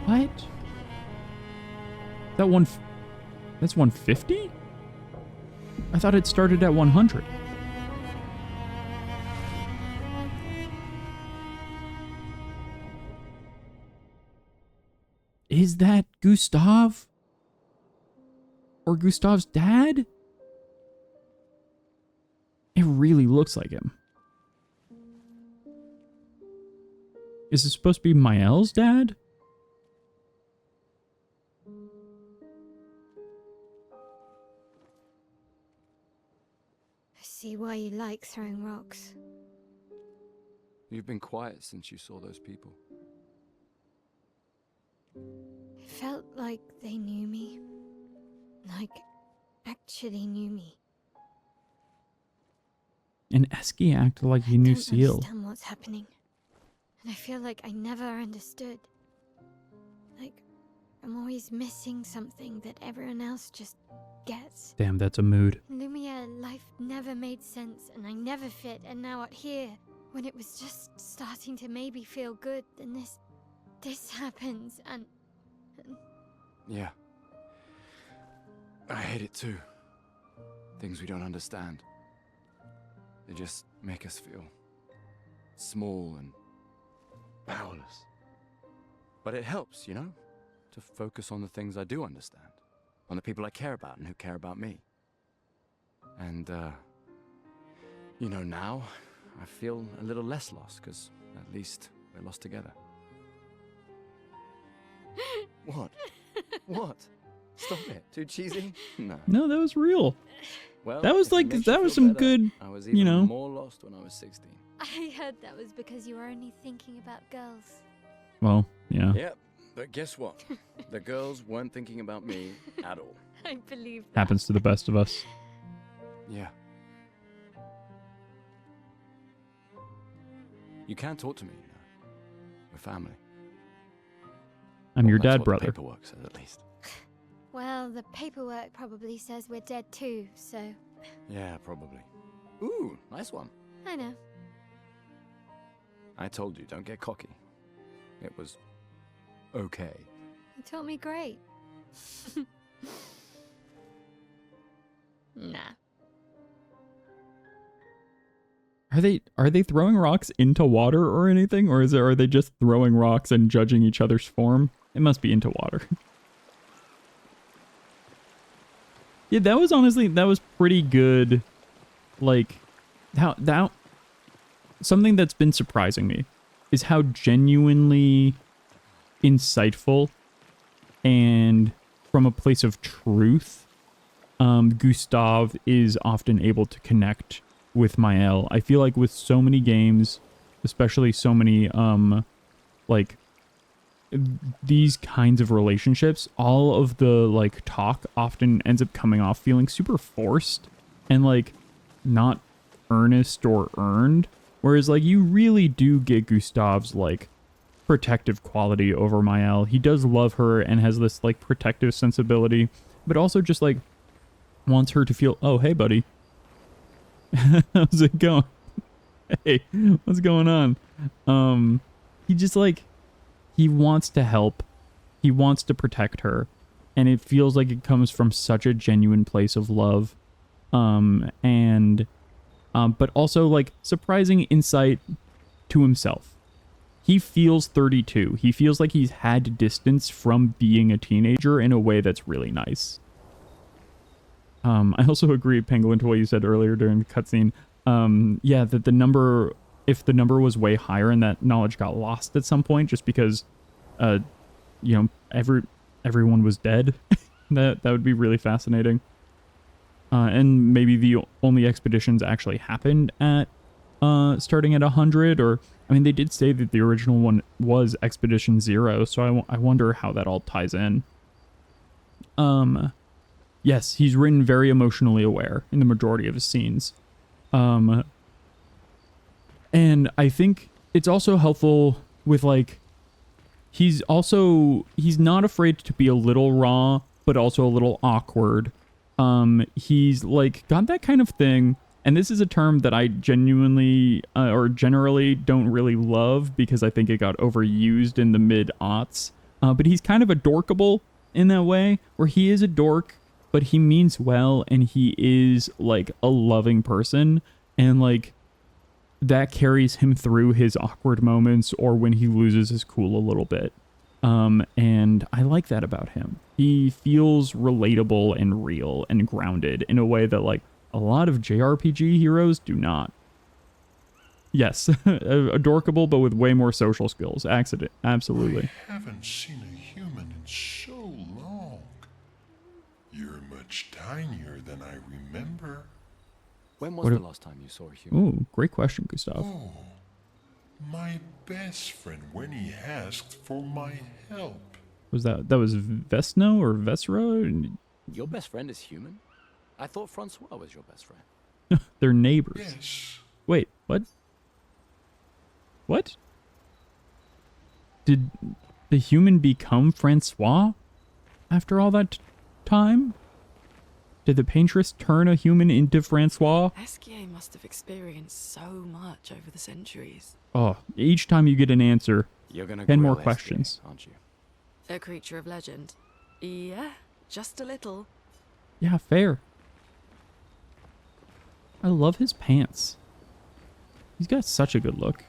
Speaker 1: What? That's 150? I thought it started at 100. Is that Gustav? Or Gustav's dad? It really looks like him. Is it supposed to be Sciel's dad?
Speaker 8: I see why you like throwing rocks.
Speaker 4: You've been quiet since you saw those people.
Speaker 8: It felt like they knew me. Like, actually knew me.
Speaker 1: And Eski acted like he knew Sciel.
Speaker 8: I don't understand what's happening. And I feel like I never understood. Like, I'm always missing something that everyone else just gets.
Speaker 1: Damn, that's a mood.
Speaker 8: Lumiere, life never made sense, and I never fit, and now out here, when it was just starting to maybe feel good, then this happens, and...
Speaker 4: Yeah. I hate it too. Things we don't understand. They just make us feel small and powerless. But it helps, you know, to focus on the things I do understand, on the people I care about and who care about me. And, you know, now I feel a little less lost, because at least we're lost together. What? What? Stop it. Too cheesy? No.
Speaker 1: No, that was real.
Speaker 4: Well,
Speaker 1: that was like, that was some good,
Speaker 4: I was
Speaker 1: you know.
Speaker 4: more lost when I was 16.
Speaker 8: I heard that was because you were only thinking about girls.
Speaker 1: Well, yeah.
Speaker 4: Yep, but guess what? The girls weren't thinking about me at all.
Speaker 8: I believe that.
Speaker 1: Happens to the best of us.
Speaker 4: Yeah. You can talk to me. We're family.
Speaker 1: I'm your
Speaker 4: Well, that's
Speaker 1: dad,
Speaker 4: what the
Speaker 1: brother.
Speaker 4: paperwork says, at least.
Speaker 8: Well, the paperwork probably says we're dead too, so...
Speaker 4: Yeah, probably. Ooh, nice one.
Speaker 8: I know.
Speaker 4: I told you, don't get cocky. It was okay.
Speaker 8: You taught me great. Nah.
Speaker 1: Are they throwing rocks into water or anything, or are they just throwing rocks and judging each other's form? It must be into water. Yeah, that was pretty good. Like, something that's been surprising me is how genuinely insightful and from a place of truth Gustav is often able to connect with Mael. I feel like with so many games, especially so many like these kinds of relationships, all of the like talk often ends up coming off feeling super forced and like not earnest or earned, whereas like you really do get Gustav's like protective quality over Mael. He does love her and has this like protective sensibility, but also just like wants her to feel, oh hey buddy, how's it going? Hey, what's going on? He just like, he wants to help. He wants to protect her. And it feels like it comes from such a genuine place of love. But also like surprising insight to himself. He feels 32. He feels like he's had distance from being a teenager in a way that's really nice. I also agree, Pangolin, to what you said earlier during the cutscene. Yeah, that the number, if the number was way higher and that knowledge got lost at some point, just because, you know, everyone was dead, that would be really fascinating. And maybe the only expeditions actually happened at, starting at 100, or, I mean, they did say that the original one was Expedition 0, so I wonder how that all ties in. Yes, he's written very emotionally aware in the majority of his scenes. And I think it's also helpful with like, he's not afraid to be a little raw, but also a little awkward. He's like got that kind of thing. And this is a term that I genuinely, or generally don't really love because I think it got overused in the mid-aughts. But he's kind of a dorkable in that way, where he is a dork, but he means well, and he is like a loving person, and like that carries him through his awkward moments or when he loses his cool a little bit. And I like that about him. He feels relatable and real and grounded in a way that like a lot of JRPG heroes do not. Yes, adorkable, but with way more social skills. Absolutely.
Speaker 11: I haven't seen a human in so long. You're much tinier than I remember.
Speaker 4: When was the last time you saw a human?
Speaker 1: Ooh, great question, Gustav.
Speaker 11: Oh, my best friend when he asked for my help.
Speaker 1: Was that was Vesno or Vesra?
Speaker 4: Your best friend is human? I thought Francois was your best friend.
Speaker 1: They're neighbors.
Speaker 11: Yes.
Speaker 1: Wait, what? What? Did the human become Francois after all that time? Did the paintress turn a human into Francois?
Speaker 2: Sciel must have experienced so much over the centuries.
Speaker 1: Oh, each time you get an answer,
Speaker 4: You're gonna
Speaker 1: 10 more
Speaker 4: grill
Speaker 1: questions.
Speaker 4: Sciel, aren't you?
Speaker 2: A creature of legend. Yeah, just a little.
Speaker 1: Yeah, fair. I love his pants. He's got such a good look.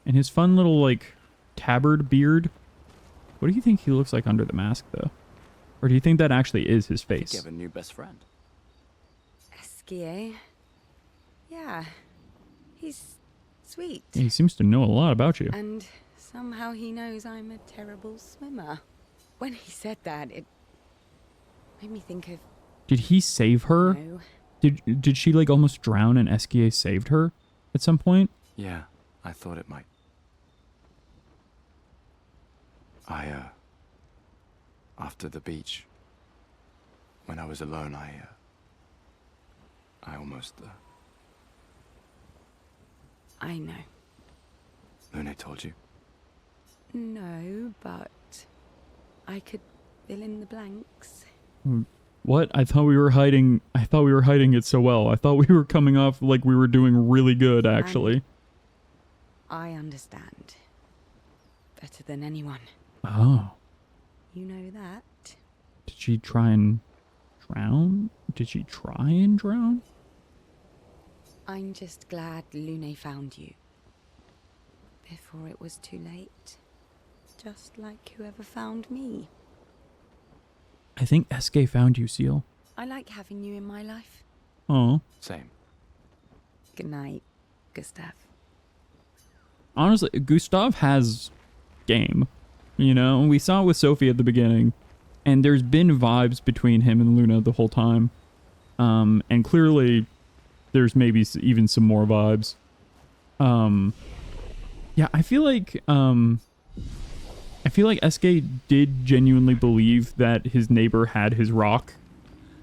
Speaker 1: And his fun little, like, tabard beard. What do you think he looks like under the mask, though? Or do you think that actually is his
Speaker 4: You
Speaker 1: face?
Speaker 4: have a new best friend.
Speaker 6: Sciel. Yeah. He's sweet.
Speaker 1: He seems to know a lot about you.
Speaker 6: And somehow he knows I'm a terrible swimmer. When he said that, it made me think of...
Speaker 1: Did he save her?
Speaker 6: No.
Speaker 1: Did she, like, almost drown and Sciel saved her at some point?
Speaker 4: Yeah, I thought it might. After the beach, when I was alone, I almost,
Speaker 6: I know.
Speaker 4: Lune told you?
Speaker 6: No, but I could fill in the blanks.
Speaker 1: What? I thought we were hiding it so well. I thought we were coming off like we were doing really good, actually.
Speaker 6: I understand. Better than anyone.
Speaker 1: Oh.
Speaker 6: You know that.
Speaker 1: Did she try and drown? Did she try and drown?
Speaker 6: I'm just glad Lune found you. Before it was too late. Just like whoever found me.
Speaker 1: I think SK found you, Sciel.
Speaker 6: I like having you in my life.
Speaker 1: Oh.
Speaker 4: Same.
Speaker 6: Good night, Gustav.
Speaker 1: Honestly, Gustav has game. You know, we saw it with Sophie at the beginning, and there's been vibes between him and Luna the whole time. And clearly, there's maybe even some more vibes. Yeah, I feel like SK did genuinely believe that his neighbor had his rock,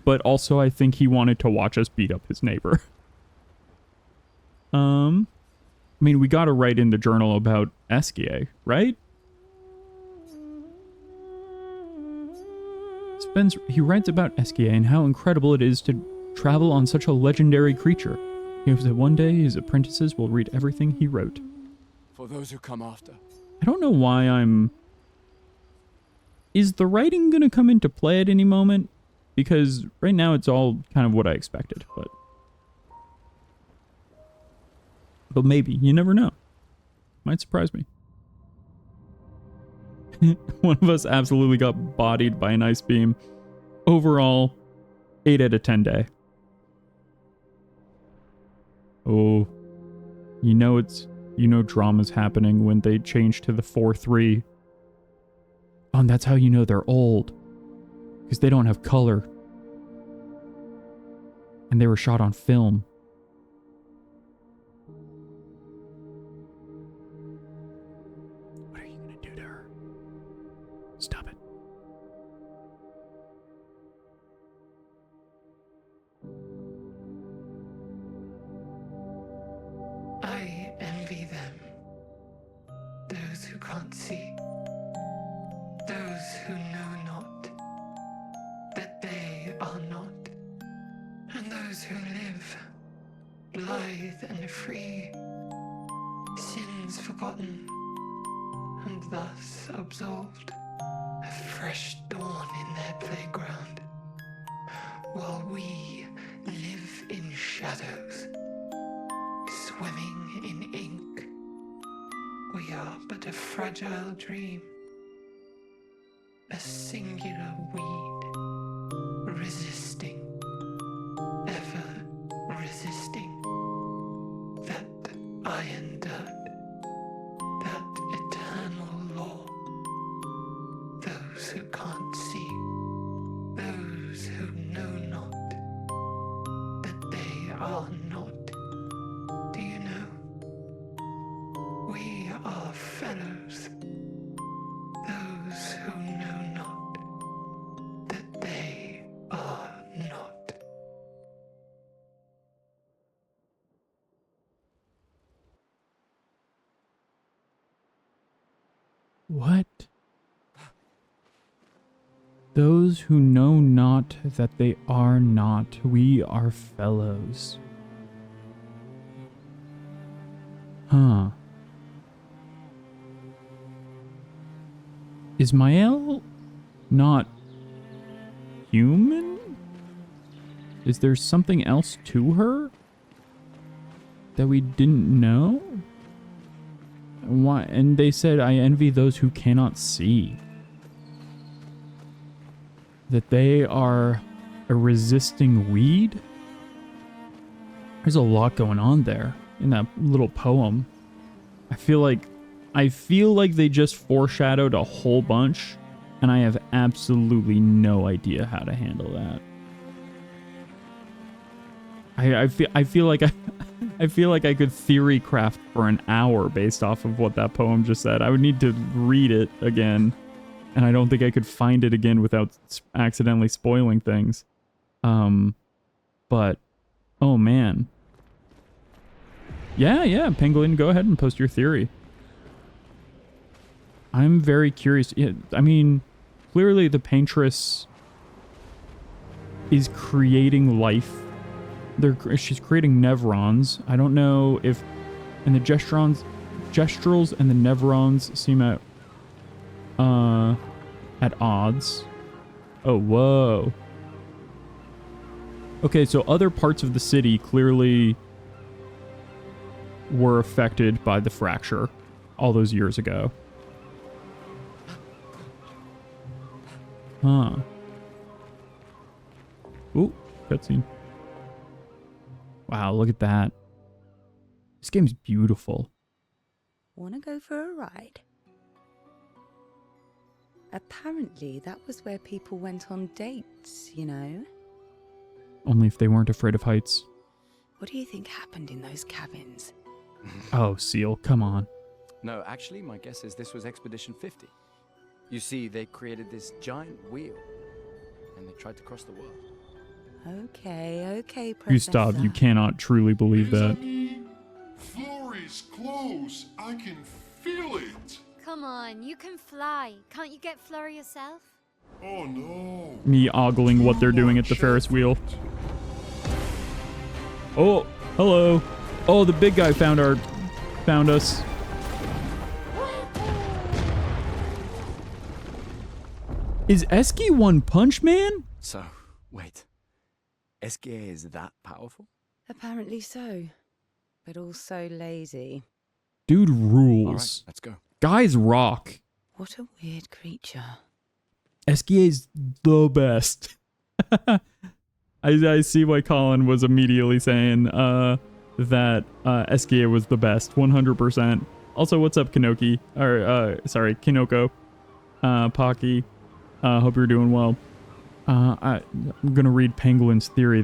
Speaker 1: but also I think he wanted to watch us beat up his neighbor. I mean, we gotta write in the journal about Eskia, right? He writes about Eskia and how incredible it is to travel on such a legendary creature. He hopes that one day his apprentices will read everything he wrote.
Speaker 4: For those who come after.
Speaker 1: I don't know why I'm... Is the writing gonna come into play at any moment? Because right now it's all kind of what I expected, but maybe. You never know. Might surprise me. One of us absolutely got bodied by an ice beam. Overall, 8 out of 10 day. Oh. You know drama's happening when they change to the 4-3. Oh, and that's how you know they're old. Because they don't have color. And they were shot on film. What are you gonna do to her? Stop it.
Speaker 14: I envy them. Those who can't see. Those who know not that they are not. And those who live, blithe and free, sins forgotten, and thus absolved, a fresh dawn in their playground, while we live in shadows, swimming in ink. We are but a fragile dream, a singular weed, resisting, ever resisting, that iron dirt, that eternal law. Those who can't see, those who know not, that they are not. Do you know? We are fellows. Those who know not that they are not.
Speaker 1: What? Those who know not that they are not, we are fellows. Huh. Is Sciel not human? Is there something else to her that we didn't know? Why? And they said, I envy those who cannot see. That they are a resisting weed? There's a lot going on there in that little poem. I feel like they just foreshadowed a whole bunch, and I have absolutely no idea how to handle that. I feel like I could theory craft for an hour based off of what that poem just said. I would need to read it again and I don't think I could find it again without accidentally spoiling things. But, oh man. Yeah, Penguin, go ahead and post your theory. I'm very curious. Yeah, I mean, clearly the Paintress is creating life. She's creating Nevrons. I don't know if... And the Gestrals and the Nevrons seem at odds. Oh, whoa. Okay, so other parts of the city clearly were affected by the fracture all those years ago. Huh. Ooh, cutscene. Wow, look at that. This game's beautiful.
Speaker 6: Wanna go for a ride? Apparently, that was where people went on dates, you know?
Speaker 1: Only if they weren't afraid of heights.
Speaker 6: What do you think happened in those cabins?
Speaker 1: Oh, Sciel, come on.
Speaker 4: No, actually, my guess is this was Expedition 50. You see, they created this giant wheel, and they tried to cross the world.
Speaker 6: Okay, Professor.
Speaker 1: Gustav, you cannot truly believe that.
Speaker 11: Florey's close. I can feel it.
Speaker 3: Come on, you can fly. Can't you get Flurry yourself?
Speaker 11: Oh no.
Speaker 1: Me ogling what they're doing at the Ferris wheel. Oh, hello. Oh, the big guy found us. Is Eski One Punch Man?
Speaker 4: So, wait. Esquier is that powerful?
Speaker 6: Apparently so. But also lazy.
Speaker 1: Dude rules.
Speaker 4: All right, let's go.
Speaker 1: Guys rock.
Speaker 6: What a weird creature.
Speaker 1: Eskier's the best. I see why Colin was immediately saying that Eskier was the best, 100%. Also, what's up, Kinoko? Pocky. Hope you're doing well. I'm gonna read Penguin's theory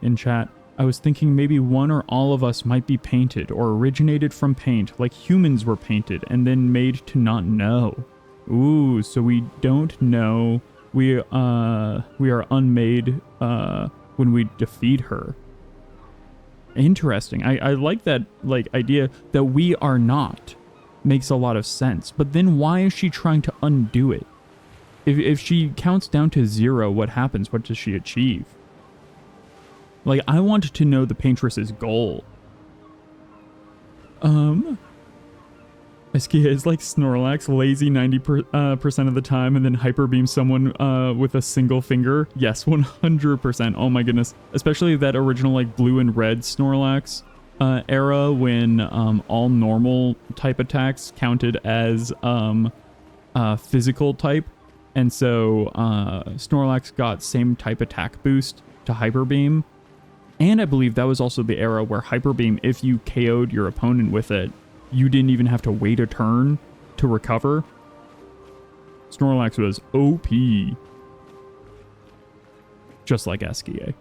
Speaker 1: in chat. I was thinking maybe one or all of us might be painted or originated from paint, like humans were painted and then made to not know. Ooh, so we don't know. We are unmade when we defeat her. Interesting. I like that idea that we are not. Makes a lot of sense. But then why is she trying to undo it? If she counts down to 0, what happens? What does she achieve? Like, I want to know the Paintress's goal. Eskia is like Snorlax, lazy 90% of the time, and then hyper beam someone with a single finger. Yes, 100%. Oh my goodness. Especially that original like blue and red Snorlax era when all normal type attacks counted as physical type. And so Snorlax got same type attack boost to hyper beam. And I believe that was also the era where hyper beam, if you KO'd your opponent with it, you didn't even have to wait a turn to recover. Snorlax was OP. Just like Eskia.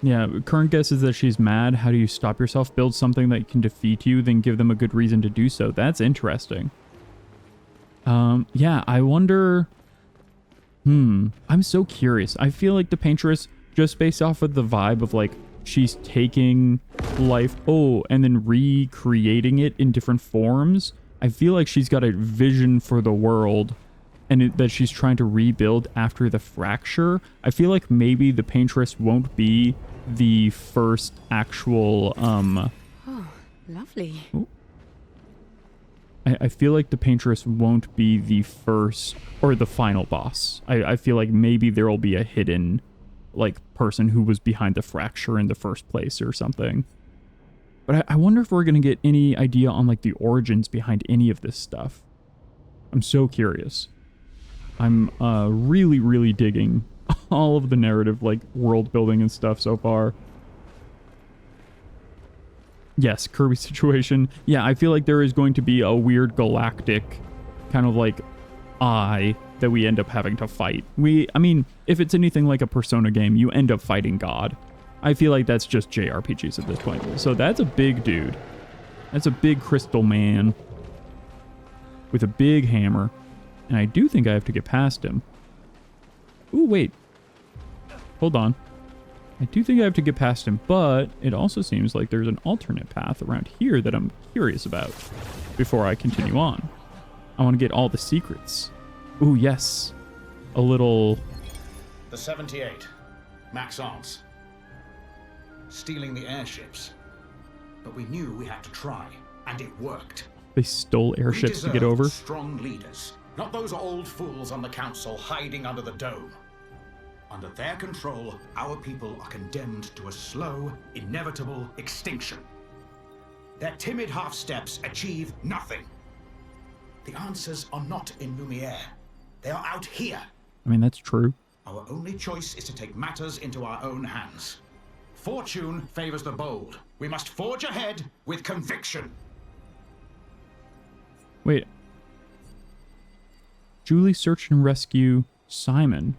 Speaker 1: Yeah, current guess is that she's mad. How do you stop yourself? Build something that can defeat you, then give them a good reason to do so. That's interesting. Yeah, I wonder... I'm so curious. I feel like the Paintress, just based off of the vibe of like, she's taking life, and then recreating it in different forms. I feel like she's got a vision for the world and that she's trying to rebuild after the fracture. I feel like maybe the Paintress won't be the first actual,
Speaker 6: Oh, lovely.
Speaker 1: I feel like the Paintress won't be the first or the final boss. I feel like maybe there will be a hidden, like, person who was behind the fracture in the first place or something. But I wonder if we're going to get any idea on, like, the origins behind any of this stuff. I'm so curious. I'm really, really digging all of the narrative, like, world building and stuff so far. Yes, Kirby situation. Yeah, I feel like there is going to be a weird galactic kind of like eye that we end up having to fight. I mean, if it's anything like a Persona game, you end up fighting God. I feel like that's just JRPGs at this point. So that's a big dude. That's a big crystal man with a big hammer. And I do think I have to get past him. Ooh, wait. Hold on. I do think I have to get past him, but it also seems like there's an alternate path around here that I'm curious about before I continue on. I want to get all the secrets. Ooh, yes. A little...
Speaker 15: The 78. Maxence. Stealing the airships. But we knew we had to try, and it worked.
Speaker 1: They stole airships to get over?
Speaker 15: Strong leaders. Not those old fools on the council hiding under the dome. Under their control, our people are condemned to a slow, inevitable extinction. Their timid half-steps achieve nothing. The answers are not in Lumiere. They are out here.
Speaker 1: I mean, that's true.
Speaker 15: Our only choice is to take matters into our own hands. Fortune favors the bold. We must forge ahead with conviction.
Speaker 1: Wait. Julie, search and rescue Simon.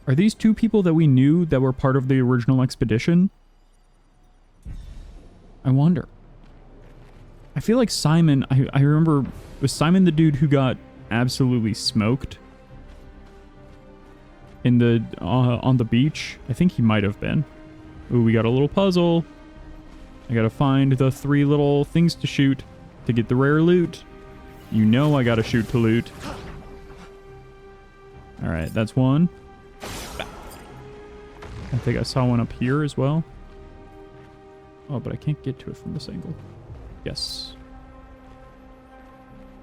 Speaker 1: Are these two people that we knew that were part of the original expedition? I wonder. I feel like Simon, I remember, was Simon the dude who got absolutely smoked in the on the beach? I think he might have been. Ooh, we got a little puzzle. I gotta find the 3 little things to shoot to get the rare loot. You know I gotta shoot to loot. Alright, that's one. I think I saw one up here as well. Oh, but I can't get to it from this angle. Yes.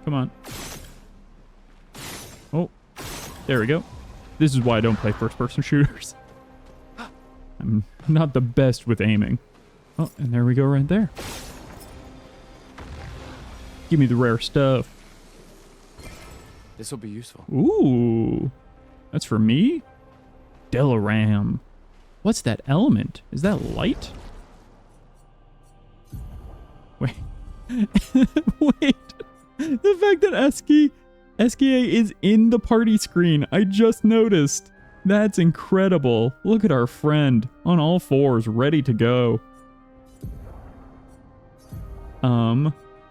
Speaker 1: Come on. Oh, there we go. This is why I don't play first-person shooters. I'm not the best with aiming. Oh, and there we go right there. Give me the rare stuff.
Speaker 4: This will be useful.
Speaker 1: Ooh. That's for me? Delaram. What's that element? Is that light? Wait. Wait. The fact that Eskia is in the party screen. I just noticed. That's incredible. Look at our friend on all fours, ready to go.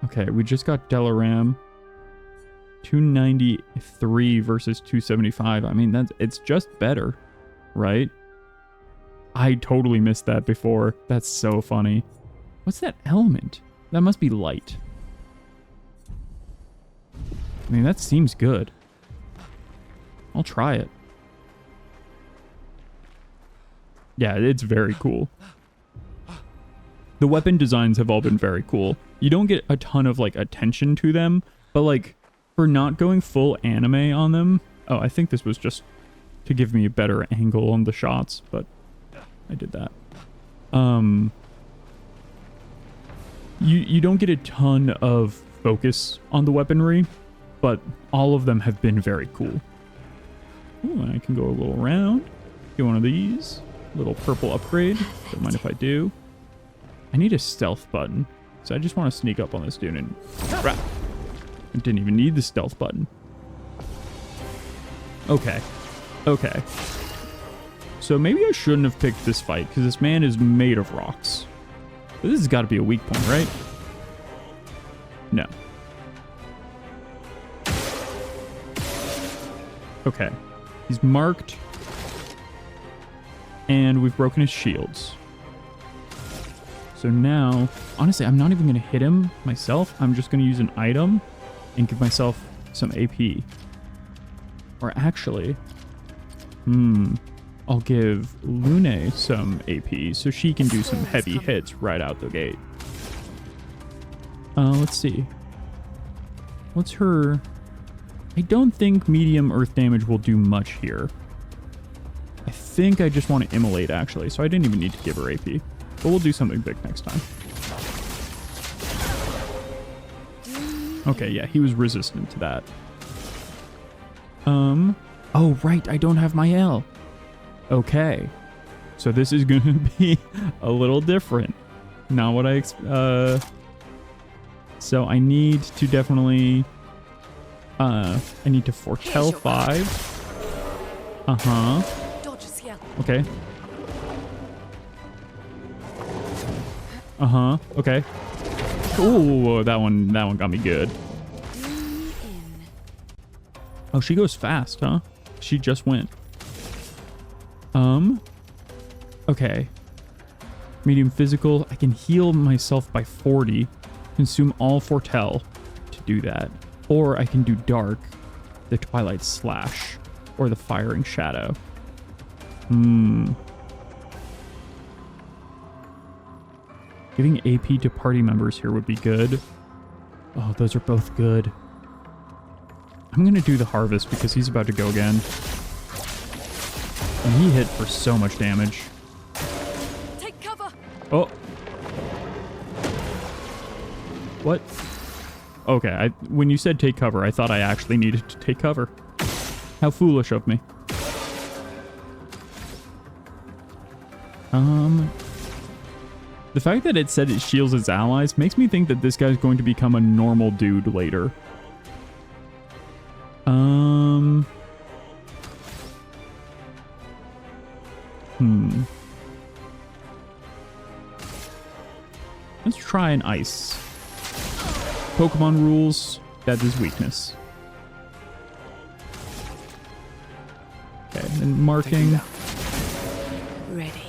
Speaker 1: Okay, we just got Delaram. 293 versus 275. I mean, it's just better, right? I totally missed that before. That's so funny. What's that element? That must be light. I mean, that seems good. I'll try it. Yeah, it's very cool. The weapon designs have all been very cool. You don't get a ton of, like, attention to them, but, like, for not going full anime on them... Oh, I think this was just to give me a better angle on the shots, but I did that. You don't get a ton of focus on the weaponry, but all of them have been very cool. Ooh, and I can go a little round. Get one of these. Little purple upgrade. Don't mind if I do. I need a stealth button. So I just want to sneak up on this dude and... I didn't even need the stealth button. Okay. Okay. So maybe I shouldn't have picked this fight, because this man is made of rocks. But this has got to be a weak point, right? No. Okay. He's marked. And we've broken his shields. So now, honestly, I'm not even going to hit him myself. I'm just going to use an item and give myself some AP. Or actually, I'll give Lune some AP so she can do some heavy hits right out the gate. Let's see. What's her... I don't think medium earth damage will do much here. I think I just want to immolate, actually, so I didn't even need to give her AP. But we'll do something big next time. Okay, yeah, he was resistant to that. Oh, right, I don't have my L. Okay. So this is going to be a little different. Not what I so I need to definitely... I need to foretell 5. Uh-huh. Okay. Uh-huh. Okay. Ooh, that one got me good. Oh, she goes fast, huh? She just went. Okay. Medium physical. I can heal myself by 40. Consume all foretell to do that. Or I can do dark, the twilight slash, or the firing shadow. Giving AP to party members here would be good. Oh, those are both good. I'm gonna do the harvest because he's about to go again. And he hit for so much damage.
Speaker 2: Take cover.
Speaker 1: Oh. What? Okay, when you said take cover, I thought I actually needed to take cover. How foolish of me. The fact that it said it shields its allies makes me think that this guy's going to become a normal dude later. Let's try an ice. Pokemon rules, that's his weakness. Okay, and marking.
Speaker 6: Ready.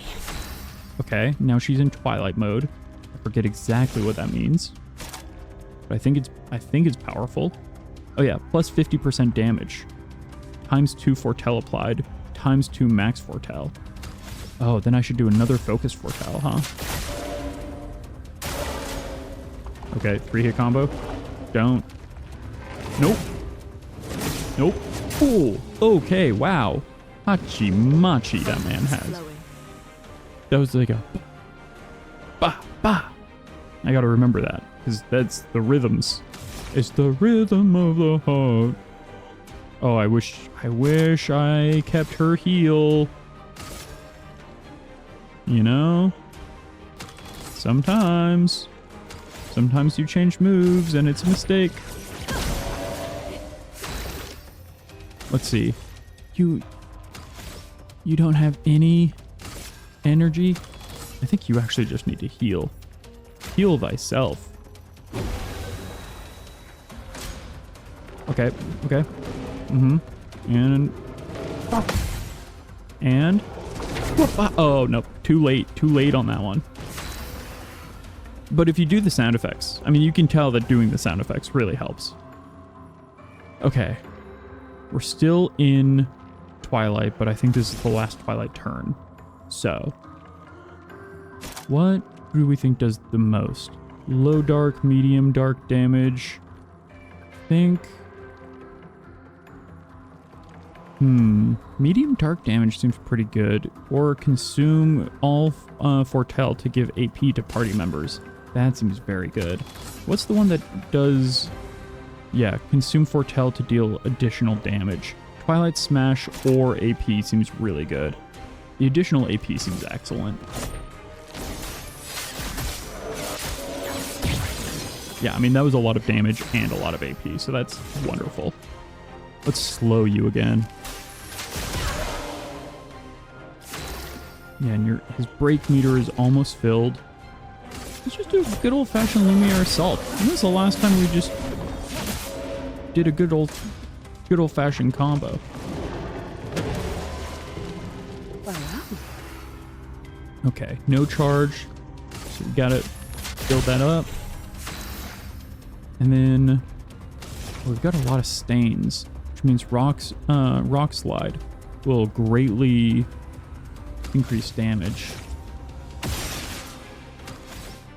Speaker 1: Okay, now she's in Twilight mode. I forget exactly what that means. But I think it's powerful. Oh yeah, plus 50% damage. Times 2 foretell applied. Times 2 max foretell. Oh, then I should do another focus foretell, huh? Okay, 3-hit combo. Don't. Nope. Nope. Cool. Okay, wow. Hachi Machi that man has. That was like a ba ba. I gotta remember that, because that's the rhythms. It's the rhythm of the heart. Oh, I wish I kept her heal. You know? Sometimes you change moves and it's a mistake. Let's see. You don't have any energy? I think you actually just need to heal. Heal thyself. Okay. And oh no, too late on that one. But if you do the sound effects, I mean, you can tell that doing the sound effects really helps. Okay. We're still in Twilight, but I think this is the last Twilight turn. So, what do we think does the most? Low dark, medium dark damage. I think... medium dark damage seems pretty good. Or consume all foretell to give AP to party members. That seems very good. What's the one that does... Yeah, consume foretell to deal additional damage. Twilight Smash or AP seems really good. The additional AP seems excellent. Yeah, I mean, that was a lot of damage and a lot of AP, so that's wonderful. Let's slow you again. Yeah, and his break meter is almost filled. Let's just do a good old-fashioned Lumiere Assault. When was the last time we just did a good old-fashioned combo? Okay, no charge. So we gotta build that up. And then we've got a lot of stains, which means rock slide will greatly increase damage.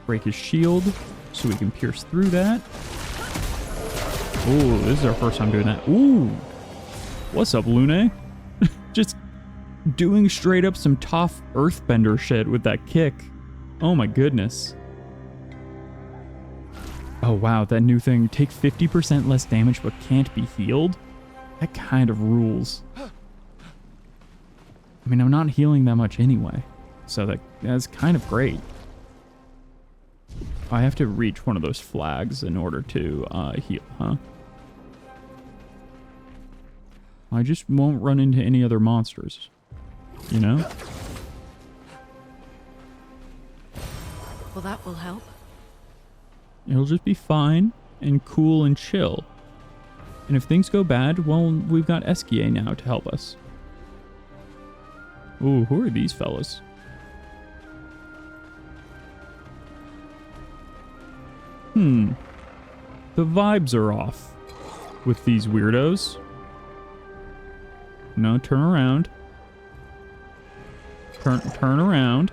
Speaker 1: Break his shield so we can pierce through that. Ooh, this is our first time doing that. Ooh, what's up, Lune? Just doing straight up some tough earthbender shit with that kick. Oh my goodness. Oh wow, that new thing, take 50% less damage but can't be healed? That kind of rules. I mean, I'm not healing that much anyway, so that's kind of great. I have to reach one of those flags in order to heal, huh? I just won't run into any other monsters, you know?
Speaker 2: Well, that will help.
Speaker 1: It'll just be fine and cool and chill. And if things go bad, well, we've got Sciel now to help us. Ooh, who are these fellas? The vibes are off with these weirdos. No, turn around. Turn around.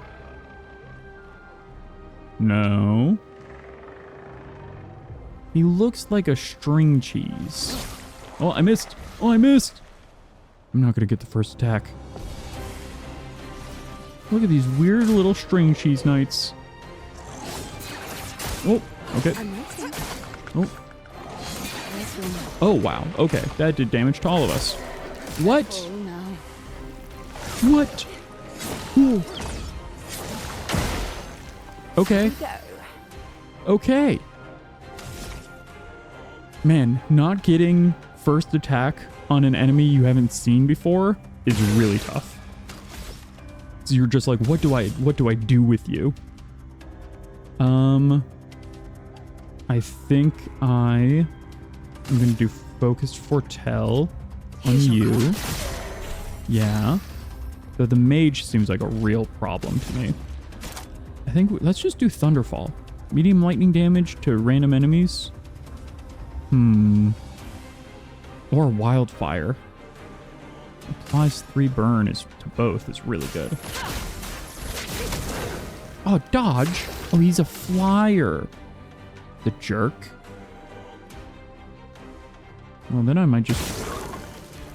Speaker 1: No. He looks like a string cheese. Oh, I missed. Oh, I missed. I'm not going to get the first attack. Look at these weird little string cheese knights. Oh, okay. Oh. Oh, wow. Okay, that did damage to all of us. What?
Speaker 6: Oh, no.
Speaker 1: What? Ooh. Okay. Okay. Man, not getting first attack on an enemy you haven't seen before is really tough. So you're just like, what do I do with you? I think I am gonna do focused foretell on you. Yeah. Though the mage seems like a real problem to me. I think let's just do Thunderfall. Medium lightning damage to random enemies. Or Wildfire. Applies 3 burn is to both is really good. Oh, dodge. Oh, he's a flyer. The jerk. Well, then I might just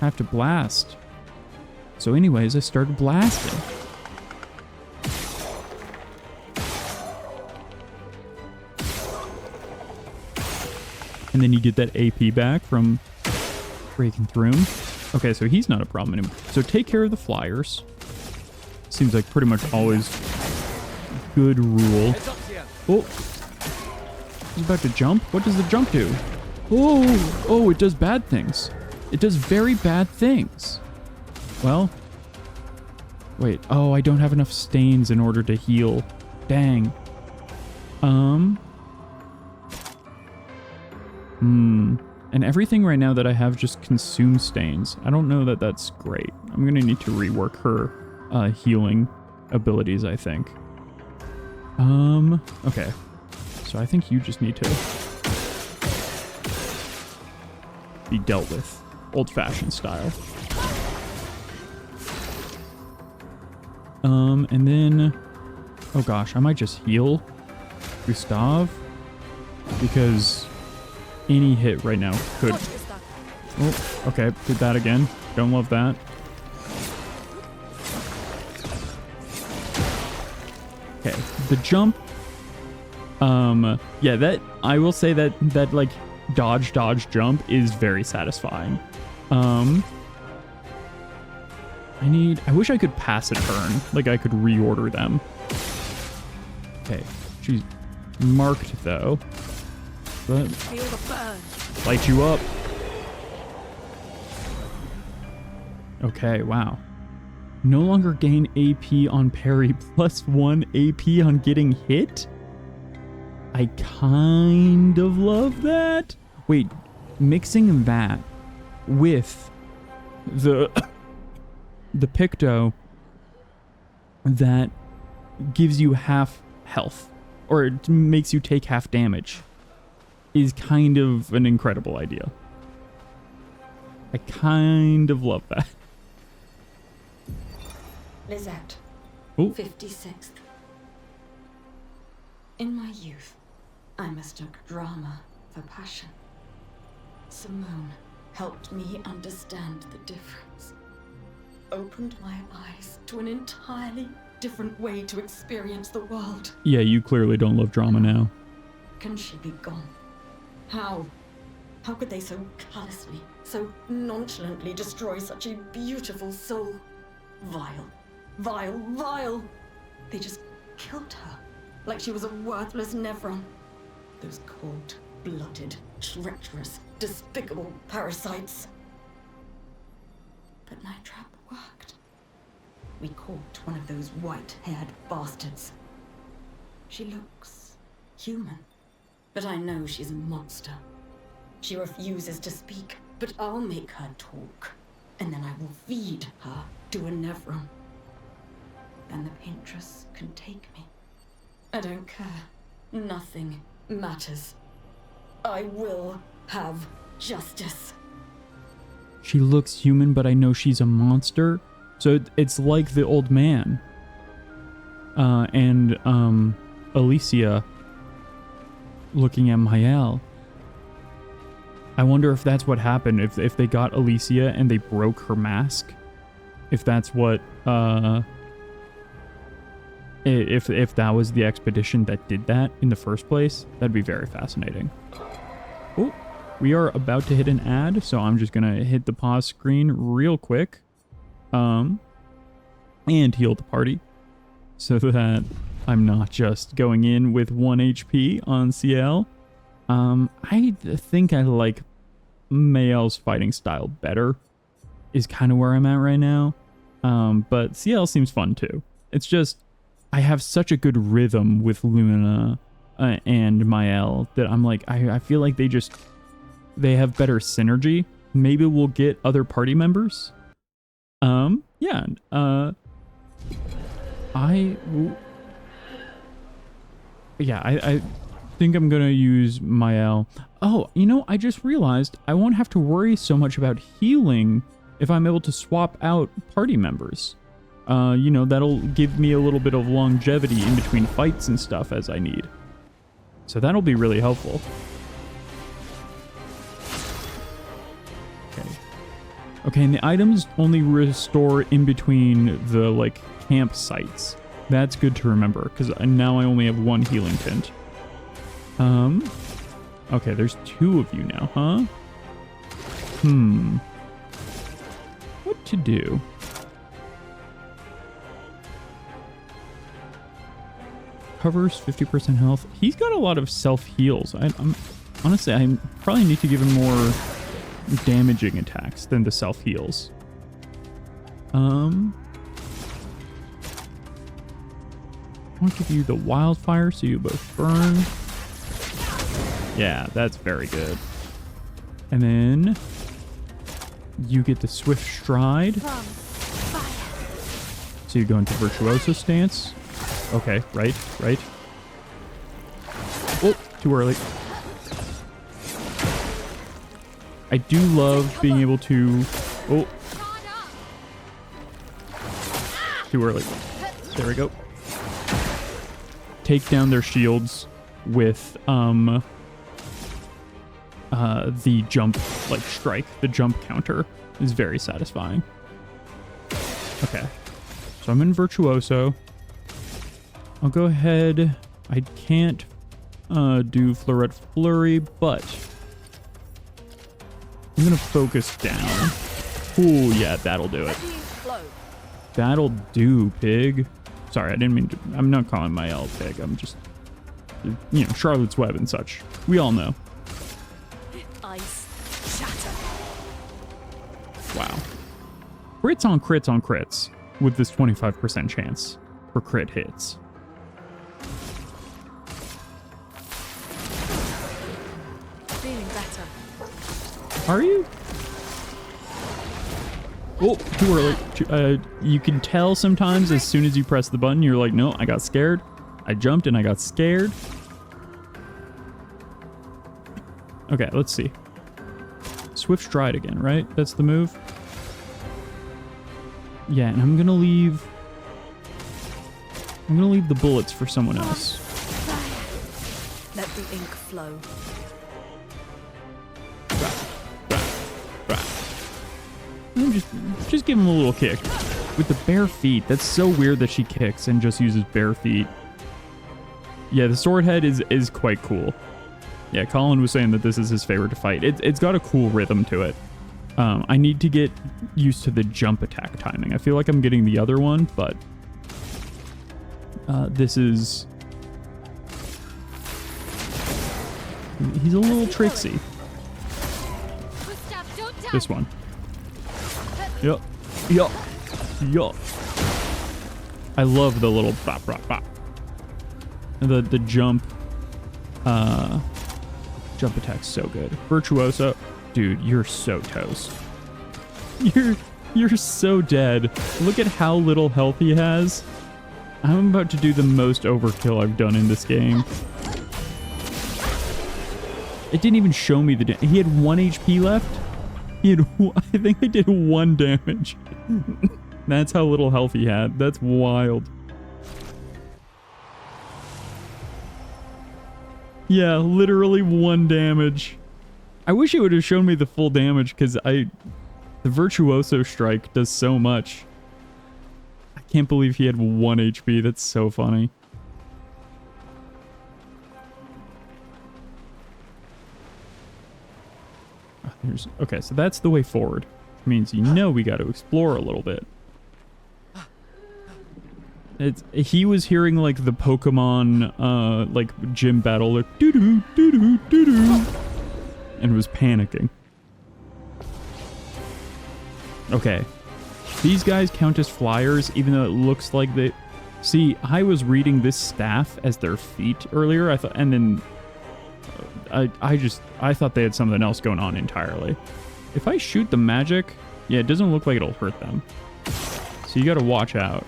Speaker 1: have to blast. So anyways, I started blasting. And then you get that AP back from breaking through him. Okay, so he's not a problem anymore. So take care of the flyers. Seems like pretty much always good rule. Oh, he's about to jump. What does the jump do? Oh, it does bad things. It does very bad things. Well, wait. Oh, I don't have enough stains in order to heal. Dang. And everything right now that I have just consumes stains. I don't know that that's great. I'm gonna need to rework her healing abilities, I think. Okay. So I think you just need to be dealt with old-fashioned style. And then, oh gosh, I might just heal Gustav because any hit right now could. Oh, okay, did that again. Don't love that. Okay, the jump. Yeah, that I will say that like dodge jump is very satisfying. I wish I could pass a turn, like I could reorder them. Okay, she's marked though. But light you up. Okay, wow. No longer gain AP on parry, +1 AP on getting hit? I kind of love that. Wait, mixing that with the Picto that gives you half health, or it makes you take half damage, is kind of an incredible idea. I kind of love that.
Speaker 16: Lizette,
Speaker 1: Ooh.
Speaker 16: 56th. In my youth, I mistook drama for passion. Simone helped me understand the difference. Opened my eyes to an entirely different way to experience the world.
Speaker 1: Yeah, you clearly don't love drama now.
Speaker 16: Can she be gone? How? How could they so callously, so nonchalantly destroy such a beautiful soul? Vile. Vile, vile! They just killed her, like she was a worthless Nevron. Those cold-blooded, treacherous, despicable parasites. But my trap worked. We caught one of those white-haired bastards. She looks human, but I know she's a monster. She refuses to speak, but I'll make her talk, and then I will feed her to a Nevron. Then the Paintress can take me. I don't care. Nothing matters. I will have justice.
Speaker 1: She looks human, but I know she's a monster. So it's like the old man. And Alicia looking at Mael. I wonder if that's what happened. If they got Alicia and they broke her mask. If that's what... If that was the expedition that did that in the first place, that'd be very fascinating. Oh, we are about to hit an ad, so I'm just gonna hit the pause screen real quick. And heal the party. So that I'm not just going in with 1 HP on Sciel. I think I like Mael's fighting style better. Is kind of where I'm at right now. But Sciel seems fun too. It's just... I have such a good rhythm with Luna and Mael that I'm like, I feel like they have better synergy. Maybe we'll get other party members. Yeah. I think I'm gonna use Mael. Oh, you know, I just realized I won't have to worry so much about healing if I'm able to swap out party members. You know, that'll give me a little bit of longevity in between fights and stuff as I need. So that'll be really helpful. Okay. Okay, and the items only restore in between the, like, campsites. That's good to remember, because now I only have 1 healing tint. Okay, there's 2 of you now, huh? What to do? Covers 50% health. He's got a lot of self-heals. I'm honestly, I probably need to give him more damaging attacks than the self-heals. I'll give you the wildfire so you both burn. Yeah, that's very good. And then you get the swift stride. So you go into virtuoso stance. Okay, right. Oh, too early. I do love being able to... Oh. Too early. There we go. Take down their shields with the jump, like, strike. The jump counter is very satisfying. Okay. So I'm in virtuoso. I'll go ahead. I can't do Fleuret Flurry, but I'm gonna focus down. Ooh, yeah, that'll do it. That'll do, pig. Sorry, I didn't mean to. I'm not calling Mael pig. I'm just, you know, Charlotte's Web and such. We all know.
Speaker 2: Ice shatter.
Speaker 1: Wow. Crits on crits on crits with this 25% chance for crit hits.
Speaker 2: Feeling better.
Speaker 1: Are you? Oh, too early. You can tell sometimes as soon as you press the button, you're like, no, I got scared. I jumped and I got scared. Okay, let's see. Swift stride again, right? That's the move. Yeah, and I'm gonna leave the bullets for someone else.
Speaker 2: Let the ink flow.
Speaker 1: Just give him a little kick. With the bare feet. That's so weird that she kicks and just uses bare feet. Yeah, the sword head is quite cool. Yeah, Colin was saying that this is his favorite to fight. It's got a cool rhythm to it. I need to get used to the jump attack timing. I feel like I'm getting the other one, but this is... He's a little tricksy. This one. Yup. I love the little bop, bop, bop. The jump Jump attack's so good. Virtuoso. Dude, you're so toast. You're so dead. Look at how little health he has. I'm about to do the most overkill I've done in this game. It didn't even show me the he had 1 HP left. I think I did 1 damage. That's how little health he had. That's wild. Yeah, literally 1 damage. I wish it would have shown me the full damage, because the Virtuoso strike does so much. I can't believe he had 1 HP. That's so funny. Okay, so that's the way forward. It means we got to explore a little bit. He was hearing like the Pokemon like gym battle, like doo-doo, doo-doo, doo-doo, and was panicking. Okay. These guys count as flyers, even though it looks like they... See, I was reading this staff as their feet earlier, I thought, and then I thought they had something else going on entirely. If I shoot the magic, yeah, it doesn't look like it'll hurt them. So you gotta watch out.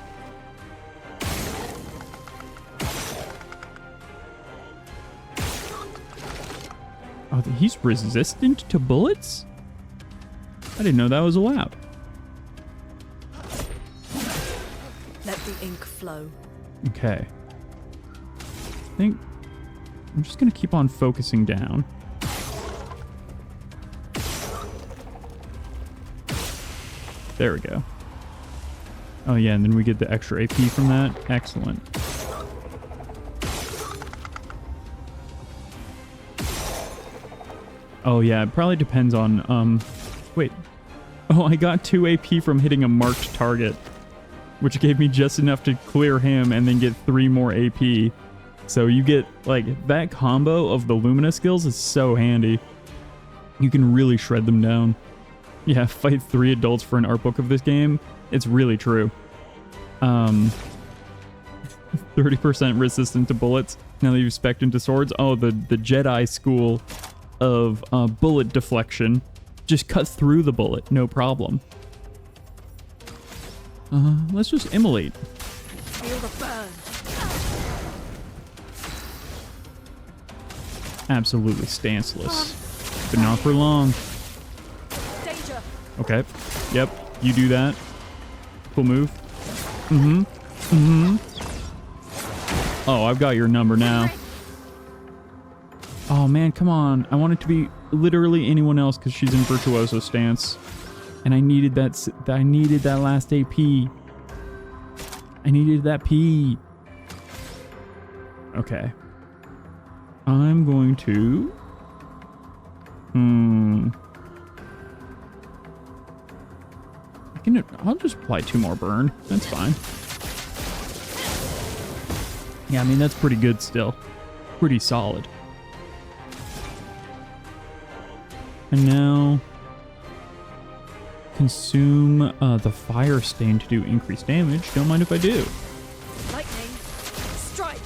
Speaker 1: Oh, he's resistant to bullets? I didn't know that was allowed.
Speaker 2: Let the ink flow.
Speaker 1: Okay. I think I'm just gonna keep on focusing down. There we go. Oh yeah, and then we get the extra AP from that. Excellent. Oh yeah, it probably depends on, wait. Oh, I got 2 AP from hitting a marked target, which gave me just enough to clear him and then get 3 more AP. So you get, like, that combo of the Lumina skills is so handy. You can really shred them down. Yeah, fight 3 adults for an art book of this game. It's really true. 30% resistant to bullets. Now that you've spec'd into swords. Oh, the Jedi school of bullet deflection. Just cut through the bullet, no problem. Let's just immolate.
Speaker 2: Feel the burn.
Speaker 1: Absolutely stanceless. But not for long.
Speaker 2: Danger.
Speaker 1: Okay. Yep. You do that. Cool move. Oh, I've got your number now. Oh man, come on. I want it to be literally anyone else because she's in Virtuoso stance. And I needed that last AP. I needed that P. Okay. I'm going to... I'll just apply 2 more burn. That's fine. Yeah, I mean, that's pretty good still. Pretty solid. And now... Consume the fire stain to do increased damage. Don't mind if I do.
Speaker 2: Lightning. Strike.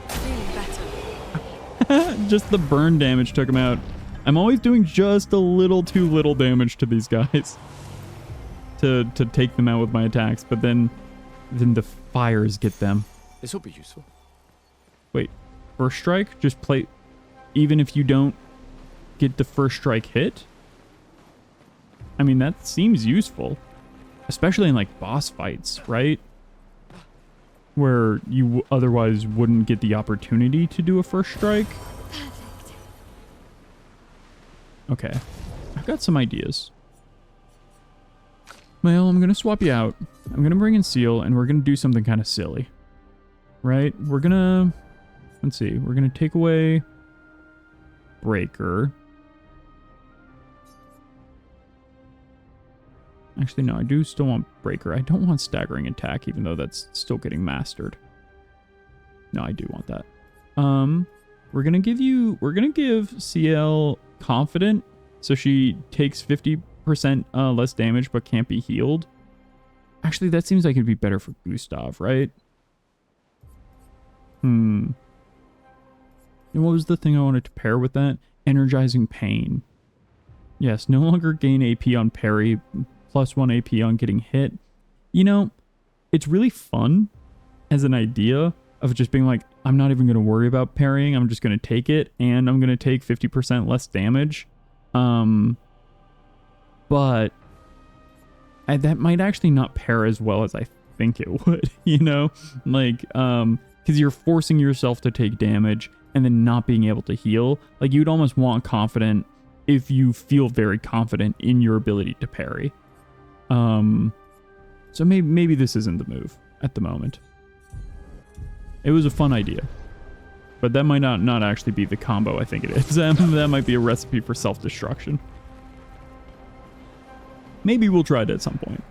Speaker 2: Feeling better.
Speaker 1: Just the burn damage took him out. I'm always doing just a little too little damage to these guys to take them out with my attacks, but then the fires get them.
Speaker 4: This will be useful.
Speaker 1: Wait, first strike? Just play... Even if you don't get the first strike hit? I mean, that seems useful. Especially in, like, boss fights, right? Where you otherwise wouldn't get the opportunity to do a first strike.
Speaker 3: Perfect.
Speaker 1: Okay. I've got some ideas. Well, I'm going to swap you out. I'm going to bring in Sciel, and we're going to do something kind of silly. Right? We're going to... Let's see. We're going to take away Breaker. Actually, no. I do still want Breaker. I don't want Staggering Attack, even though that's still getting mastered. No, I do want that. We're going to give Sciel Confident, so she takes 50 less damage but can't be healed. Actually, that seems like it'd be better for Gustav, right? And what was the thing I wanted to pair with that? Energizing Pain. Yes, no longer gain AP on parry, +1 AP on getting hit. You know, it's really fun as an idea of just being like, I'm not even going to worry about parrying. I'm just going to take it, and I'm going to take 50% less damage. But that might actually not pair as well as I think it would, you know? Like, because you're forcing yourself to take damage and then not being able to heal. Like, you'd almost want confident if you feel very confident in your ability to parry. So maybe this isn't the move at the moment. It was a fun idea, but that might not actually be the combo I think it is. That might be a recipe for self-destruction. Maybe we'll try it at some point.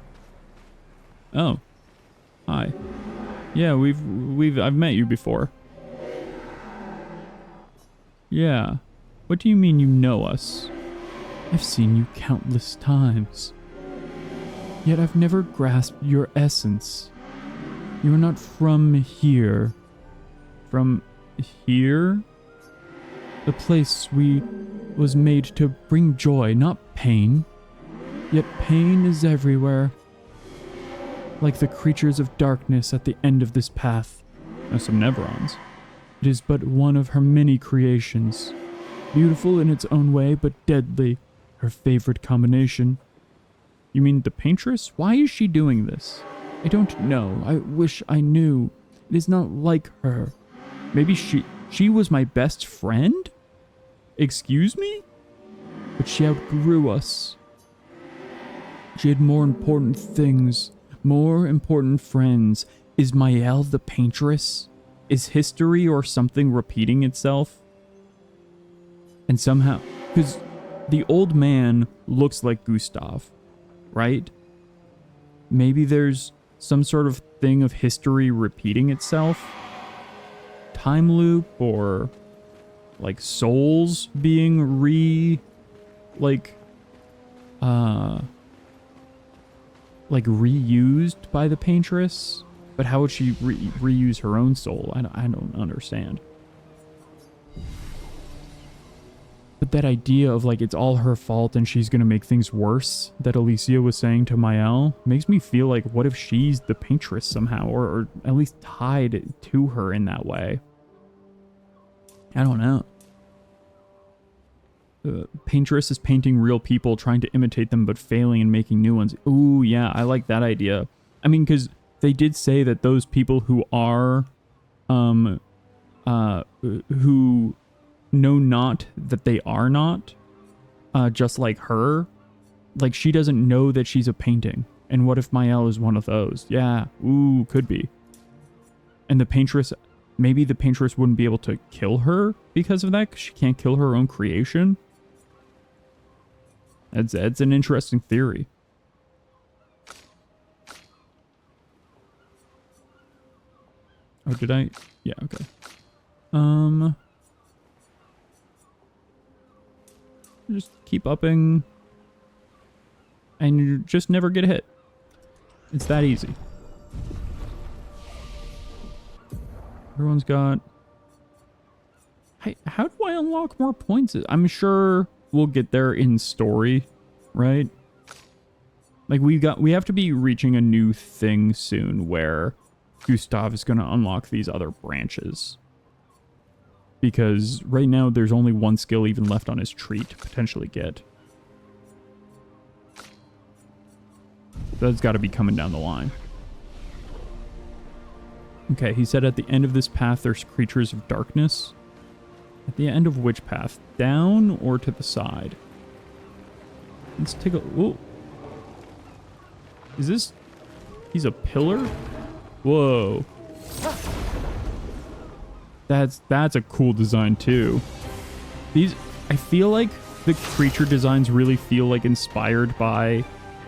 Speaker 1: Oh, hi. Yeah, I've met you before. Yeah. What do you mean you know us? I've seen you countless times. Yet I've never grasped your essence. You are not from here. From here? The place was made to bring joy, not pain. Yet pain is everywhere. Like the creatures of darkness at the end of this path. Some Neverons. It is but one of her many creations. Beautiful in its own way, but deadly. Her favorite combination. You mean the paintress? Why is she doing this? I don't know. I wish I knew. It is not like her. Maybe she was my best friend? Excuse me? But she outgrew us. She had more important things, more important friends. Is Mael the paintress? Is history or something repeating itself? And somehow, because the old man looks like Gustav, right? Maybe there's some sort of thing of history repeating itself? Time loop, or like souls being reused by the paintress? But how would she reuse her own soul? I don't understand. But that idea of like it's all her fault and she's gonna make things worse that Alicia was saying to Mael makes me feel like, what if she's the paintress somehow, or at least tied to her in that way? I don't know. Paintress is painting real people, trying to imitate them but failing and making new ones. Ooh, yeah, I like that idea. I mean, because they did say that those people who are, who know not that they are not, just like her, like she doesn't know that she's a painting. And what if Mael is one of those? Yeah, ooh, could be. And the paintress, maybe the paintress wouldn't be able to kill her because of that, because she can't kill her own creation. That's an interesting theory. Oh, did I? Yeah, okay. Just keep upping. And you just never get hit. It's that easy. Everyone's got... Hey, how do I unlock more points? I'm sure we'll get there in story, right? Like we have to be reaching a new thing soon where Gustav is going to unlock these other branches. Because right now there's only one skill even left on his tree to potentially get. That's got to be coming down the line. Okay, he said at the end of this path there's creatures of darkness. At the end of which path? Down or to the side? Let's take a... Whoa. Is this... He's a pillar? Whoa. That's a cool design too. These... I feel like the creature designs really feel like inspired by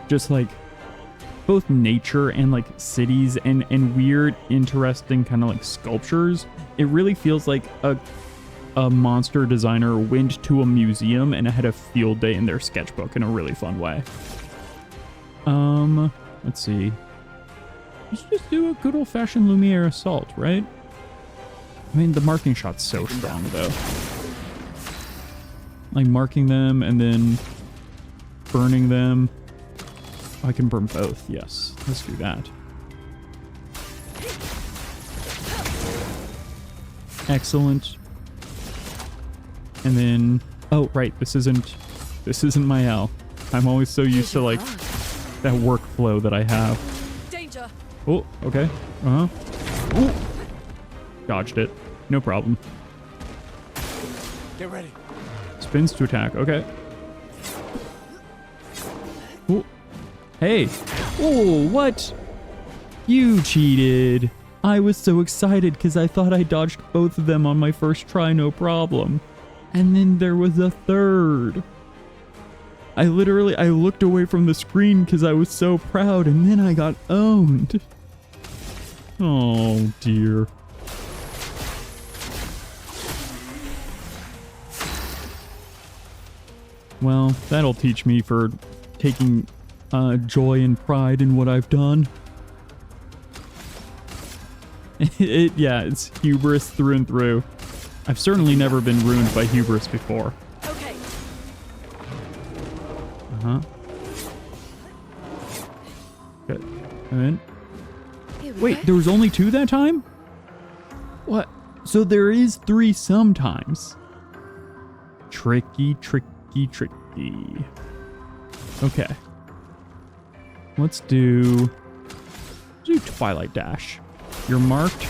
Speaker 1: just like both nature and like cities and weird, interesting kind of like sculptures. It really feels like a a monster designer went to a museum and had a field day in their sketchbook in a really fun way. Let's see. Let's just do a good old-fashioned Lumiere assault, right? I mean, the marking shot's so strong, though. Like, marking them and then burning them. Oh, I can burn both, yes. Let's do that. Excellent. And then... Oh, right, this isn't my L. I'm always so used to, like, that workflow that I have.
Speaker 2: Danger.
Speaker 1: Oh, okay. Uh-huh. Ooh. Dodged it. No problem.
Speaker 4: Get ready.
Speaker 1: Spins to attack. Okay. Ooh. Hey. Oh, what? You cheated. I was so excited because I thought I dodged both of them on my first try, no problem. And then there was a third. I looked away from the screen because I was so proud, and then I got owned. Oh, dear. Well, that'll teach me for taking joy and pride in what I've done. Yeah, it's hubris through and through. I've certainly never been ruined by hubris before.
Speaker 2: Okay.
Speaker 1: Uh-huh. Good. And then... Wait, there was only 2 that time? What? So there is 3 sometimes. Tricky, tricky, tricky. Okay. Let's do Twilight Dash. You're marked.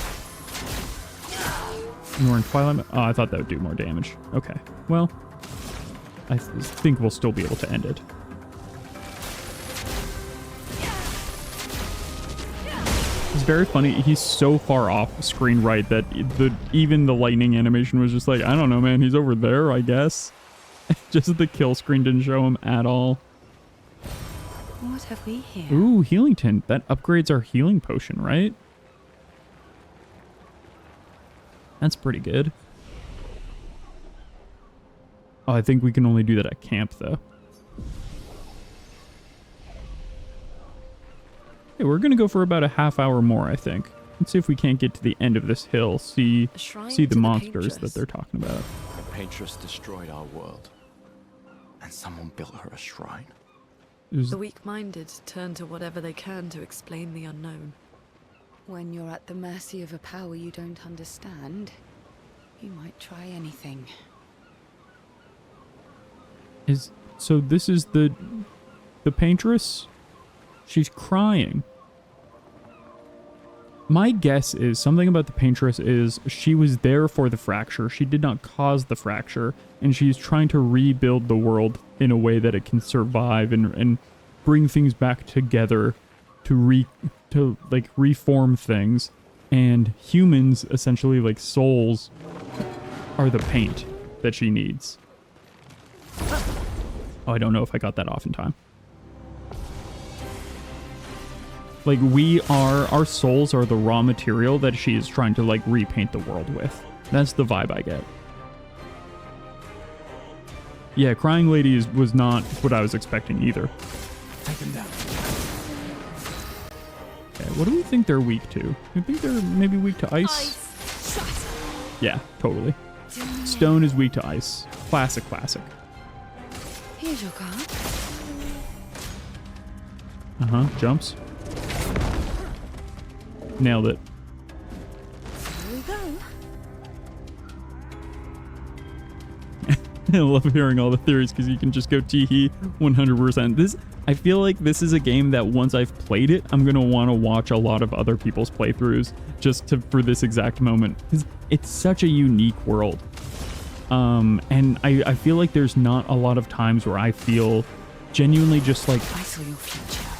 Speaker 1: And we're in Twilight. Oh, I thought that would do more damage. Okay. Well, I think we'll still be able to end it. It's very funny. He's so far off screen right that even the lightning animation was just like, I don't know, man. He's over there, I guess. Just the kill screen didn't show him at all.
Speaker 6: What have we here?
Speaker 1: Ooh, healing tint. That upgrades our healing potion, right? That's pretty good. Oh, I think we can only do that at camp, though. Okay, we're gonna go for about a half hour more, I think. Let's see if we can't get to the end of this hill. See the monsters that they're talking about.
Speaker 4: The Paintress destroyed our world, and someone built her a shrine.
Speaker 2: The weak-minded turn to whatever they can to explain the unknown.
Speaker 6: When you're at the mercy of a power you don't understand, you might try anything.
Speaker 1: So this is the Paintress? She's crying. My guess is something about the Paintress is she was there for the fracture. She did not cause the fracture, and she's trying to rebuild the world in a way that it can survive and bring things back together to reform things. And humans, essentially like souls, are the paint that she needs. Oh, I don't know if I got that off in time. Like, our souls are the raw material that she is trying to, like, repaint the world with. That's the vibe I get. Yeah, Crying Lady was not what I was expecting either.
Speaker 4: Take them down.
Speaker 1: Okay, what do we think they're weak to? I think they're maybe weak to ice? Yeah, totally. Stone is weak to ice. Classic.
Speaker 6: Here's your card.
Speaker 1: Uh-huh, jumps. Nailed it.
Speaker 6: Here we go.
Speaker 1: I love hearing all the theories because you can just go tee-hee 100%. I feel like this is a game that once I've played it, I'm going to want to watch a lot of other people's playthroughs for this exact moment. Because it's such a unique world. And I feel like there's not a lot of times where I feel genuinely just like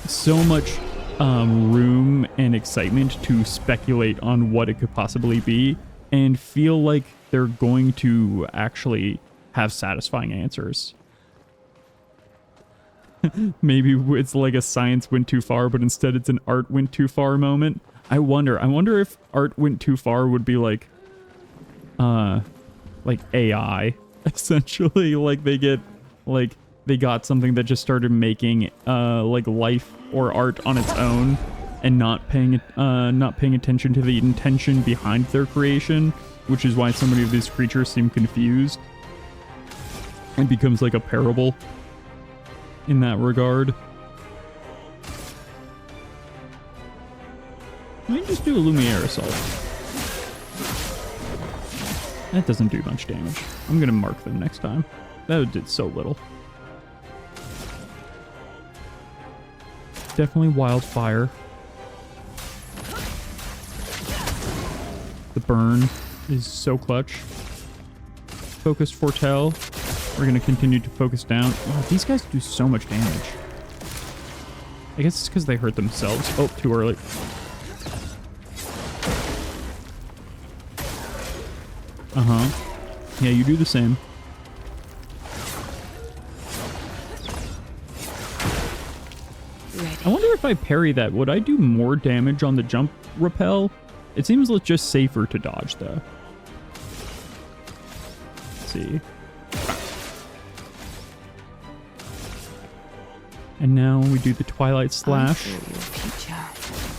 Speaker 1: so much room and excitement to speculate on what it could possibly be and feel like they're going to actually have satisfying answers. Maybe it's like a science went too far, but instead it's an art went too far moment. I wonder if art went too far would be like like AI, essentially. Like they got something that just started making like life or art on its own and not paying attention to the intention behind their creation, which is why so many of these creatures seem confused. It becomes like a parable in that regard. Let me just do a Lumiere Assault. That doesn't do much damage. I'm gonna mark them next time. That did so little. Definitely Wildfire. The burn is so clutch. Focused Foretell. We're going to continue to focus down. Oh, these guys do so much damage. I guess it's because they hurt themselves. Oh, too early. Yeah, you do the same. I wonder if I parry that, would I do more damage on the jump repel? It seems just safer to dodge, though. Let's see. And now we do the Twilight Slash.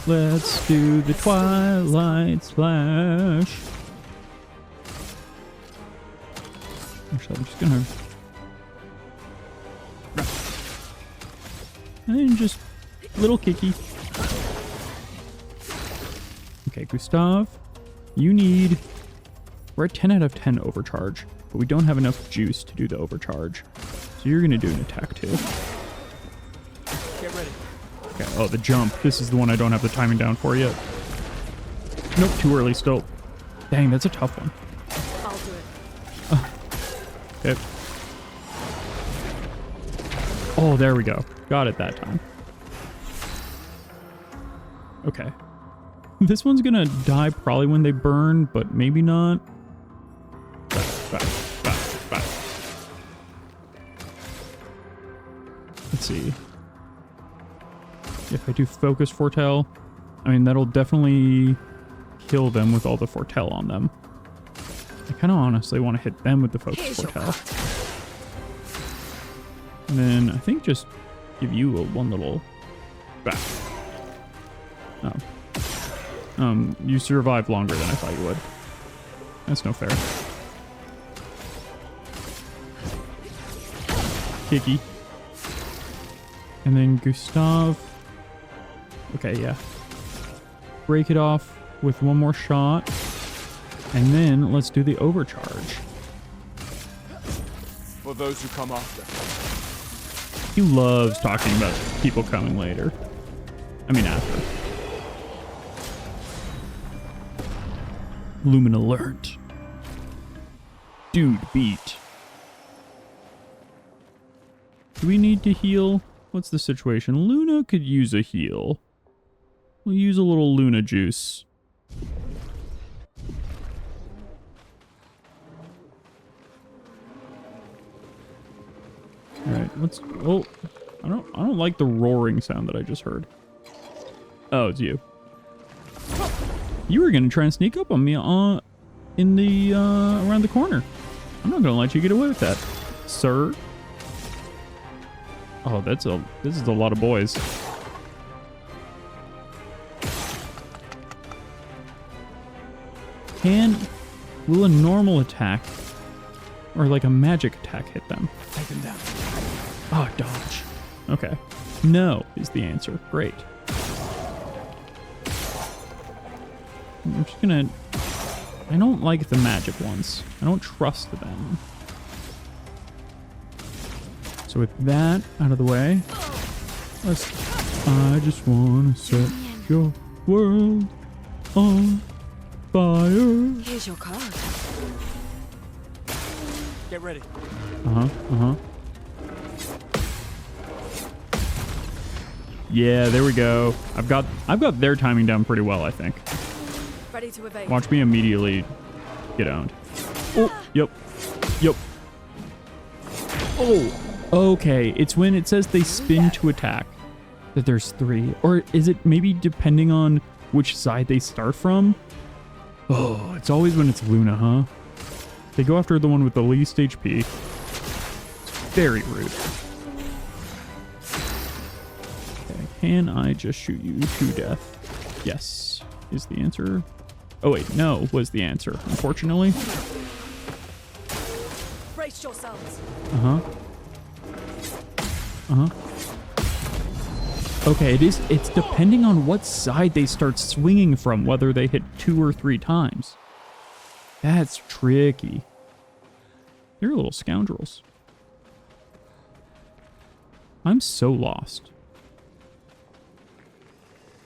Speaker 1: Let's do the Twilight Slash. Actually, I'm just gonna... And just little kicky. Okay, Gustav, you need... We're at 10 out of 10 overcharge, but we don't have enough juice to do the overcharge. So you're gonna do an attack too.
Speaker 10: Get ready.
Speaker 1: Okay, oh, the jump. This is the one I don't have the timing down for yet. Nope, too early still. Dang, that's a tough one.
Speaker 2: I'll do it.
Speaker 1: Okay. Oh, there we go. Got it that time. Okay. This one's gonna die probably when they burn, but maybe not. Let's see. If I do focus Foretell, I mean, that'll definitely kill them with all the Foretell on them. I kind of honestly want to hit them with the focus Foretell. And then I think just give you one little back. Oh. You survived longer than I thought you would. That's no fair. Kicky. And then Gustav. Okay, yeah. Break it off with one more shot. And then let's do the overcharge.
Speaker 10: For those who come after.
Speaker 1: He loves talking about people coming later. I mean after. Lumen alert. Dude beat. Do we need to heal? What's the situation? Luna could use a heal. We'll use a little Luna juice. All right, let's... Oh, I don't like the roaring sound that I just heard. Oh, it's you. You were gonna try and sneak up on me in the around the corner. I'm not gonna let you get away with that, sir. Oh, this is a lot of boys. Will a normal attack or like a magic attack hit them?
Speaker 10: Take them down.
Speaker 1: Oh, dodge. Okay. No is the answer. Great. I'm just gonna... I don't like the magic ones. I don't trust them. So with that out of the way, I just want to set your world on fire.
Speaker 2: Here's your card.
Speaker 10: Get ready.
Speaker 1: Yeah, there we go. I've got their timing down pretty well, I think.
Speaker 2: Ready to evade.
Speaker 1: Watch me immediately get owned. Oh, yep. Oh, okay. It's when it says they spin to attack that there's 3. Or is it maybe depending on which side they start from? Oh, it's always when it's Luna, huh? They go after the one with the least HP. It's very rude. Okay, can I just shoot you to death? Yes, is the answer. Oh wait, no was the answer, unfortunately.
Speaker 2: Brace yourselves.
Speaker 1: Uh-huh. Uh-huh. Okay, it's depending on what side they start swinging from, whether they hit 2 or 3 times. That's tricky. They're little scoundrels. I'm so lost.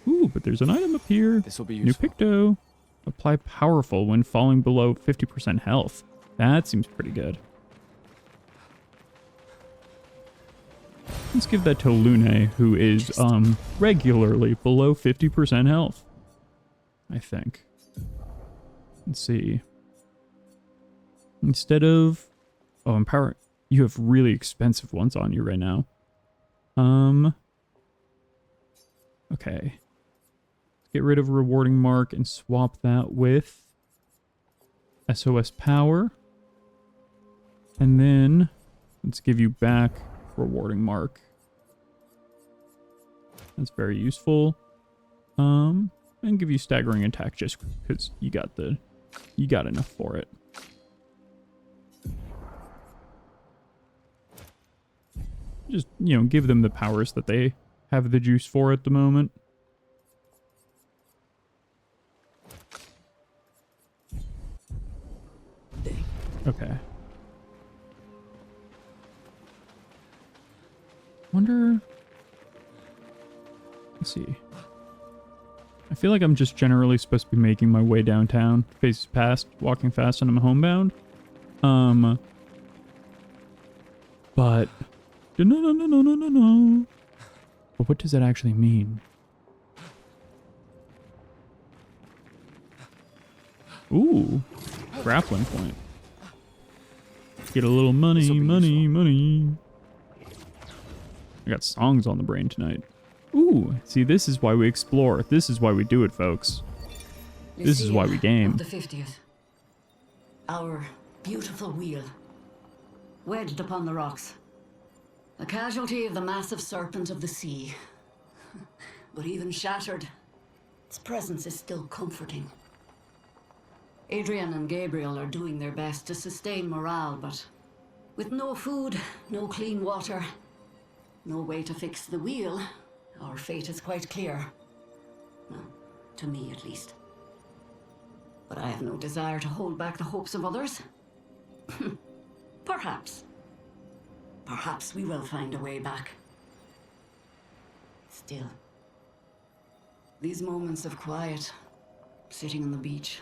Speaker 1: Ooh, but there's an item up here.
Speaker 4: This will be
Speaker 1: New
Speaker 4: useful.
Speaker 1: Picto. Apply powerful when falling below 50% health. That seems pretty good. Let's give that to Lune, who is regularly below 50% health. I think. Let's see. Instead of empower, you have really expensive ones on you right now. Okay. Let's get rid of rewarding mark and swap that with SOS power. And then let's give you back rewarding mark. That's very useful. And give you staggering attack just because you got enough for it. Just, give them the powers that they have the juice for at the moment. Okay. Wonder... Let's see. I feel like I'm just generally supposed to be making my way downtown. Faces past, walking fast, and I'm homebound. But... No. But what does that actually mean? Ooh. Grappling point. Get a little money. I got songs on the brain tonight. Ooh, see, this is why we explore. This is why we do it, folks. This is why we game.
Speaker 17: The 50th. Our beautiful wheel. Wedged upon the rocks. A casualty of the massive serpent of the sea. But even shattered, its presence is still comforting. Adrian and Gabriel are doing their best to sustain morale, but with no food, no clean water, no way to fix the wheel, our fate is quite clear. Well, to me at least. But I have no desire to hold back the hopes of others. Perhaps we will find a way back. Still, these moments of quiet, sitting on the beach,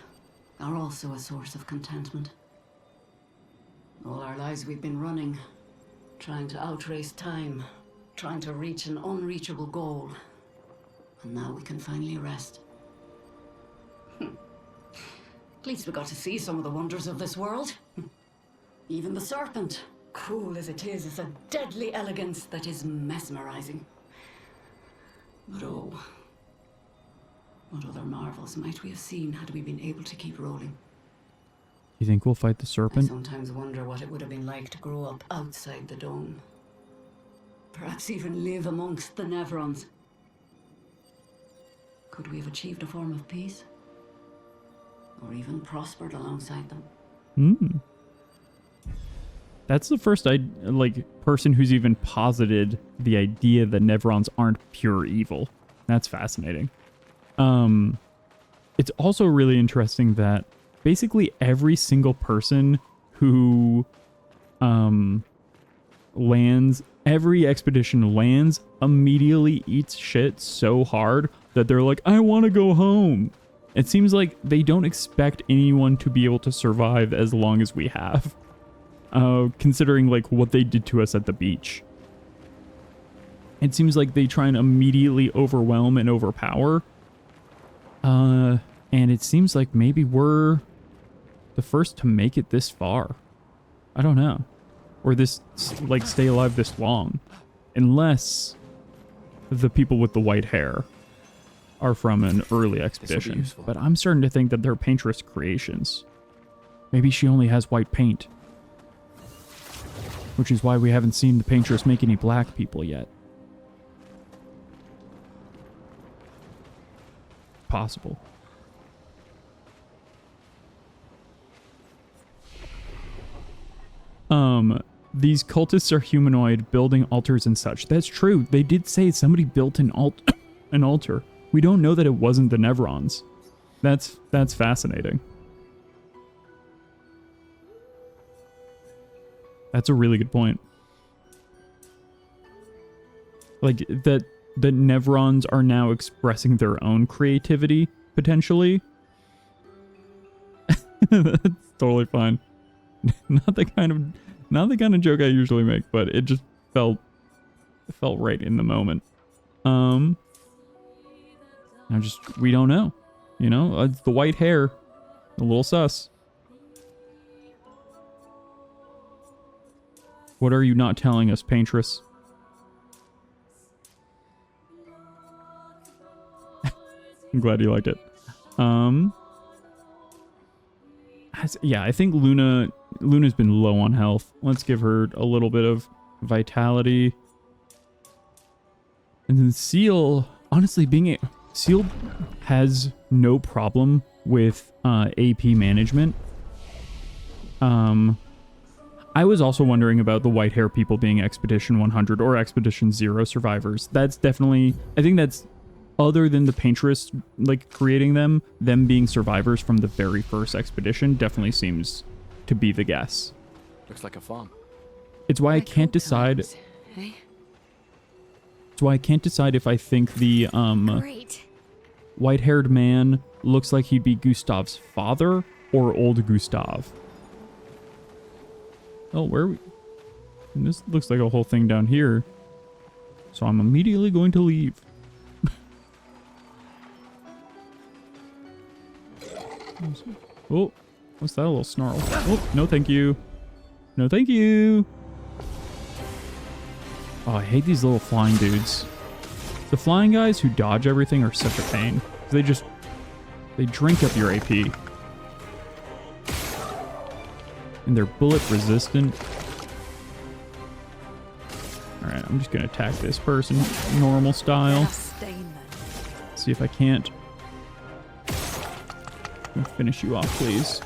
Speaker 17: are also a source of contentment. All our lives we've been running, trying to outrace time, trying to reach an unreachable goal. And now we can finally rest. At least we got to see some of the wonders of this world. Even the serpent, cool as it is a deadly elegance that is mesmerizing. But oh, what other marvels might we have seen had we been able to keep rolling?
Speaker 1: You think we'll fight the serpent?
Speaker 17: I sometimes wonder what it would have been like to grow up outside the dome. Perhaps even live amongst the Nevrons. Could we have achieved a form of peace? Or even prospered alongside them?
Speaker 1: That's the first person who's even posited the idea that Nevrons aren't pure evil. That's fascinating. It's also really interesting that basically every single person who every expedition lands, immediately eats shit so hard that they're like, I want to go home. It seems like they don't expect anyone to be able to survive as long as we have. Considering what they did to us at the beach. It seems like they try and immediately overwhelm and overpower. And it seems like maybe we're the first to make it this far. I don't know. Or stay alive this long. Unless the people with the white hair are from an early expedition. But I'm starting to think that they're Painterest creations. Maybe she only has white paint. Which is why we haven't seen the paintress make any black people yet. Possible. These cultists are humanoid, building altars and such. That's true. They did say somebody built an altar. We don't know that it wasn't the Nevrons. That's fascinating. That's a really good point. Like, that Nevrons are now expressing their own creativity, potentially. That's totally fine. Not the kind of joke I usually make, but it just felt right in the moment. We don't know. You know, it's the white hair. A little sus. What are you not telling us, Paintress? I'm glad you liked it. Yeah, I think Luna's been low on health. Let's give her a little bit of vitality. And then Sciel, honestly, Sciel has no problem with AP management. I was also wondering about the white hair people being Expedition 100 or Expedition 0 survivors. That's definitely, I think that's, other than the Paintress, like, creating them being survivors from the very first expedition definitely seems to be the guess.
Speaker 4: Looks like a farm.
Speaker 1: It's why I can't decide. It's why I can't decide if I think the white-haired man looks like he'd be Gustav's father or old Gustav. Oh, where are we? And this looks like a whole thing down here. So I'm immediately going to leave. Oh, what's that, a little snarl? Oh, no thank you. No thank you. Oh, I hate these little flying dudes. The flying guys who dodge everything are such a pain. They drink up your AP. And they're bullet resistant. Alright, I'm just gonna attack this person normal style. See if I can't finish you off, please.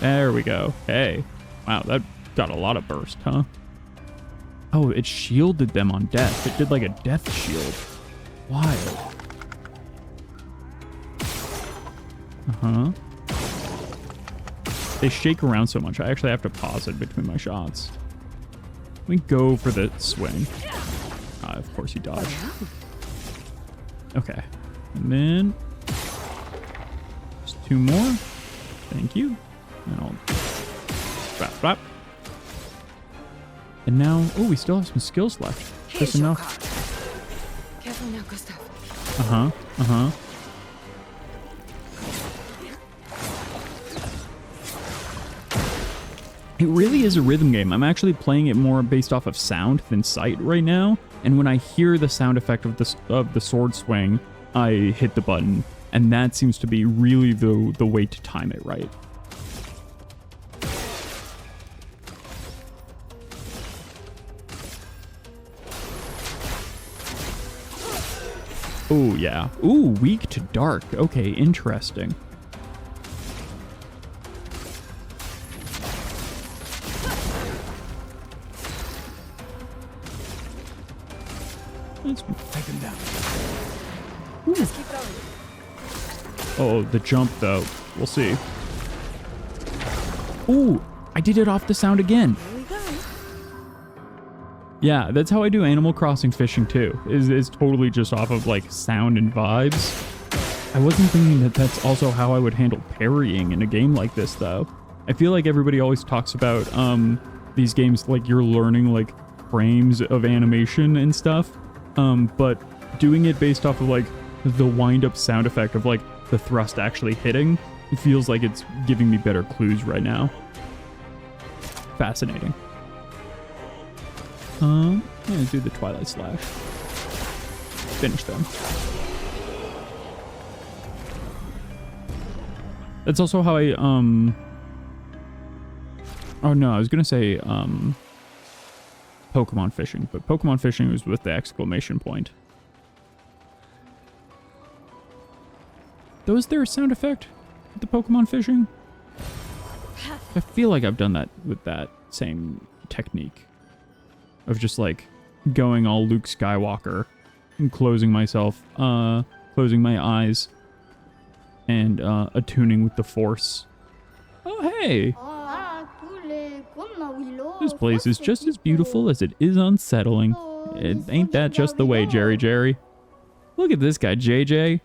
Speaker 1: There we go. Hey. Wow, that got a lot of burst, huh? Oh, it shielded them on death. It did like a death shield. Wild. Uh-huh. They shake around so much, I actually have to pause it between my shots. Let me go for the swing. Of course you dodge. Okay. And then... just 2 more. Thank you. And I'll... flap, flap. And now... oh, we still have some skills left. Just enough.
Speaker 6: Careful now, Gustav.
Speaker 1: Uh-huh. Uh-huh. It really is a rhythm game. I'm actually playing it more based off of sound than sight right now. And when I hear the sound effect of the sword swing, I hit the button. And that seems to be really the way to time it right. Oh, yeah. Ooh, weak to dark. Okay, interesting. Let's take him down.
Speaker 2: Just keep going.
Speaker 1: Oh, the jump, though. We'll see. Ooh, I did it off the sound again.
Speaker 2: Here we go.
Speaker 1: Yeah, that's how I do Animal Crossing fishing, too. Is totally just off of, like, sound and vibes. I wasn't thinking that that's also how I would handle parrying in a game like this, though. I feel like everybody always talks about these games like you're learning, like, frames of animation and stuff. But doing it based off of, like, the wind-up sound effect of, like, the thrust actually hitting, it feels like it's giving me better clues right now. Fascinating. Yeah, do the Twilight Slash. Finish them. That's also how I, oh no, I was gonna say, Pokemon fishing, but Pokemon fishing was with the exclamation point. Though, is there a sound effect with the Pokemon fishing? I feel like I've done that with that same technique of just like going all Luke Skywalker and closing myself, closing my eyes and attuning with the Force. Oh, hey! This place is just as beautiful as it is unsettling. Ain't that just the way, Jerry? Look at this guy, Jerry.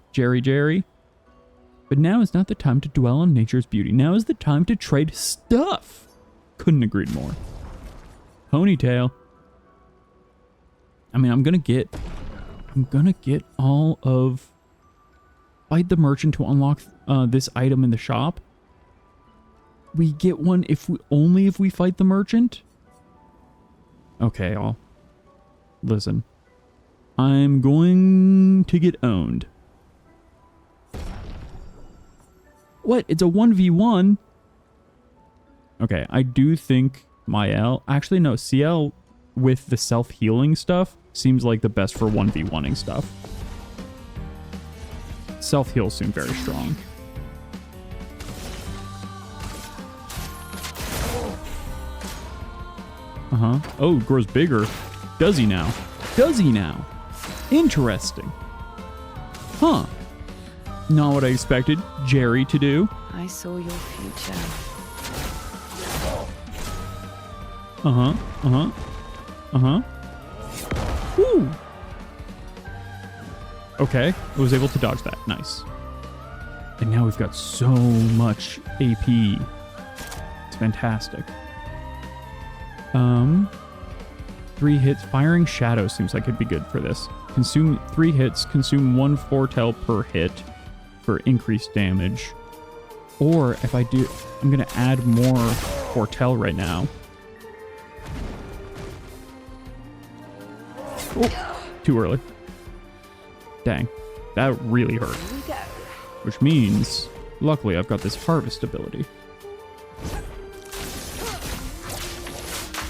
Speaker 1: But now is not the time to dwell on nature's beauty. Now is the time to trade stuff. Couldn't agree more. Ponytail. I mean, I'm gonna get all of... Fight the merchant to unlock this item in the shop. We get one if we fight the merchant? Okay, listen. I'm going to get owned. What? It's a 1v1? Okay, I do think actually no, Sciel with the self-healing stuff seems like the best for 1v1ing stuff. Self-heals seem very strong. Oh, it grows bigger. Does he now? Interesting. Huh. Not what I expected Jerry to do.
Speaker 6: I saw your future.
Speaker 1: Woo! Okay, I was able to dodge that. Nice. And now we've got so much AP. It's fantastic. 3 hits. Firing Shadow seems like it'd be good for this. Consume 3 hits. Consume 1 foretell per hit for increased damage. Or if I do, I'm going to add more foretell right now. Oh, too early. Dang, that really hurt. Which means, luckily, I've got this harvest ability.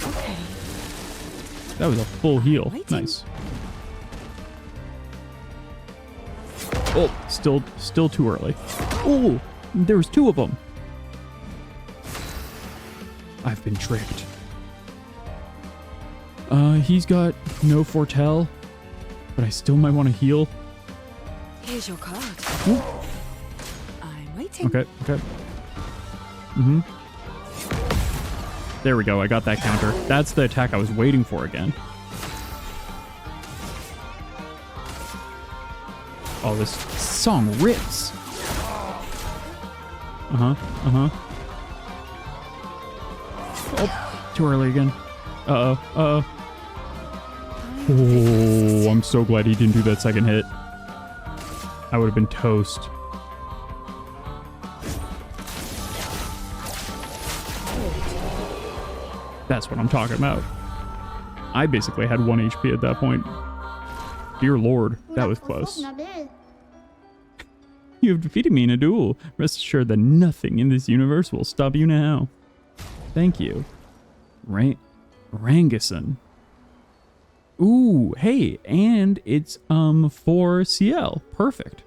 Speaker 6: Okay.
Speaker 1: That was a full heal. Nice. Oh, still too early. Oh, there was 2 of them. I've been tricked. He's got no foretell, but I still might want to heal.
Speaker 9: Here's your card.
Speaker 1: Ooh.
Speaker 9: I'm waiting.
Speaker 1: Okay. There we go. I got that counter. That's the attack I was waiting for again. Oh, this song rips. Oh, too early again. Oh, I'm so glad he didn't do that second hit. I would have been toast. That's what I'm talking about. I basically had 1 HP at that point. Dear Lord, that was close. You have defeated me in a duel. Rest assured that nothing in this universe will stop you now. Thank you. Rangason. Ooh, hey, and it's for Sciel. Perfect.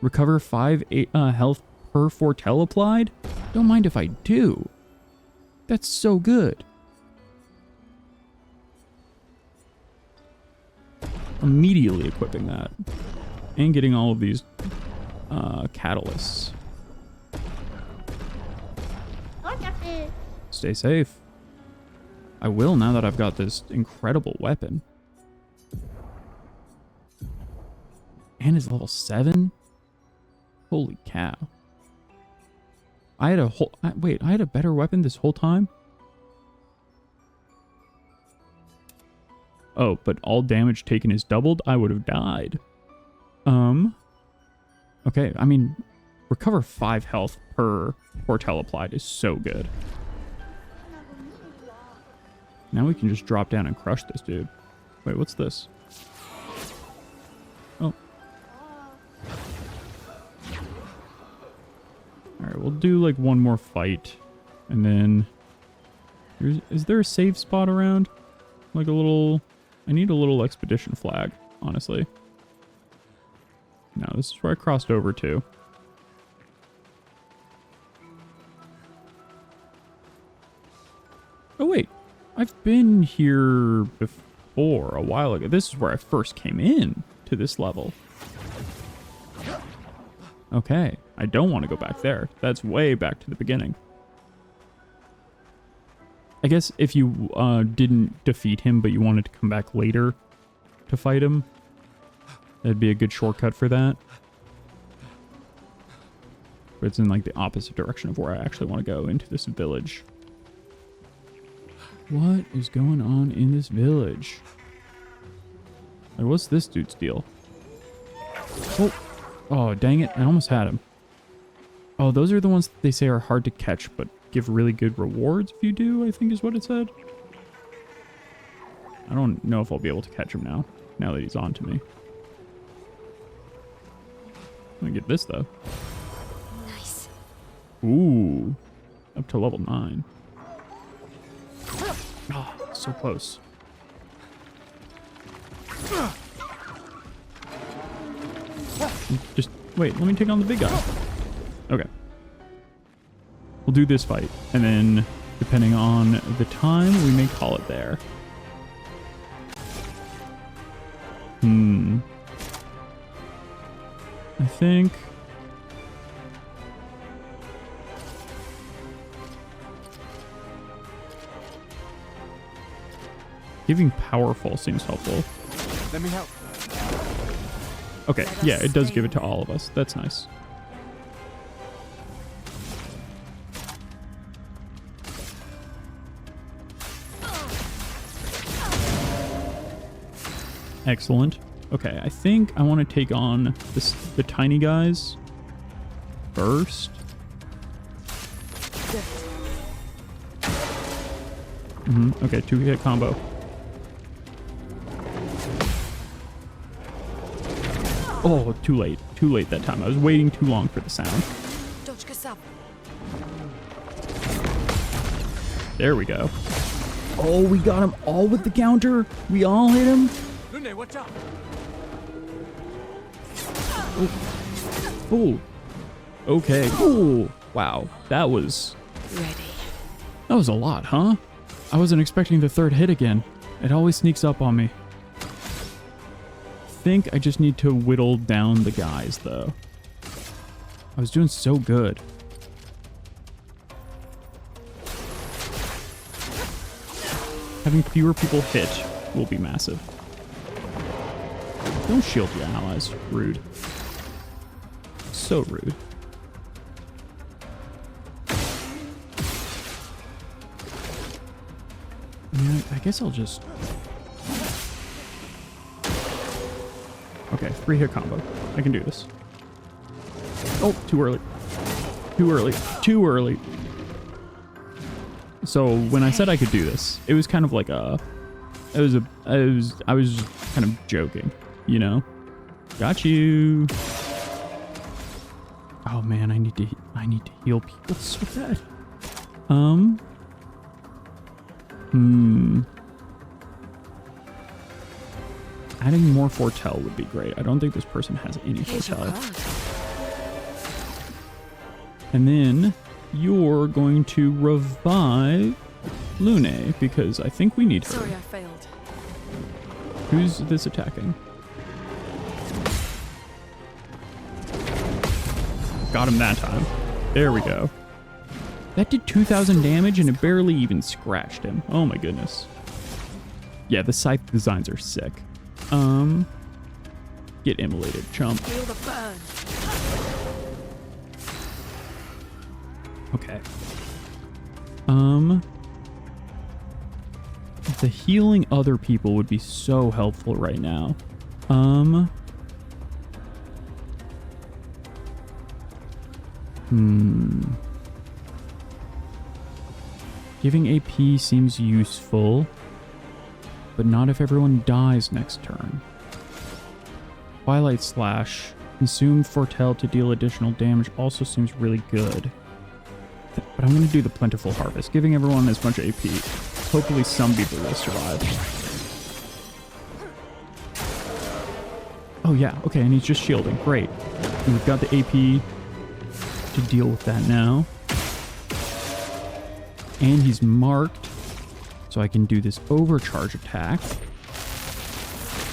Speaker 1: Recover 5 health per foretell applied. Don't mind if I do. That's so good. Immediately equipping that. And getting all of these catalysts. Stay safe. I will now that I've got this incredible weapon. And it's level 7? Holy cow. I had I had a better weapon this whole time? Oh, but all damage taken is doubled? I would have died. Okay, I mean, recover 5 health per foretell applied is so good. Now we can just drop down and crush this dude. Wait, what's this? Oh. Alright, we'll do like one more fight. And then... Is there a save spot around? Like a little... I need a little expedition flag, honestly. No, this is where I crossed over to. Oh wait, I've been here before a while ago. This is where I first came in to this level. Okay, I don't want to go back there. That's way back to the beginning. I guess if you didn't defeat him, but you wanted to come back later to fight him, that'd be a good shortcut for that. But it's in like the opposite direction of where I actually want to go, into this village. What is going on in this village? Like, what's this dude's deal? Oh, dang it. I almost had him. Oh, those are the ones that they say are hard to catch, but give really good rewards if you do, I think is what it said. I don't know if I'll be able to catch him now that he's on to me. I'm gonna get this, though.
Speaker 8: Nice.
Speaker 1: Ooh. Up to level 9. Oh, so close. Just wait, let me take on the big guy. Okay. We'll do this fight, and then depending on the time, we may call it there. I think... Giving powerful seems helpful.
Speaker 10: Let me help.
Speaker 1: Okay, yeah, it does give it to all of us. That's nice. Excellent. Okay, I think I want to take on the tiny guys first. Okay, 2-hit combo. Oh, too late. Too late that time. I was waiting too long for the sound. There we go. Oh, we got him all with the counter. We all hit him.
Speaker 10: Lune, watch out.
Speaker 1: Oh. Okay. Oh, wow. That was...
Speaker 2: Ready.
Speaker 1: That was a lot, huh? I wasn't expecting the third hit again. It always sneaks up on me. I think I just need to whittle down the guys, though. I was doing so good. Having fewer people hit will be massive. Don't shield your allies. Rude. So rude. Yeah, I guess I'll just... Okay, 3-hit combo. I can do this. Oh, too early. Too early. Too early. So when I said I could do this, it was kind of like a... I was just kind of joking, you know? Got you. Oh man, I need to heal people so bad. Adding more foretell would be great. I don't think this person has any foretell. And then you're going to revive Lune because I think we need her.
Speaker 2: Sorry, I failed.
Speaker 1: Who's this attacking? Got him that time. There we go. That did 2,000 damage and it barely even scratched him. Oh my goodness. Yeah, the scythe designs are sick. Get immolated, chump.
Speaker 2: Feel the burn.
Speaker 1: Okay. The healing other people would be so helpful right now. Giving AP seems useful, but not if everyone dies next turn. Twilight Slash. Consume Foretell to deal additional damage also seems really good. But I'm going to do the Plentiful Harvest, giving everyone as much AP. Hopefully some people will survive. Oh yeah, okay, and he's just shielding. Great. And we've got the AP to deal with that now. And he's marked, so I can do this overcharge attack.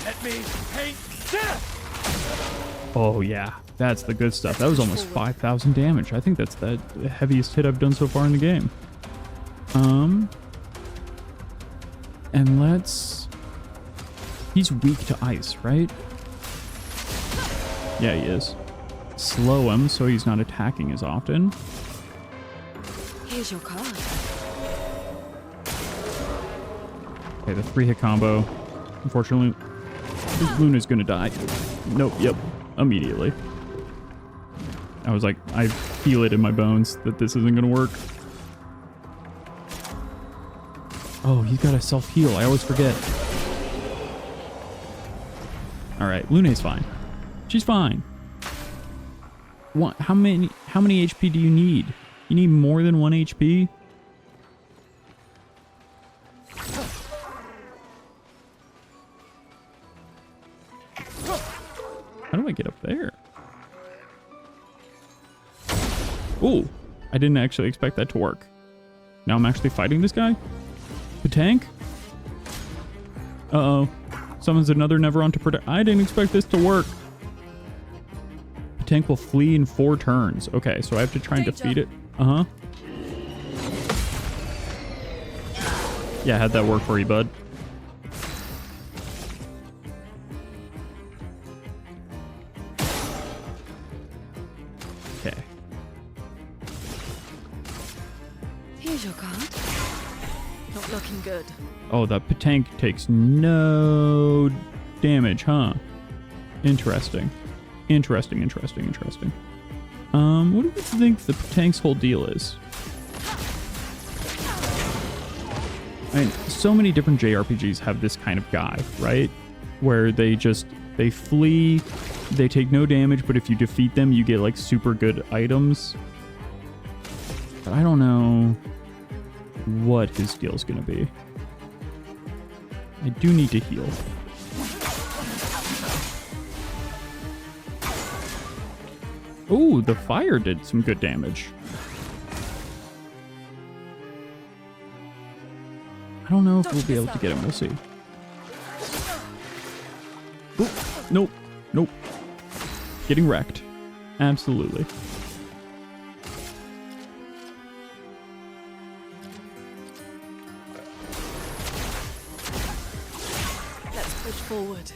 Speaker 10: Let me paint death!
Speaker 1: Oh yeah, that's the good stuff. That was almost 5,000 damage. I think that's the heaviest hit I've done so far in the game. And let's... He's weak to ice, right? Yeah, he is. Slow him so he's not attacking as often.
Speaker 2: Here's your card.
Speaker 1: Okay, the 3-hit combo. Unfortunately, Luna's gonna die. Nope, yep, immediately. I was like, I feel it in my bones that this isn't gonna work. Oh, he's got a self-heal. I always forget. Alright, Luna's fine. She's fine. What? How many HP do you need? You need more than 1 HP? How do I get up there? Ooh, I didn't actually expect that to work. Now I'm actually fighting this guy? The tank? Uh-oh. Summons another Neveron to protect. I didn't expect this to work. The tank will flee in 4 turns. Okay, so I have to try and defeat it. Uh-huh. Yeah, how'd that work for you, bud? Okay.
Speaker 2: Here's your card. Not looking good.
Speaker 1: Oh, the tank takes no damage, huh? Interesting. Interesting. What do you think the tank's whole deal is? I mean, so many different JRPGs have this kind of guy, right? Where they flee, they take no damage, but if you defeat them, you get like super good items. But I don't know what his deal's gonna be. I do need to heal. Ooh, the fire did some good damage. I don't know if we'll be able to get him. We'll see. Ooh, nope. Nope. Getting wrecked. Absolutely.
Speaker 2: Let's push forward.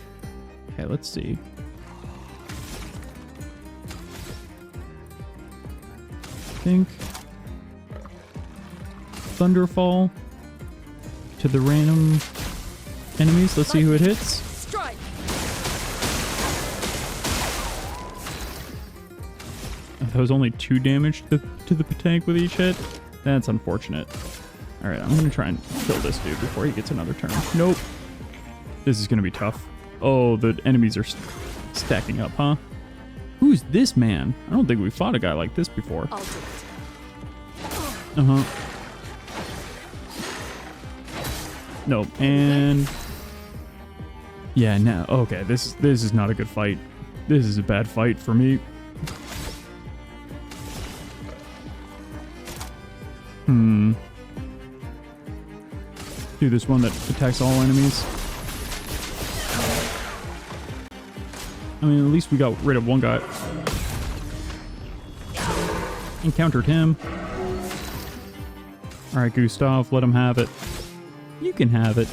Speaker 1: Okay, let's see. I think Thunderfall to the random enemies. Let's see who it hits.
Speaker 2: Strike.
Speaker 1: That was only 2 damage to the tank with each hit. That's unfortunate. All right, I'm gonna try and kill this dude before he gets another turn. Nope. This is gonna be tough. Oh, the enemies are stacking up, huh? Who's this man? I don't think we fought a guy like this before.
Speaker 2: I'll do it.
Speaker 1: Uh-huh. Nope. And yeah, no. Okay, this is not a good fight. This is a bad fight for me. Do this one that attacks all enemies. I mean, at least we got rid of one guy. Encountered him. Alright, Gustav, let him have it. You can have it.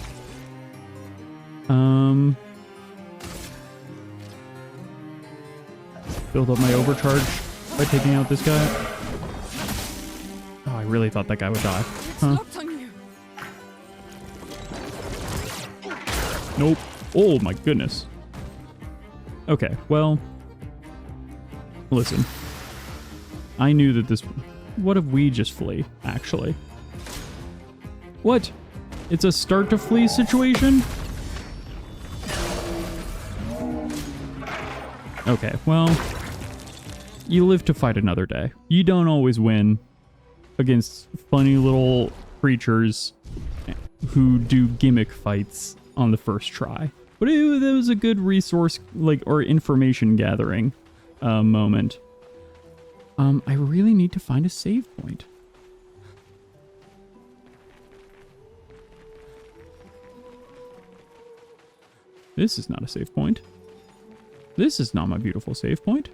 Speaker 1: Build up my overcharge by taking out this guy. Oh, I really thought that guy would die. Huh? Nope. Oh my goodness. Okay, well, listen. I knew that this... What if we just flee, actually? What? It's a start to flee situation? Okay, well, you live to fight another day. You don't always win. against funny little creatures who do gimmick fights on the first try. But it was a good resource, like, or information gathering moment. I really need to find a save point. This is not a save point. This is not my beautiful save point.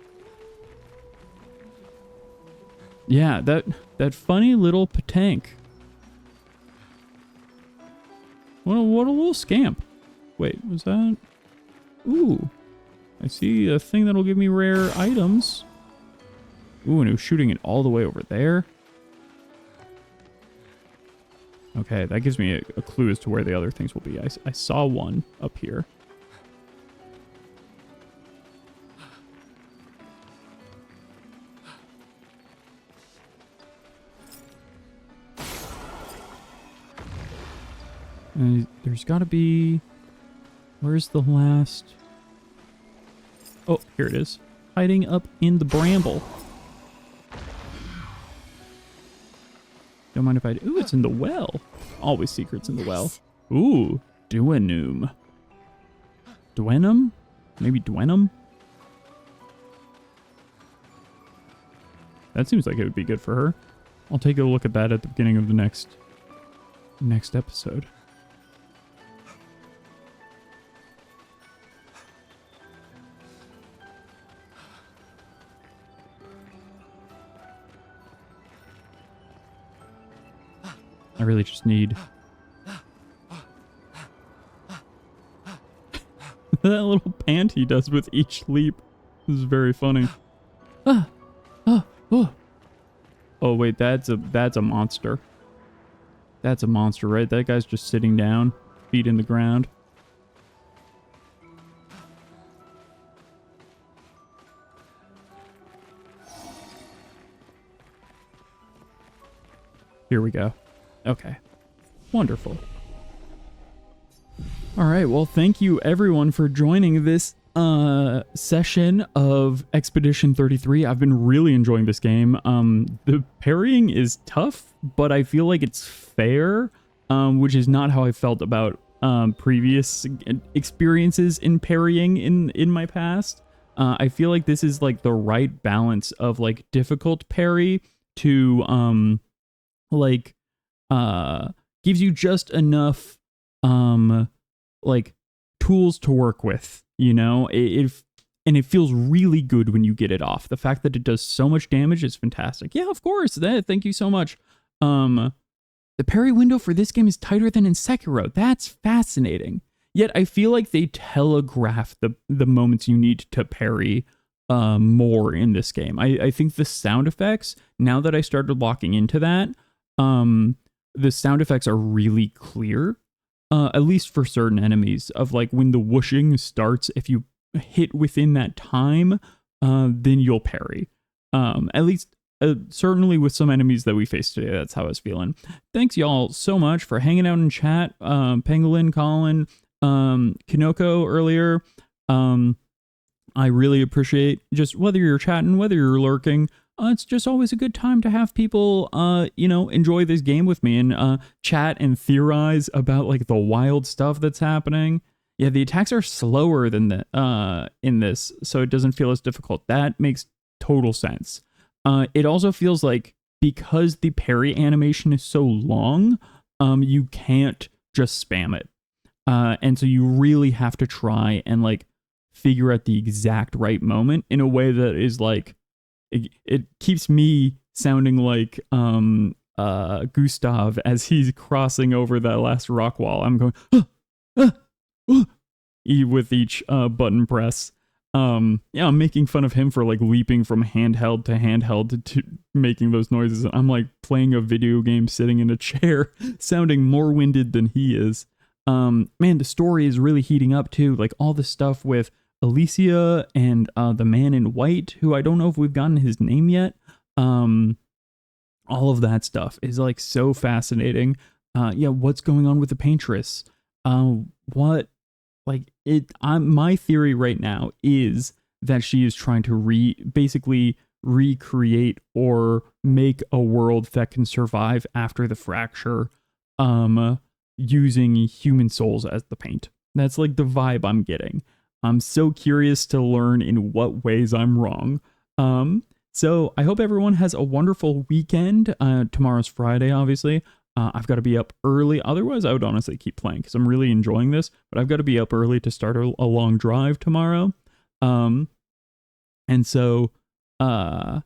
Speaker 1: Yeah, that funny little patank. What a little scamp. Wait, was that? Ooh. I see a thing that'll give me rare items. Ooh, and it was shooting it all the way over there. Okay, that gives me a clue as to where the other things will be. I saw one up here. There's got to be... Where's the last... Oh, here it is. Hiding up in the bramble. Don't mind if I... Ooh, it's in the well. Always secrets in the well. Ooh, Duenum. Duenum? Maybe Duenum? That seems like it would be good for her. I'll take a look at that at the beginning of the next episode. I really just need... that little pant he does with each leap is very funny. Oh wait, that's a monster. That's a monster, right? That guy's just sitting down, feet in the ground. Here we go. Okay. Wonderful. All right, well, thank you everyone for joining this session of Expedition 33. I've been really enjoying this game. The parrying is tough, but I feel like it's fair, which is not how I felt about previous experiences in parrying in my past. I feel like this is like the right balance of like difficult parry to gives you just enough like tools to work with, you know. And it feels really good when you get it off. The fact that it does so much damage is fantastic. Yeah, of course. Thank you so much. The parry window for this game is tighter than in Sekiro. That's fascinating. Yet I feel like they telegraph the moments you need to parry more in this game. I think the sound effects, now that I started locking into that, the sound effects are really clear. At least for certain enemies, of like when the whooshing starts, if you hit within that time, then you'll parry. At least, certainly with some enemies that we faced today, that's how I was feeling. Thanks y'all so much for hanging out in chat. Pangolin, Colin, Kinoko earlier. I really appreciate just whether you're chatting, whether you're lurking. It's just always a good time to have people, enjoy this game with me and chat and theorize about like the wild stuff that's happening. Yeah, the attacks are slower than in this, so it doesn't feel as difficult. That makes total sense. It also feels like because the parry animation is so long, you can't just spam it, and so you really have to try and like figure out the exact right moment in a way that is like. It keeps me sounding like Gustav as he's crossing over that last rock wall. I'm going with each button press. I'm making fun of him for like leaping from handheld to handheld to making those noises. I'm like playing a video game sitting in a chair, sounding more winded than he is. Man, the story is really heating up too. Like all the stuff with Alicia and the man in white, who I don't know if we've gotten his name yet. All of that stuff is like so fascinating. What's going on with the paintress? My theory right now is that she is trying to basically recreate or make a world that can survive after the fracture using human souls as the paint. That's like the vibe I'm getting. I'm so curious to learn in what ways I'm wrong. So I hope everyone has a wonderful weekend. Tomorrow's Friday, obviously. I've got to be up early. Otherwise, I would honestly keep playing because I'm really enjoying this. But I've got to be up early to start a long drive tomorrow. And so, yeah.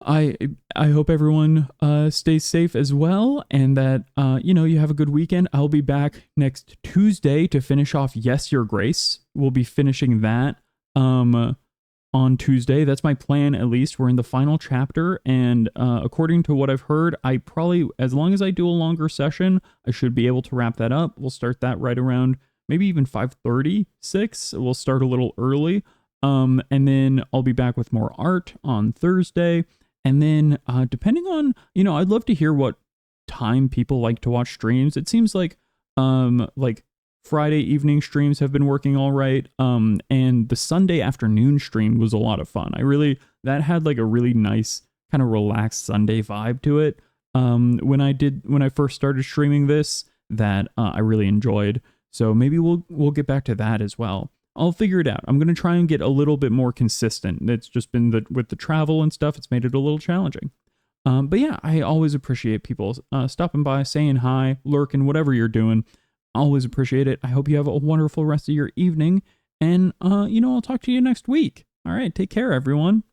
Speaker 1: I hope everyone stays safe as well, and that you have a good weekend. I'll be back next Tuesday to finish off Yes, Your Grace. We'll be finishing that on Tuesday. That's my plan, at least. We're in the final chapter, and according to what I've heard, I probably, as long as I do a longer session, I should be able to wrap that up. We'll start that right around maybe even 5:36. We'll start a little early, and then I'll be back with more art on Thursday. And then depending on, I'd love to hear what time people like to watch streams. It seems like Friday evening streams have been working all right. And the Sunday afternoon stream was a lot of fun. That had like a really nice kind of relaxed Sunday vibe to it. When I first started streaming this, that I really enjoyed. So maybe we'll get back to that as well. I'll figure it out. I'm going to try and get a little bit more consistent. It's just been with the travel and stuff, it's made it a little challenging. But yeah, I always appreciate people stopping by, saying hi, lurking, whatever you're doing. Always appreciate it. I hope you have a wonderful rest of your evening. And, I'll talk to you next week. All right, take care, everyone.